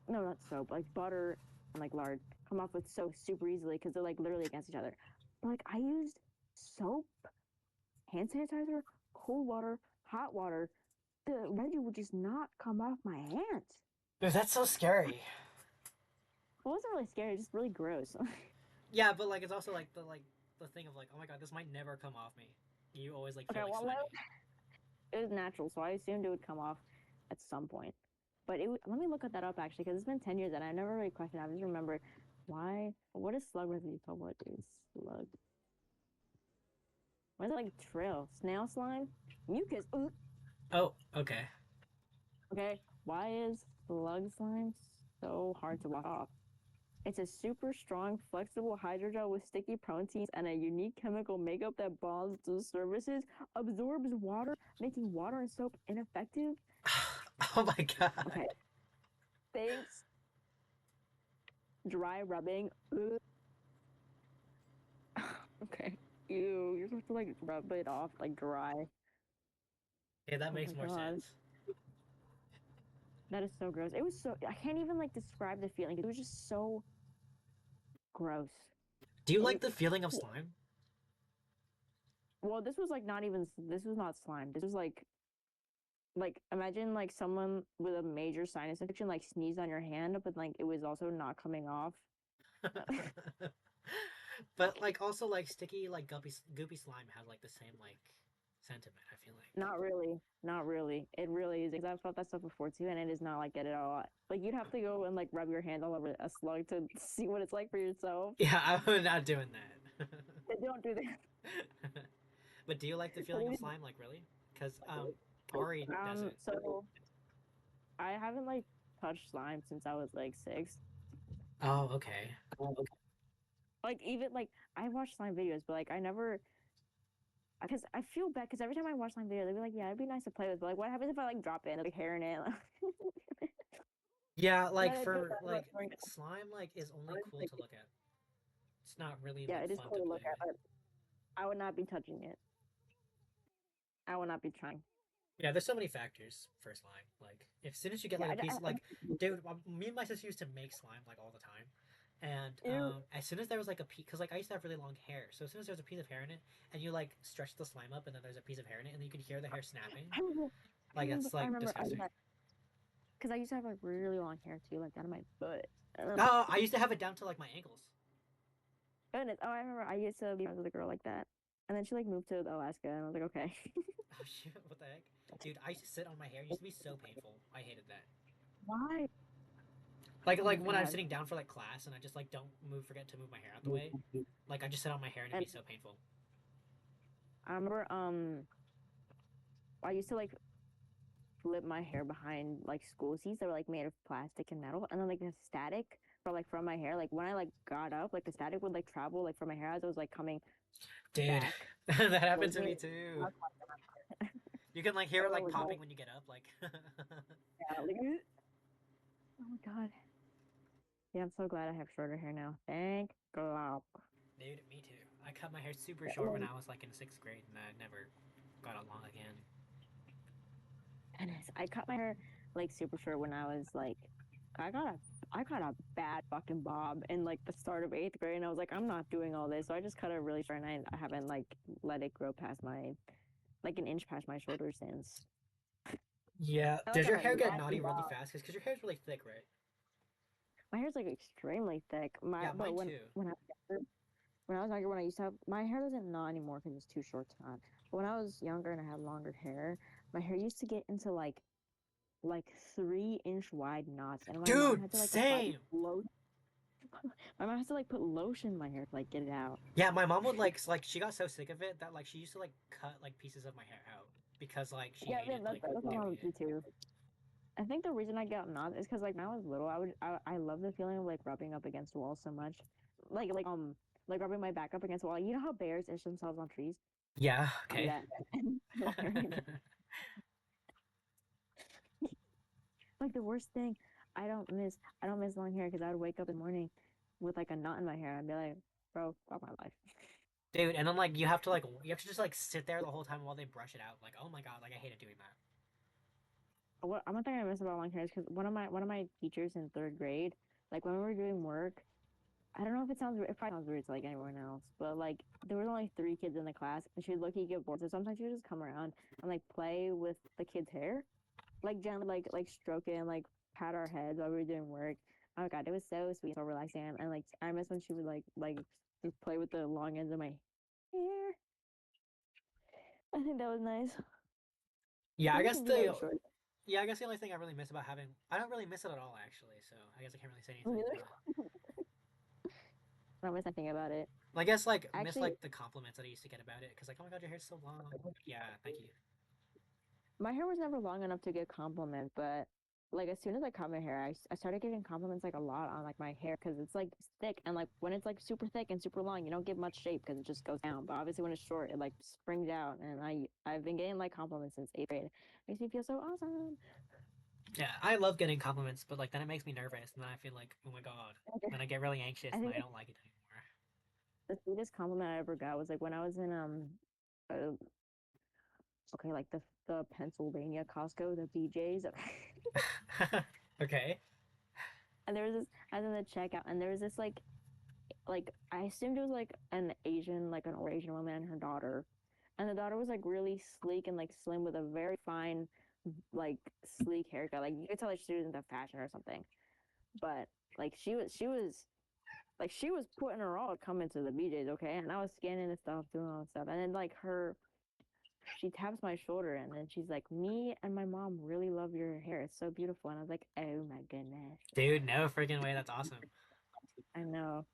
B: No, not soap. Like butter and like lard come off with so super easily because they're like literally against each other. But like I used soap, hand sanitizer, cold water, hot water. The residue would just not come off my hands.
A: Dude, that's so scary.
B: Well, it wasn't really scary, just really gross.
A: Yeah, but like it's also like the thing of like, oh my god, this might never come off me. You always like feel
B: Okay,
A: like
B: well,
A: slimy.
B: it was natural, so I assumed it would come off at some point. But let me look at that up actually, because it's been 10 years and I never really questioned. I just remember what is slug residue called? What is slug? What is it like trail? Snail slime? Mucus. Ooh.
A: Oh, okay.
B: Okay, why is slug slime so hard to wash off? It's a super strong, flexible hydrogel with sticky proteins and a unique chemical makeup that bonds to surfaces, absorbs water, making water and soap ineffective.
A: Oh my god.
B: Okay. Thanks. Dry rubbing. Ugh. Okay. Ew, you're supposed to like rub it off like dry.
A: Yeah, that
B: Oh
A: makes
B: my
A: more
B: God.
A: sense.
B: That is so gross. It was so I can't even like describe the feeling. It was just so gross.
A: Do you like the feeling of slime?
B: Well, this was like not even this was not slime. This was like imagine like someone with a major sinus infection like sneezed on your hand, but like it was also not coming off.
A: But like also like sticky like goopy slime has like the same like sentiment. I feel like.
B: Not really. Not really. It really is because I've felt that stuff before too, and it is not like it at all. Like you'd have to go and like rub your hand all over a slug to see what it's like for yourself.
A: Yeah, I'm not doing that.
B: They don't do that.
A: But do you like the
B: But
A: feeling
B: it
A: of
B: is-
A: slime? Like really? Because Ari does it.
B: So I haven't like touched slime since I was like 6.
A: Oh, okay.
B: Like even like I watch slime videos, but like I never because I feel bad because every time I watch slime videos, they'd be like, "Yeah, it'd be nice to play with." But like, what happens if I like drop it and like hair in it?
A: Yeah, like
B: Then I feel
A: for
B: bad about
A: like
B: throwing it.
A: slime, like is only cool to look at. It's not really
B: Yeah,
A: like
B: it is
A: fun
B: cool
A: to
B: to
A: play
B: look at,
A: with.
B: but I would not be touching it. I would not be trying.
A: Yeah, there's so many factors for slime. Like, if as soon as you get
B: Yeah,
A: like a piece, like, dude, me and my sister used to make slime like all the time, and
B: Ew.
A: as soon as there was like a piece, because like I used to have really long hair, so as soon as there was a piece of hair in it, and you like stretch the slime up, and then there's a piece of hair in it, and then you can hear the hair snapping,
B: I remember.
A: like that's
B: I
A: like
B: remember.
A: disgusting.
B: Because I used to have like really long hair too, like down to my butt.
A: Oh, I used to have it down to like my ankles.
B: Goodness. Oh, I remember. I used to be friends with a girl like that, and then she like moved to Alaska, and I was like, okay.
A: Oh shit, what the heck, dude? I used to sit on my hair. It used to be so painful. I hated that.
B: Why?
A: Like
B: Oh my
A: when I'm
B: God.
A: sitting down for like class and I just like don't forget to move my hair out the way. Like I just sit on my hair and it'd be so painful.
B: I remember. I used to like flip my hair behind like school seats that were like made of plastic and metal, and then like the static for like from my hair, like when I like got up, like the static would like travel like from my hair as it was like coming
A: Dude,
B: back.
A: that happened to
B: towards
A: me
B: me.
A: too. You can like hear it
B: Oh
A: like
B: my
A: popping
B: God.
A: when you get up, like.
B: Yeah, like, oh my God. Yeah, I'm so glad I have shorter hair now. Thank God.
A: Dude, me too. I cut my hair super short when I was like in 6th grade, and I never got it long again.
B: Goodness, I cut my hair like super short when I was like, I got a I got a bad fucking bob in like the start of 8th grade, and I was like, I'm not doing all this, so I just cut it really short, and I haven't like let it grow past my like an inch past my shoulder since.
A: Yeah.
B: I
A: Does
B: like
A: your
B: a
A: hair get
B: nasty
A: naughty really
B: bob.
A: fast? Because your hair's really thick, right?
B: My hair's like extremely thick.
A: Yeah,
B: But
A: mine too.
B: when I was younger, when I used to have my hair doesn't gnaw anymore because it's too short to knot. But when I was younger and I had longer hair, my hair used to get into like 3-inch wide knots, and my mom
A: Dude,
B: had to like apply
A: same.
B: lotion. My mom has to like put lotion in my hair to like get it out.
A: Yeah, my mom would like she got so sick of it that like she used to like cut like pieces of my hair out because like she
B: Yeah,
A: hated like
B: that's what my
A: doing
B: mom would do
A: it.
B: too. I think the reason I got knots is because like when I was little, I love the feeling of like rubbing up against walls so much, like rubbing my back up against a wall. You know how bears itch themselves on trees?
A: Yeah.
B: I do
A: Okay.
B: that. Like the worst thing, I don't miss long hair because I would wake up in the morning with like a knot in my hair. I'd be like, bro, fuck my life.
A: Dude, and then like you have to just like sit there the whole time while they brush it out. Like, oh my god, like I hated doing that.
B: What one thing I miss about long hair is because one of my teachers in 3rd grade, like when we were doing work, I don't know if it probably sounds weird to like anyone else, but like there was only 3 kids in the class, and she would look, get bored, so sometimes she would just come around and like play with the kids' hair, like gently like stroke it and like pat our heads while we were doing work. Oh my God, it was so sweet, so relaxing, and like I miss when she would like just play with the long ends of my hair. I think that was nice.
A: Yeah,
B: But
A: I
B: we
A: guess
B: can do that
A: the
B: with short.
A: yeah, I guess the only thing I really miss about having I don't really miss it at all actually, so I guess I can't really say
B: Me
A: anything.
B: neither. I don't miss anything about it.
A: But I guess like miss
B: Actually,
A: like the compliments that I used to get about it because like oh my god your hair's so long. Like, yeah, thank you.
B: my hair was never long enough to get compliments, but like as soon as I cut my hair, I started getting compliments like a lot on like my hair because it's like thick, and like when it's like super thick and super long, you don't get much shape because it just goes down. But obviously when it's short, it like springs out, and I've been getting like compliments since 8th grade. Makes me feel so awesome.
A: Yeah, I love getting compliments, but like then it makes me nervous, and then I feel like oh my god, then I get really anxious
B: I
A: and
B: think
A: I don't like it anymore.
B: the sweetest compliment I ever got was like when I was in uh, okay, like the Pennsylvania Costco, the BJ's.
A: Okay.
B: And there was this, I was in the checkout, and there was this like I assumed it was like an Asian, like an old Asian woman and her daughter. And the daughter was like really sleek and like slim with a very fine, like sleek haircut. Like you could tell like she was into fashion or something. But like she was putting her all to come into the BJ's, okay? And I was scanning the stuff, doing all the stuff. And then like she taps my shoulder and then she's like, "Me and my mom really love your hair. It's so beautiful." And I was like, "Oh my goodness."
A: Dude, no freaking way. That's awesome.
B: I know.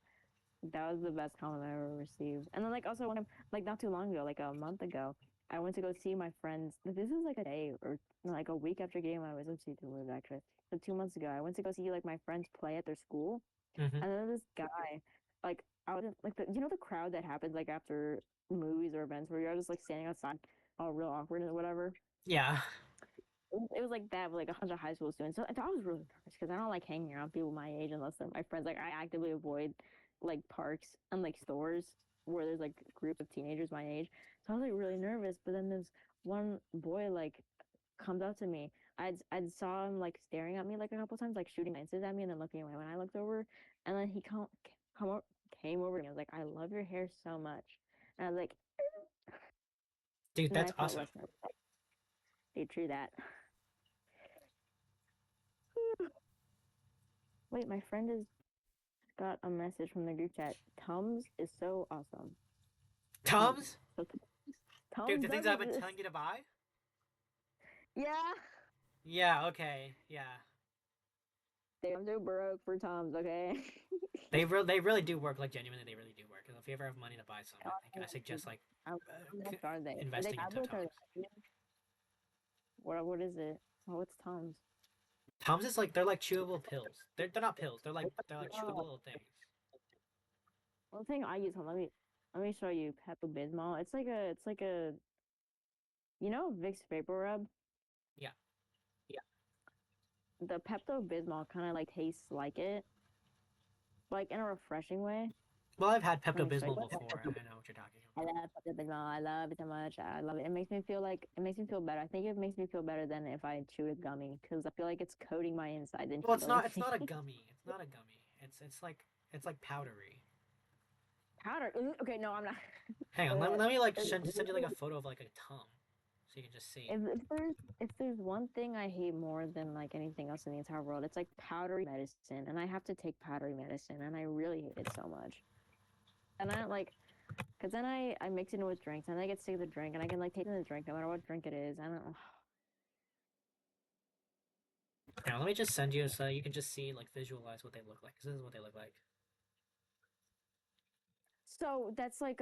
B: That was the best compliment I ever received. And then like also one time, like not too long ago, like a month ago, I went to go see my friends. This was like a day or no, like a week after getting my wisdom teeth removed actually. So 2 months ago, I went to go see like my friends play at their school.
A: Hmm.
B: And then this guy, like I was like the crowd that happens like after movies or events where you're just like standing outside all real awkward and whatever.
A: Yeah.
B: It was like that with like a bunch of high school students. So I was really nervous because I don't like hanging around people my age unless they're my friends. Like I actively avoid like parks and like stores where there's like a group of teenagers my age. So I was like really nervous. But then this one boy like comes up to me. I'd saw him like staring at me like a couple times, like shooting glances at me and then looking away when I looked over. And then he come up, came over to me. I was like, "I love your hair so much." And I was like,
A: Dude,
B: and then I
A: that's
B: felt
A: awesome.
B: less nervous. They true that. Wait, my friend has got a message from the group chat. Tums is so awesome.
A: Tums?
B: So
A: Dude,
B: Tums
A: the things
B: does
A: I've been
B: exist.
A: telling you to buy?
B: Yeah.
A: Yeah, okay. Yeah.
B: Damn, I'm so broke for Tums, okay?
A: They really do work. Like, genuinely, they really do work. If you ever have money to buy some, I suggest, like,
B: How
A: uh,
B: much are they? Are they
A: investing into
B: tablets or
A: Tums.
B: what is it? Oh, what's Tums?
A: Tums is like, they're like chewable pills. They're not pills. They're like chewable
B: Oh,
A: little things.
B: one thing I use, let me show you Pepto Bismol. It's like a Vicks Vapor Rub?
A: Yeah.
B: The Pepto Bismol kind of like tastes like it, like in a refreshing way.
A: Well, I've had
B: Let
A: Pepto
B: me show you.
A: Bismol before. I know what you're talking
B: I
A: about.
B: love Pepto Bismol. I love it so much. I love it. It makes me feel better. I think it makes me feel better than if I chew a gummy because I feel like it's coating my insides and
A: Well,
B: killing
A: it's
B: me.
A: not a gummy. It's not a gummy. It's like powdery.
B: Powder. Ooh, okay, no, I'm not.
A: Hang on, let me like send you like a photo of like a tongue, so you can just see.
B: If there's one thing I hate more than like anything else in the entire world, it's like powdery medicine, and I have to take powdery medicine, and I really hate it so much. And I like, cause then I mix it in with drinks, and I get sick of the drink, and I can like take in the drink no matter what drink it is. I don't know.
A: Now let me just send you so you can just see like visualize what they look like. 'Cause this is what they look like.
B: So that's like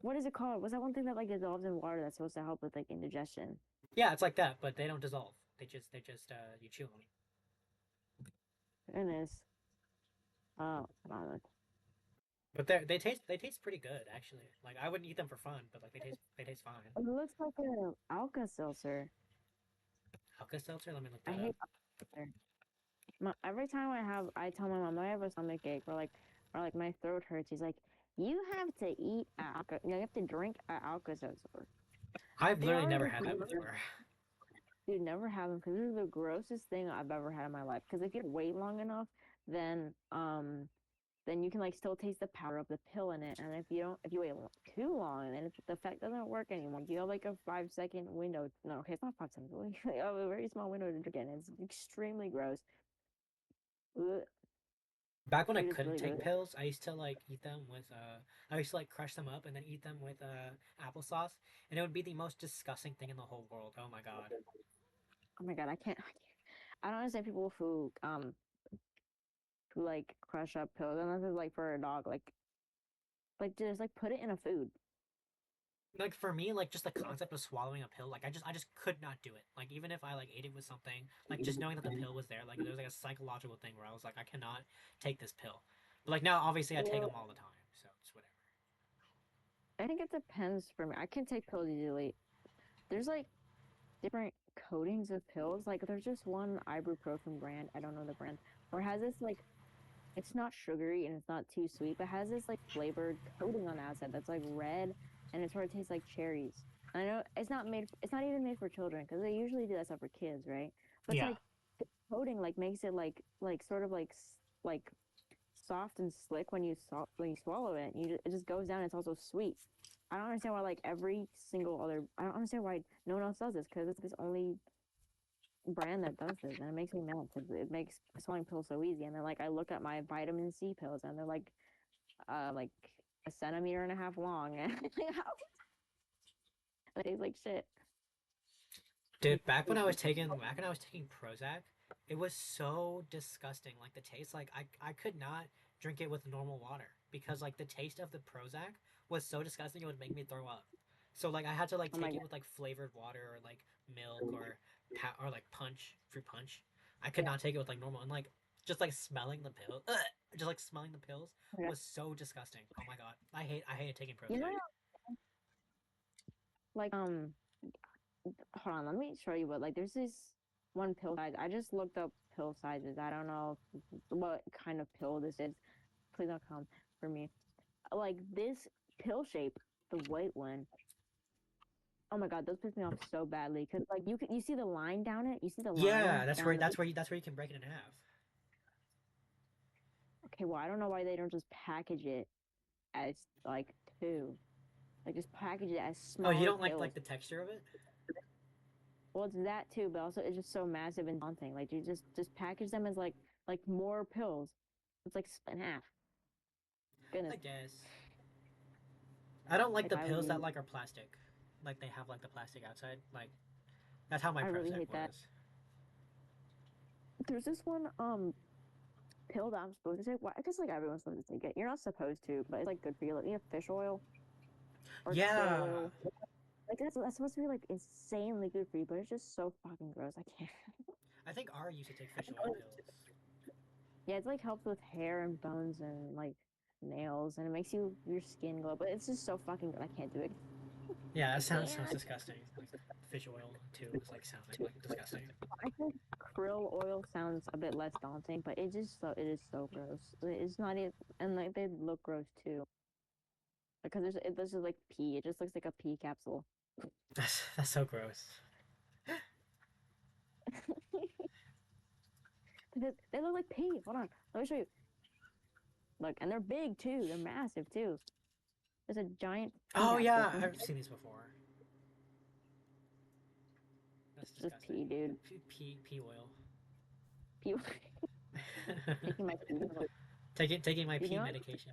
B: what is it called? Was that one thing that like dissolves in water that's supposed to help with like indigestion?
A: Yeah, it's like that, but they don't dissolve. They just you chew on them.
B: Goodness. Oh, hold on.
A: But they taste pretty good actually. Like I wouldn't eat them for fun, but like they taste fine.
B: It looks like a Alka Seltzer.
A: Alka Seltzer. Let me look
B: I
A: that up.
B: hate Alka Seltzer. Every time I tell my mom I have a stomach ache or like my throat hurts. She's like, you have to eat Alka. You have to drink Alka Seltzer.
A: I've
B: They
A: literally
B: are
A: never
B: the
A: had that
B: flavor.
A: before.
B: Dude, never have them because this is the grossest thing I've ever had in my life. Because if you wait long enough, then then you can like still taste the power of the pill in it. And if you wait too long, then the effect doesn't work anymore. You have like a 5 second window. No, okay, it's not 5 seconds. You have a very small window to drink it. And it's extremely gross. Ugh,
A: Back when I
B: dude, it's
A: couldn't
B: really
A: take
B: gross.
A: pills, I used to like eat them with I used to like crush them up and then eat them with applesauce, and it would be the most disgusting thing in the whole world. Oh my god.
B: Oh my god, I don't understand people who like crush up pills unless it's like for a dog. Like just like put it in a food.
A: Like for me, like just the concept of swallowing a pill, like I just could not do it. Like even if I like ate it with something, like just knowing that the pill was there, like there was like a psychological thing where I was like, I cannot take this pill. But like now, obviously, I take them
B: Well,
A: all the time, so it's whatever.
B: I think it depends for me. I can take pills easily. There's like different coatings of pills. Like there's just one ibuprofen brand. I don't know the brand. Or has this like it's not sugary and it's not too sweet, but has this like flavored coating on the outside that's like red and it sort of tastes like cherries. I know it's not even made for children because they usually do that stuff for kids, right? But it's
A: Yeah.
B: like the coating like makes it like sort of like soft and slick when you swallow it. It just goes down. It's also sweet. I don't understand why like every single other. I don't understand why no one else does this because it's this only brand that does this, and it makes me mad because it makes swallowing pills so easy. And then like I look at my vitamin C pills, and they're like a centimeter and a half long, and It tastes like shit.
A: Dude, back when I was taking Prozac, it was so disgusting. Like the taste, like I could not drink it with normal water because like the taste of the Prozac was so disgusting it would make me throw up. So like I had to like
B: Oh my
A: take it
B: god.
A: with like flavored water or like milk or like fruit punch. I could not take it with like normal and like just like smelling the pill, just like smelling the pills
B: Yeah.
A: was so disgusting. Oh my god, I hated taking
B: You know,
A: Prozac.
B: like hold on, let me show you what like there's this one pill size. I just looked up pill sizes. I don't know what kind of pill this is. Please don't come for me. Like this pill shape, the white one. Oh my god, those piss me off so badly because like you see the line down it. You see the
A: Yeah,
B: line down.
A: that's where you can break it in half.
B: Okay, well I don't know why they don't just package it as like two. Like just package it as
A: Oh, you
B: smaller
A: don't
B: pills.
A: like the texture of it?
B: Well, it's that too, but also it's just so massive and daunting. Like you just package them as like more pills. It's like split in half.
A: I
B: Goodness,
A: guess. I don't like
B: like
A: the
B: I would
A: pills that
B: use.
A: like are plastic. Like they have like the plastic outside. Like that's how my
B: I really
A: Prozac
B: hate that.
A: was.
B: There's this one pill that I'm supposed to take. Well, I guess like everyone's supposed to take it. You're not supposed to, but it's like good for you. Like you have fish oil or krill
A: Yeah.
B: oil. Like that's supposed to be like insanely good for you, but it's just so fucking gross. I can't.
A: I think R used to take fish oil pills.
B: Yeah, it's like helps with hair and bones and like nails, and it makes your skin glow. But it's just so fucking good. I can't do it.
A: Yeah,
B: I
A: that sounds
B: can't.
A: disgusting. Like fish oil too is like sound like disgusting.
B: I think krill oil sounds a bit less daunting, but it is so gross. It's not even, and like they look gross too. Because this is like pee. It just looks like a pee capsule.
A: That's so gross.
B: They look like pee. Hold on, let me show you. Look, and they're big too. They're massive too. There's a giant pee
A: Oh
B: capsule.
A: yeah, I've seen these before. That's
B: It's just
A: disgusting.
B: pee, dude.
A: Pee oil.
B: Pee. Taking my pee.
A: Taking my
B: You
A: pee
B: know,
A: medication.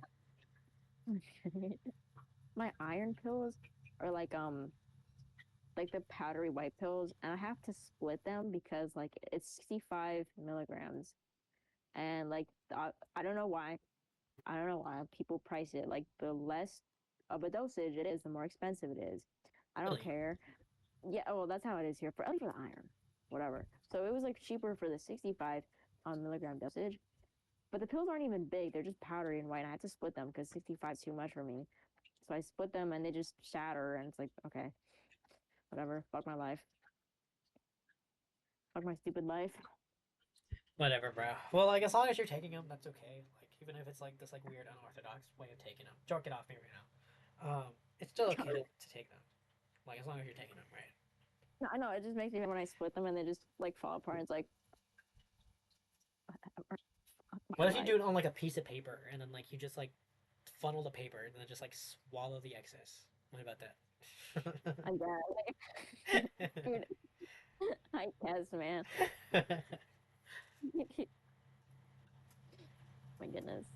B: my iron pills are like the powdery white pills, and I have to split them because like it's 65 milligrams, and like I don't know why. I don't know why people price it like the less of a dosage it is, the more expensive it is. I don't
A: Really?
B: care. Yeah, well, that's how it is here for at least for the iron, whatever. So it was like cheaper for the 65 milligram dosage, but the pills aren't even big; they're just powdery and white. And I had to split them because 65 is too much for me. So I split them, and they just shatter, and it's like okay, whatever. Fuck my life. Fuck my stupid life.
A: Whatever, bro. Well, like as long as you're taking them, that's okay. Like even if it's like this like weird unorthodox way of taking them, jerk it off me right now. It's still okay to take them. Like as long as you're taking them, right?
B: No, I know it just makes me when I split them and they just like fall apart. It's like
A: What
B: my
A: if you
B: life.
A: do it on like a piece of paper and then like you just like funnel the paper and then just like swallow the excess? What about
B: I guess, dude. I guess, man.
A: that?
B: My goodness.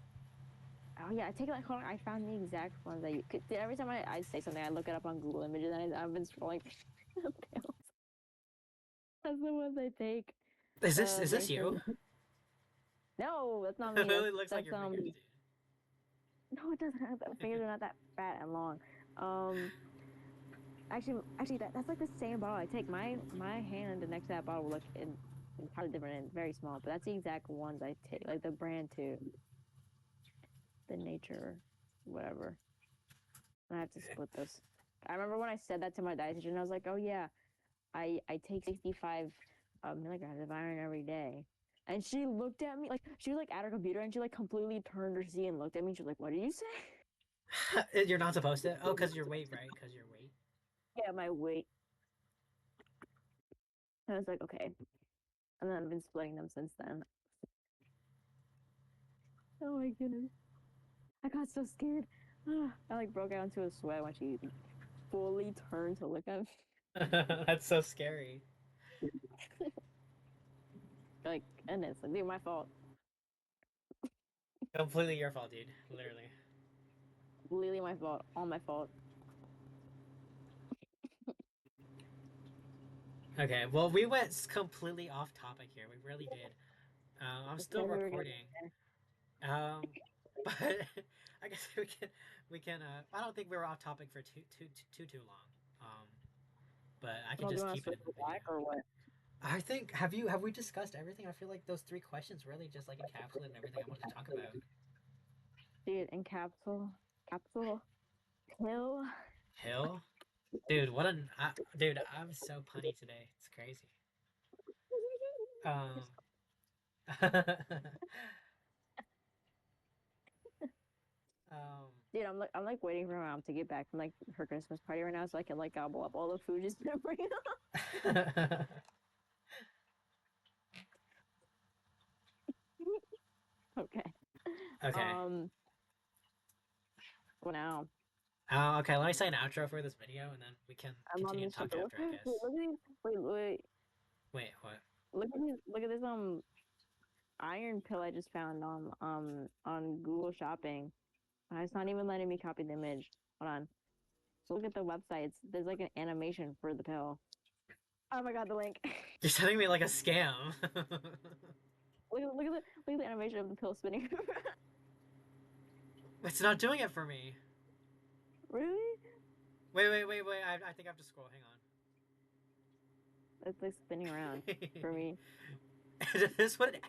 B: Oh yeah, I take like hold on, I found the exact ones that you could. Every time I say something, I look it up on Google Images, and I've been scrolling. That's the ones I take.
A: Is this you?
B: No, that's not
A: It
B: me.
A: really looks like
B: That's
A: your fingers, dude.
B: no, it doesn't. The fingers are not that fat and long. Um, actually, that's like the same bottle I take. My hand next to that bottle will look entirely different and very small, but that's the exact ones I take. Like the brand too, the nature, whatever. I have to split this. I remember when I said that to my dietitian, I was like, "Oh yeah, I take 65 milligrams of iron every day." And she looked at me like she was like at her computer and she like completely turned her C and looked at me. She was like, "What did you say?"
A: You're not supposed to. Oh, cause your weight, right? Cause your weight.
B: Yeah, my weight. I was like, "Okay," and then I've been splitting them since then. Oh my goodness, I got so scared. I like broke out into a sweat when she fully turned to look at me.
A: That's so scary.
B: Like, and it's like, dude, my fault.
A: Completely your fault, dude. Literally.
B: Completely my fault. All my fault.
A: Okay, well, we went completely off topic here. We really did. I'm still
B: Said we were gonna
A: recording. But I guess we can. I don't think we were off topic for too long. But I can
B: Well, do you
A: just
B: want to
A: keep it in
B: circle
A: the video.
B: back or what?
A: I think have we discussed everything? I feel like those 3 questions really just like encapsulate everything I wanted to talk about.
B: Dude, in capsule, hill.
A: Hill, dude, dude, I'm so punny today. It's crazy. Um,
B: Dude, I'm like waiting for my mom to get back from like her Christmas party right now, so I can like gobble up all the food she's gonna bring up. Okay.
A: okay.
B: Well now
A: Okay. Let me say an outro for this video, and then we can
B: I'm on
A: continue
B: this
A: to talk
B: look
A: after. I guess.
B: look at these, wait,
A: Wait, what?
B: look at this iron pill I just found on Google Shopping. It's not even letting me copy the image. Hold on. So look at the websites. There's like an animation for the pill. Oh my god, the link.
A: You're sending me like a scam.
B: Look at the animation of the pill spinning.
A: It's not doing it for me.
B: Really?
A: Wait. I think I have to scroll. Hang on.
B: It's like spinning around for me.
A: Is this what it?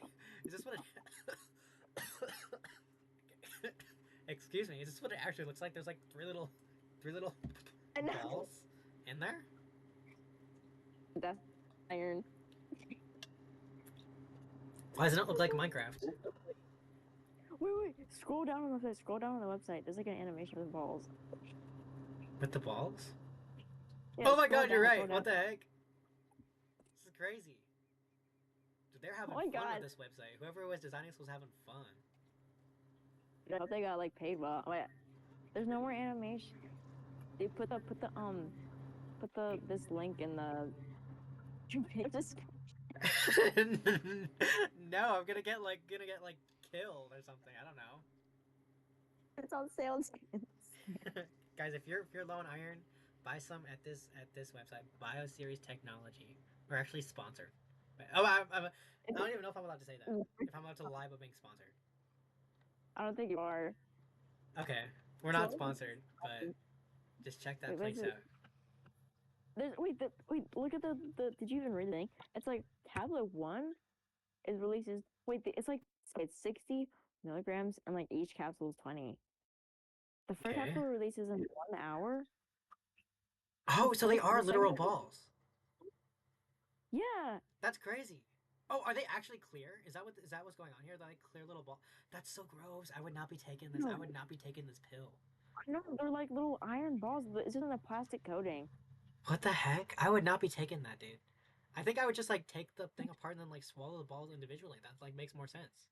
A: Excuse me. Is this what it actually looks like? There's like three little balls in there.
B: That's iron.
A: Why doesn't it look like Minecraft?
B: Wait. Scroll down on the website. Scroll down on the website. There's like an animation with balls.
A: With the balls?
B: Yeah,
A: Oh my
B: scroll
A: god, you're
B: down,
A: right.
B: scroll
A: What the
B: down.
A: heck? This is crazy. Dude, they're having
B: Oh my
A: fun
B: God.
A: with this website. Whoever was designing this was having fun.
B: I hope they got like paid well. Wait, there's no more animation. They put this link in the. Just
A: No, I'm gonna get like killed or something. I don't know.
B: it's on sale.
A: Guys, if you're low on iron, buy some at this website, BioSeries Technology. We're actually sponsored. Oh, I don't even know if I'm allowed to say that. If I'm allowed to lie about being sponsored.
B: I don't think you are.
A: Okay, we're not sponsored, but just check that place out.
B: There's look at the did you even read the thing? It's like tablet 1 is releases it's like it's 60 milligrams and like each capsule is 20. The first
A: Okay.
B: capsule releases in 1 hour.
A: Oh, so they are
B: The
A: literal
B: second-
A: balls.
B: Yeah.
A: That's crazy. Oh, are they actually clear? Is that what's going on here? They're like clear little ball. That's so gross. I would not be taking this. I would not be taking this pill.
B: No, they're like little iron balls, but it's in a plastic coating.
A: What the heck? I would not be taking that, dude. I think I would just like take the thing apart and then like swallow the balls individually. That like makes more sense.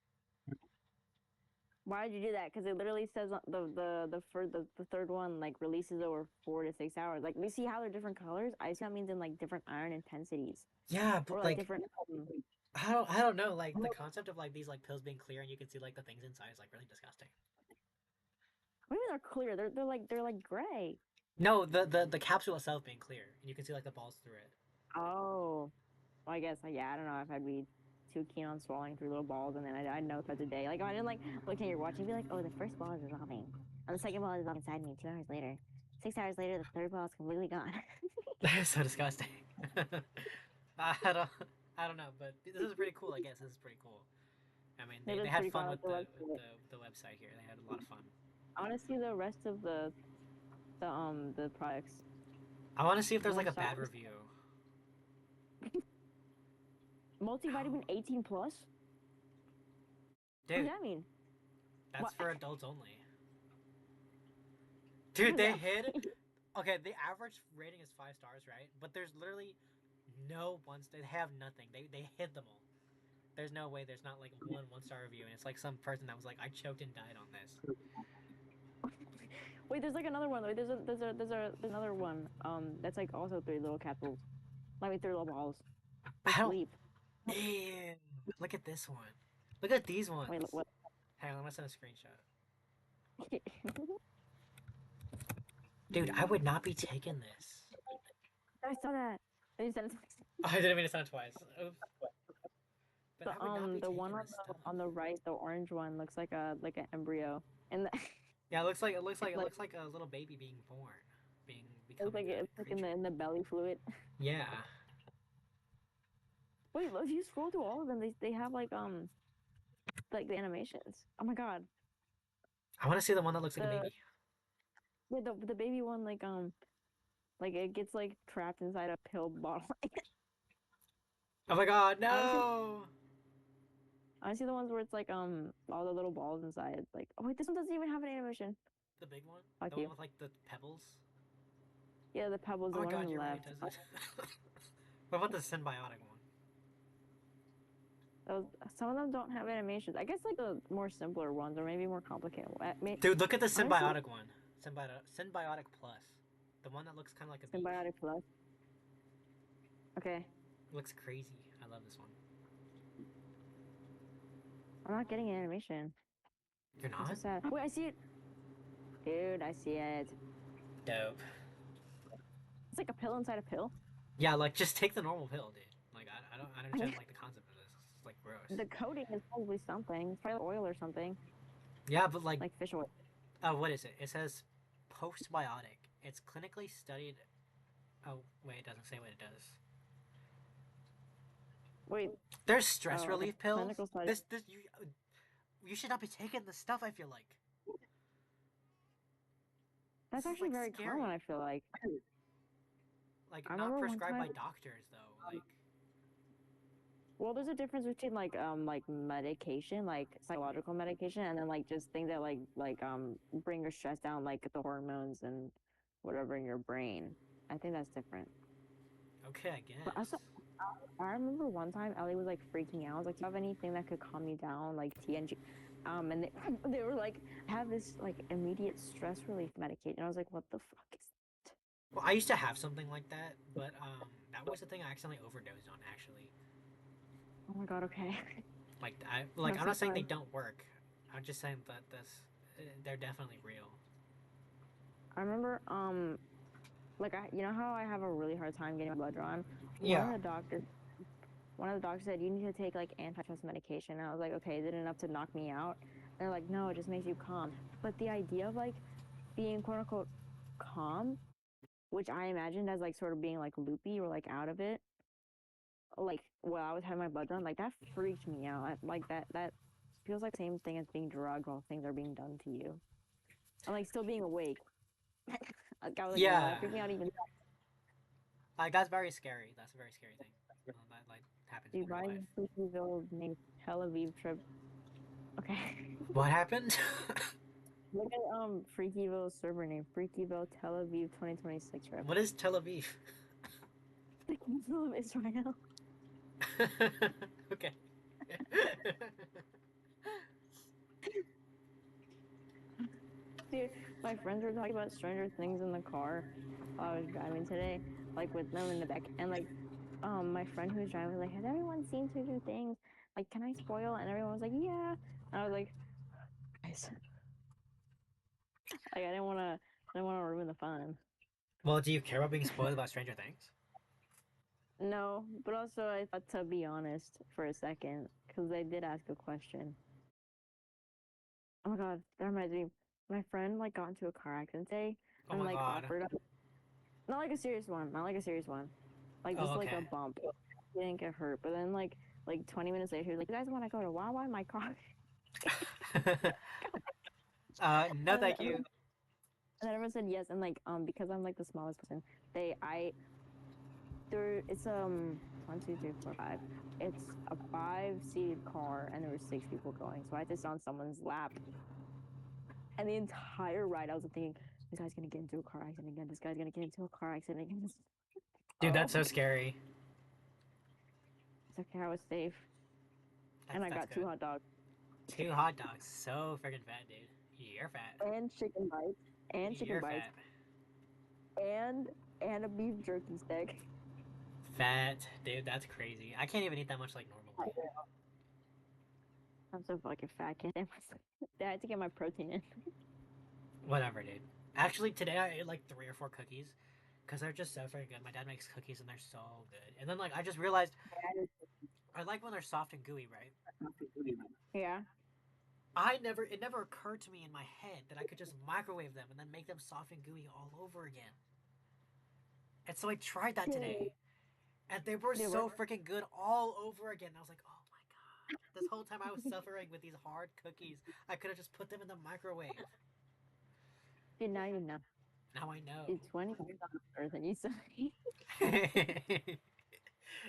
B: Why did you do that? Because it literally says the third one like releases over 4 to 6 hours. Like we see how they're different colors. I assume that means in like different iron intensities.
A: Yeah, but
B: Or
A: like
B: different.
A: I don't know. Like the concept of like these like pills being clear and you can see like the things inside is like really disgusting.
B: What do you mean they're clear? They're like gray.
A: No, the capsule itself being clear and you can see like the balls through it.
B: Oh, well, I guess yeah. I don't know if I'd be too keen on swallowing through little balls, and then I'd know throughout the day. Like I didn't like looking at your watch and be like, oh, the first ball is dissolving, and the second ball is dissolving inside me. 2 hours later, 6 hours later, the third ball is completely gone.
A: That is so disgusting. I don't know, but this is pretty cool. I guess this is pretty cool. I mean,
B: It
A: they
B: is
A: had
B: pretty
A: fun
B: cool.
A: with
B: I like
A: the website here. They had a lot of fun.
B: I want to see the rest of the products.
A: I want to see if there's like a
B: More
A: bad
B: sauce.
A: review.
B: Multivitamin 18 plus. What
A: Dude,
B: does that mean?
A: that's
B: What?
A: for adults only. Dude, they hid. Okay, the average rating is 5 stars, right? But there's literally no ones. They have nothing. They hid them all. There's no way there's not like one-star review, and it's like some person that was like, I choked and died on this.
B: Wait, there's like another one. Wait, there's another one. That's like also 3 little capsules. I mean 3 little balls.
A: I don't-
B: Sleep.
A: Man, look at this one. Look at these ones.
B: Wait, what?
A: Hang on, I'm gonna send a screenshot. Dude, I would not be taking this.
B: I saw that. And you said it's
A: I didn't mean to sound twice. Oops. But I would not be
B: the
A: taking
B: one
A: this stuff.
B: on the right, the orange one looks like an embryo, and the,
A: Yeah, it looks like it looks like it
B: like
A: looks like a little baby being born, being
B: it's
A: becoming
B: like
A: a creature.
B: in the belly fluid.
A: Yeah.
B: Wait, if you scroll through all of them, they have like the animations. Oh my god,
A: I want to see the one that looks like a
B: the
A: baby.
B: wait the baby one like it gets like trapped inside a pill bottle.
A: Oh my god,
B: Honestly,
A: no!
B: I see the ones where it's like all the little balls inside. Like, oh wait, this one doesn't even have an animation.
A: The big one?
B: Fuck
A: The one
B: you.
A: with like the pebbles?
B: Yeah, the pebbles,
A: Oh
B: the
A: my
B: one on
A: god,
B: the
A: you're right,
B: left.
A: it does it. What about the symbiotic one?
B: Those some of them don't have animations. I guess like the more simpler ones or maybe more complicated.
A: Dude, look at the
B: Honestly,
A: symbiotic one. Symbiotic Plus. The one that looks kind of like a beach.
B: Symbiotic Plus. Okay,
A: Looks crazy. I love this one.
B: I'm not getting an animation.
A: You're
B: I'm so
A: not?
B: sad. Wait, I see it. Dude, I see it.
A: Dope.
B: It's like a pill inside a pill.
A: Yeah, like just take the normal pill, dude. Like I don't understand like the concept of this. It's like gross.
B: The coating is probably something. It's probably oil or something,
A: Yeah, but like
B: like fish oil.
A: what is it? It says postbiotic. It's clinically studied. Oh wait, it doesn't say what it does.
B: Wait,
A: There's stress
B: oh, okay.
A: relief pills.
B: Clinical study.
A: This you should not be taking this stuff. I feel like
B: That's
A: this is,
B: actually
A: like,
B: very
A: scary.
B: common. I feel like.
A: Like
B: I
A: not
B: remember one
A: prescribed by
B: time.
A: doctors though. Like
B: Well, there's a difference between like medication, like psychological medication, and then like just things that bring your stress down, like the hormones and whatever in your brain. I think that's different.
A: okay, I
B: But also,
A: guess.
B: I remember one time Ellie was like freaking out. I was like, "Do you have anything that could calm you down, like TNG?" And they were like, "Have this like immediate stress relief medication." And I was like, "What the fuck is?"
A: Well, I used to have something like that, but that was the thing I accidentally overdosed on. Actually,
B: Oh my god. Okay.
A: like
B: I'm
A: I'm
B: so
A: not saying they
B: sorry.
A: don't work. I'm just saying that they're definitely real.
B: I remember like you know how I have a really hard time getting my blood drawn.
A: Yeah.
B: One of the doctors said you need to take like antistress medication. And I was like, okay, is it enough to knock me out? And they're like, no, it just makes you calm. But the idea of like being quote unquote calm, which I imagined as like sort of being like loopy or like out of it, like while I was having my blood drawn, like that freaked me out. Like that feels like the same thing as being drugged while things are being done to you. And like still being awake. Like I was like, no,
A: Yeah.
B: that freaked me out even.
A: Like that's very scary. That's a very scary thing. That like happens in
B: Dude,
A: real
B: my
A: life.
B: Freakyville named Tel Aviv trip. Okay.
A: What happened?
B: Look at Freakyville server name, Freakyville Tel Aviv 2026 trip.
A: What is Tel Aviv?
B: The capital of Israel.
A: Okay.
B: Dude, my friends were talking about Stranger Things in the car while I was driving today, like with them in the back, and like my friend who was driving was like, "Has everyone seen Stranger Things? Like, can I spoil?" And everyone was like, "Yeah." And I was like, "Guys, like I didn't want to ruin the fun."
A: Well, do you care about being spoiled about Stranger Things?
B: No, but also I thought to be honest for a second because they did ask a question. Oh my god, that reminds me. My friend like got into a car accident today
A: Oh
B: and
A: my
B: like
A: god.
B: offered not like a serious one, not like a serious one, like
A: Oh,
B: just like
A: okay.
B: a bump. He didn't get hurt, but then like 20 minutes later, he was like, "You guys want to go to Wawa in my car?"
A: No,
B: And
A: thank you.
B: then everyone said yes, and like because I'm like the smallest person, it's 1, 2, 3, 4, 5. It's a 5-seated car, and there were 6 people going, so I had to sit on someone's lap. And the entire ride, I was thinking, this guy's gonna get into a car accident again. This guy's gonna get into a car accident again.
A: Dude, that's so
B: Oh,
A: scary.
B: it's okay. I was safe, and I
A: That's
B: got 2
A: good.
B: hot dogs
A: 2 hot dogs. So freaking fat, dude. You're fat.
B: and chicken bites
A: You're fat.
B: and a beef jerky stick.
A: Fat, dude. That's crazy. I can't even eat that much like normally.
B: I'm so fucking fat. I had to get my protein in.
A: Whatever, dude. Actually, today I ate like 3 or 4 cookies, because they're just so freaking good. My dad makes cookies and they're so good. And then like I just realized I like when they're soft and gooey, right?
B: Yeah.
A: It never occurred to me in my head that I could just microwave them and then make them soft and gooey all over again. And so I tried that today, and they were
B: They
A: so
B: were?
A: freaking good all over again. I was like, oh my god! This whole time I was suffering with these hard cookies. I could have just put them in the microwave.
B: Dude, now you know.
A: Now I know.
B: Dude, 20 years on Earth and you still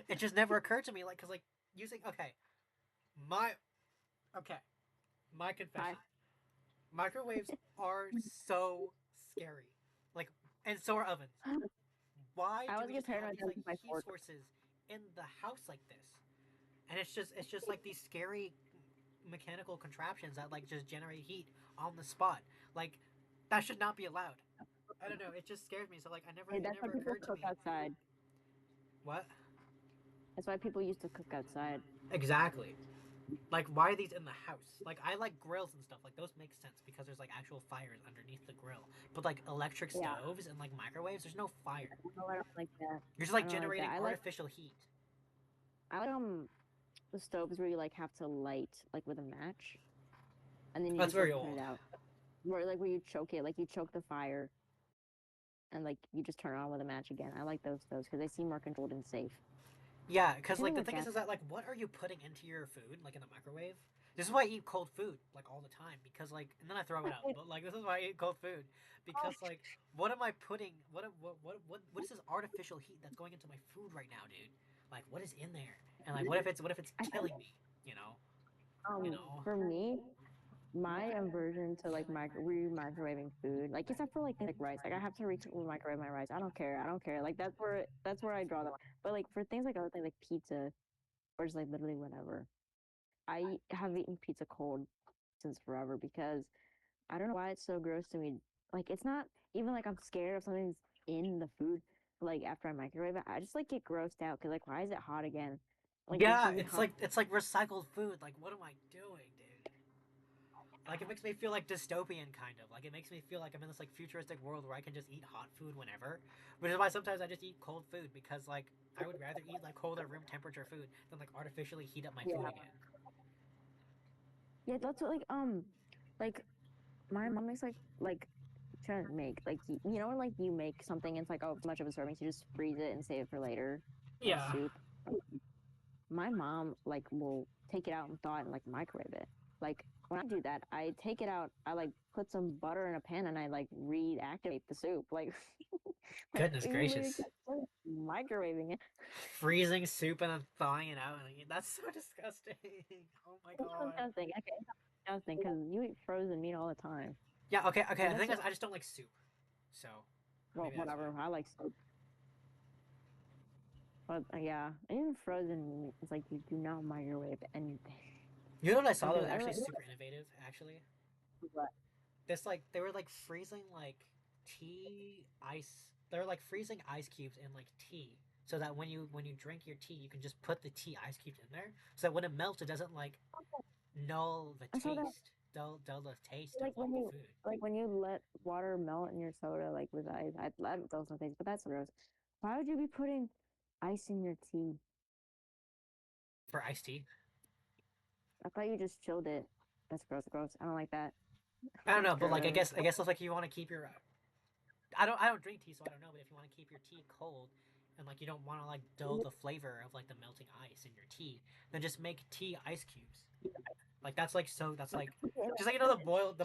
A: It just never occurred to me, like, cause like using my okay, my confession. Microwaves are so scary, like, and so are ovens. Why
B: I
A: do
B: always
A: we
B: get
A: just have
B: paranoid
A: these like
B: with my
A: heat
B: fork.
A: sources in the house like this? And it's just like these scary mechanical contraptions that like just generate heat on the spot. Like that should not be allowed. I don't know. It just scared me. So like
B: Hey,
A: it
B: that's why
A: never
B: people
A: occurred to
B: cook
A: me.
B: outside.
A: What
B: That's why people used to cook outside.
A: exactly? Like why are these in the house? Like I like grills and stuff. Like those make sense because there's like actual fires underneath the grill. But like electric
B: Yeah.
A: stoves and like microwaves, there's no fire.
B: No, I don't like that.
A: You're just
B: I
A: like
B: don't like that.
A: generating artificial heat.
B: I like the stoves where you like have to light like with a match, and then you
A: That's
B: just like
A: very
B: put
A: old.
B: it out. Where you choke it, like you choke the fire, and like you just turn it on with a match again. I like those stoves because they seem more controlled and safe.
A: Yeah, because
B: Even
A: like the
B: with
A: thing
B: gas.
A: is that like what are you putting into your food like in the microwave? This is why I eat cold food like all the time because like and then I throw it out. But like this is why I eat cold food because like what am I putting? What is this artificial heat that's going into my food right now, dude? Like what is in there? And like what if it's
B: I
A: killing me? You know? You know?
B: For me, my aversion to like microwaving food, like except for like things like rice, like I have to microwave my rice. I don't care. I don't care. Like that's where I draw the line. But like for things like other things like pizza or just like literally whatever, I have eaten pizza cold since forever because I don't know why it's so gross to me. Like it's not even like I'm scared of something's in the food. Like after I microwave it, I just like get grossed out because like why is it hot again? Like it
A: Yeah,
B: should be hot.
A: it's like recycled food. Like what am I doing, dude? Like it makes me feel like dystopian kind of. Like it makes me feel like I'm in this like futuristic world where I can just eat hot food whenever. Which is why sometimes I just eat cold food because like I would rather eat like cold or room temperature food than like artificially heat up my food
B: Yeah,
A: again.
B: yeah. That's what like my mom makes like trying to make like you know when like you make something and it's like oh too much of a serving so you just freeze it and save it for later, like
A: Yeah.
B: soup. My mom like will take it out and thaw it and like microwave it. Like when I do that, I take it out, I like put some butter in a pan and I like reactivate the soup. Like like
A: Goodness
B: you literally
A: gracious.
B: microwaving it.
A: Freezing soup and then thawing it out. That's so disgusting. Oh my
B: That's what
A: god.
B: I was thinking. Okay, I was thinking because you eat frozen meat all the time.
A: Yeah, okay.
B: Like
A: The
B: that's
A: thing is
B: just
A: I just don't like soup. So
B: well,
A: maybe that's why.
B: whatever. I like soup. But yeah, even frozen meat, it's like you do not microwave anything.
A: You know what I saw that
B: Because
A: was
B: I
A: actually
B: like
A: super innovative, actually?
B: what?
A: This like they were like freezing like tea ice. They're like freezing ice cubes in like tea, so that when you drink your tea, you can just put the tea ice cubes in there, so that when it melts, it doesn't like null the
B: I saw that
A: taste, dull the taste of like the food.
B: like when you let water melt in your soda like with ice. I love those things, but that's gross. Why would you be putting ice in your tea?
A: For iced tea.
B: I thought you just chilled it. That's gross. Gross. I don't like that.
A: I don't know,
B: That's
A: but like
B: gross.
A: I guess it's like you want to keep your. I don't drink tea, so I don't know. But if you want to keep your tea cold, and like you don't want to like dull the flavor of like the melting ice in your tea, then just make tea ice cubes. Like that's like so that's like just like you know the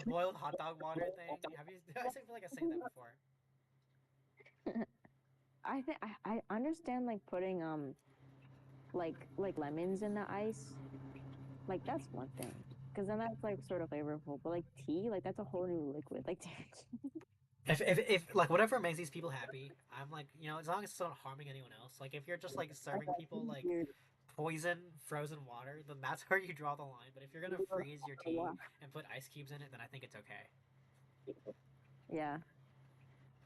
A: boiled hot dog water thing. Have you? I feel like I've seen that before.
B: I think I understand like putting like lemons in the ice. Like that's one thing. Because then that's like sort of flavorful. But like tea, like that's a whole new liquid. Like
A: If like whatever makes these people happy, I'm like you know as long as it's not harming anyone else. Like if you're just like serving people like
B: weird.
A: poison frozen water, then that's where you draw the line. But if you're gonna freeze your tea and put ice cubes in it, then I think it's okay.
B: Yeah.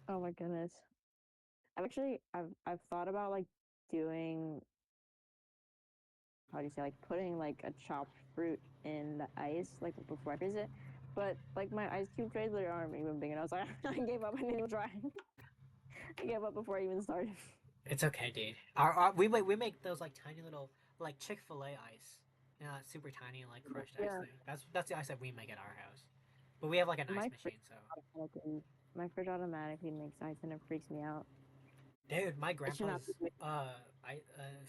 B: Oh my goodness. I've thought about like doing how do you say like putting like a chopped fruit in the ice like before I freeze it. But like my ice cube trays literally aren't even big enough, so I gave up and didn't even try. I gave up before I even started.
A: It's okay, dude. We make those like tiny little like Chick-fil-A ice. You know, that super tiny and like crushed ice
B: Yeah.
A: thing. That's the ice that we make at our house. But we have like an ice
B: My
A: machine, so
B: my fridge automatically makes ice and it freaks me out.
A: dude, my
B: It should not
A: grandpa's
B: be.
A: I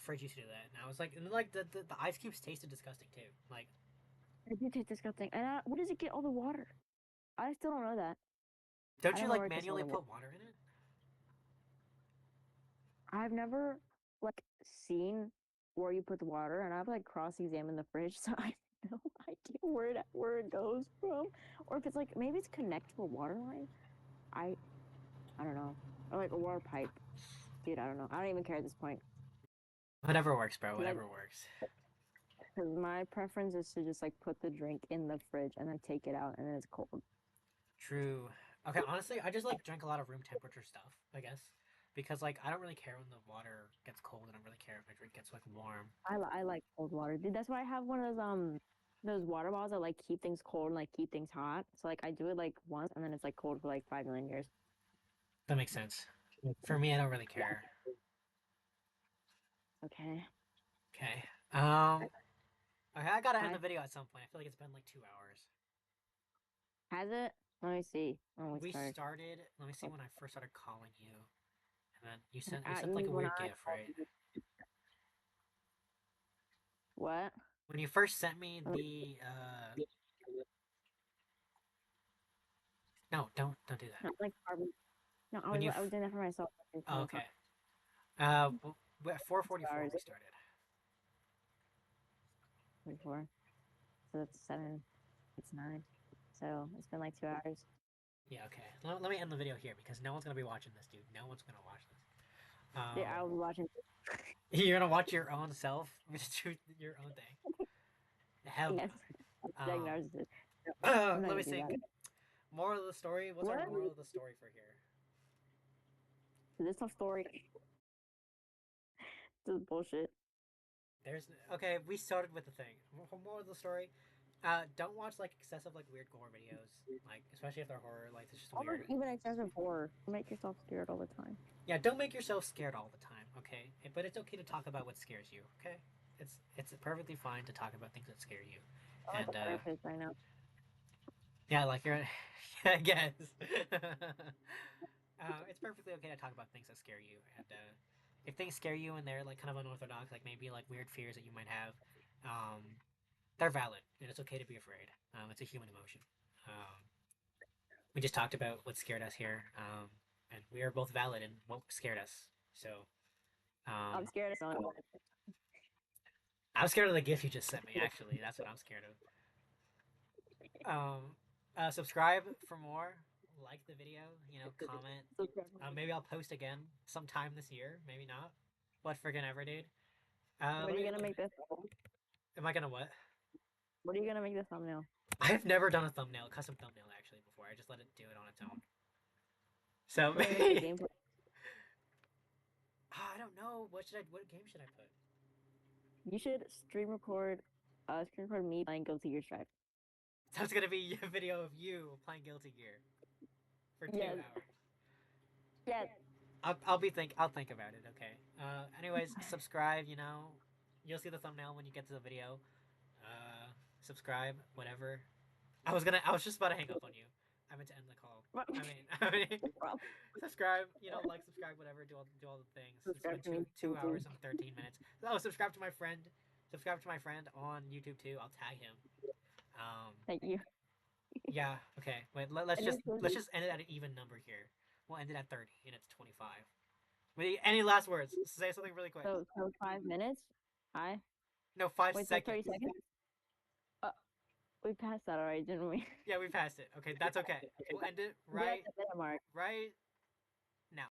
A: fridge used to do that, and I was like, and like the ice cubes tasted disgusting too. Like,
B: It do taste disgusting. And where does it get all the water? I still don't know that.
A: don't
B: I
A: you
B: don't know
A: like
B: where it gets all
A: manually
B: the water.
A: put water in it?
B: I've never like seen where you put the water, and I've like cross-examined the fridge, so I have no idea where it goes from, or if it's like maybe it's connected to a water line. I I don't know, or like a water pipe. Dude, I don't know. I don't even care at this point.
A: Whatever works, bro.
B: 'Cause I,
A: Whatever works.
B: because my preference is to just like put the drink in the fridge and then take it out and then it's cold.
A: True. Okay, honestly, I just like drink a lot of room temperature stuff, I guess. Because like I don't really care when the water gets cold. I don't really care if my drink gets like warm.
B: I like cold water, dude. That's why I have one of those water bottles that like keep things cold and like keep things hot. So like I do it like once and then it's like cold for like 5 million years.
A: That makes sense. For me, I don't really care.
B: Okay.
A: Okay. Okay, I gotta end
B: I
A: the video at some point. I feel like it's been like 2 hours.
B: Has it? Let me see. When we
A: We
B: start.
A: started. Let me see when I first started calling you, and then you
B: You
A: sent like
B: mean
A: a
B: when
A: weird
B: I
A: GIF, right?
B: what?
A: When you first sent me
B: Oh,
A: the no, don't do that.
B: not like carbon. No,
A: When you
B: I was doing that for myself.
A: oh, okay. 4:44
B: 2 hours
A: we started.
B: before. So that's 7. It's 9. So it's been like 2 hours.
A: Yeah, okay. Let me end the video here because no one's gonna be watching this, dude. No one's gonna watch this.
B: Yeah, I was watching.
A: You're gonna watch your own self, just do your own thing. Hell
B: Yes.
A: no.
B: Like narcissist. No, I'm not
A: Let
B: gonna
A: me
B: do
A: think.
B: that.
A: Moral of the story. What's our
B: What?
A: moral of the story for here?
B: This is a story. This is bullshit.
A: There's okay. We started with the thing. Moral of the story. Don't watch like excessive like weird gore videos, like especially if they're horror. Like it's just
B: Or
A: weird.
B: even excessive horror. You make yourself scared all the time.
A: Yeah, don't make yourself scared all the time. Okay, but it's okay to talk about what scares you. Okay, it's perfectly fine to talk about things that scare you.
B: I'm like
A: And
B: a therapist right now.
A: yeah, like you're. I guess. It's perfectly okay to talk about things that scare you, and if things scare you and they're like kind of unorthodox, like maybe like weird fears that you might have, um, they're valid, and it's okay to be afraid. It's a human emotion. Um, we just talked about what scared us here, and we are both valid in what scared us. So,
B: I'm scared of someone.
A: I'm scared of the gift you just sent me. Actually, that's what I'm scared of. Subscribe for more. Like the video. You know, comment. Maybe I'll post again sometime this year. Maybe not. What friggin' ever, dude.
B: What are you gonna make this?
A: Am I gonna what?
B: What are you gonna make this thumbnail?
A: I've never done a thumbnail, custom thumbnail actually before. I just let it do it on its own. So
B: What are you gonna make the gameplay?
A: I don't know. What game should I put?
B: You should stream record me playing Guilty Gear Strive.
A: So it's gonna be a video of you playing Guilty Gear for 2
B: Yes.
A: hours.
B: Yes.
A: I'll think about it. Okay. Anyways, subscribe. You know, you'll see the thumbnail when you get to the video. Subscribe. Whatever. I was just about to hang up on you. I meant to end the call. I mean, subscribe. You know, like, subscribe, whatever. Do all the things.
B: Subscribe
A: It's
B: to
A: been
B: me
A: two
B: too.
A: hours and 13 minutes. Oh, subscribe to my friend. Subscribe to my friend on YouTube too. I'll tag him.
B: Thank you.
A: Yeah. Okay. Wait. Let's just end it at an even number here. We'll end it at 30, and it's 25. Wait, any last words? Say something really quick.
B: So 5 minutes. Hi.
A: No, 5
B: Wait, so 30
A: seconds.
B: seconds. We passed that already, didn't we?
A: Yeah, we passed it. Okay, that's okay. We'll end it
B: We're at
A: right,
B: the minute mark.
A: right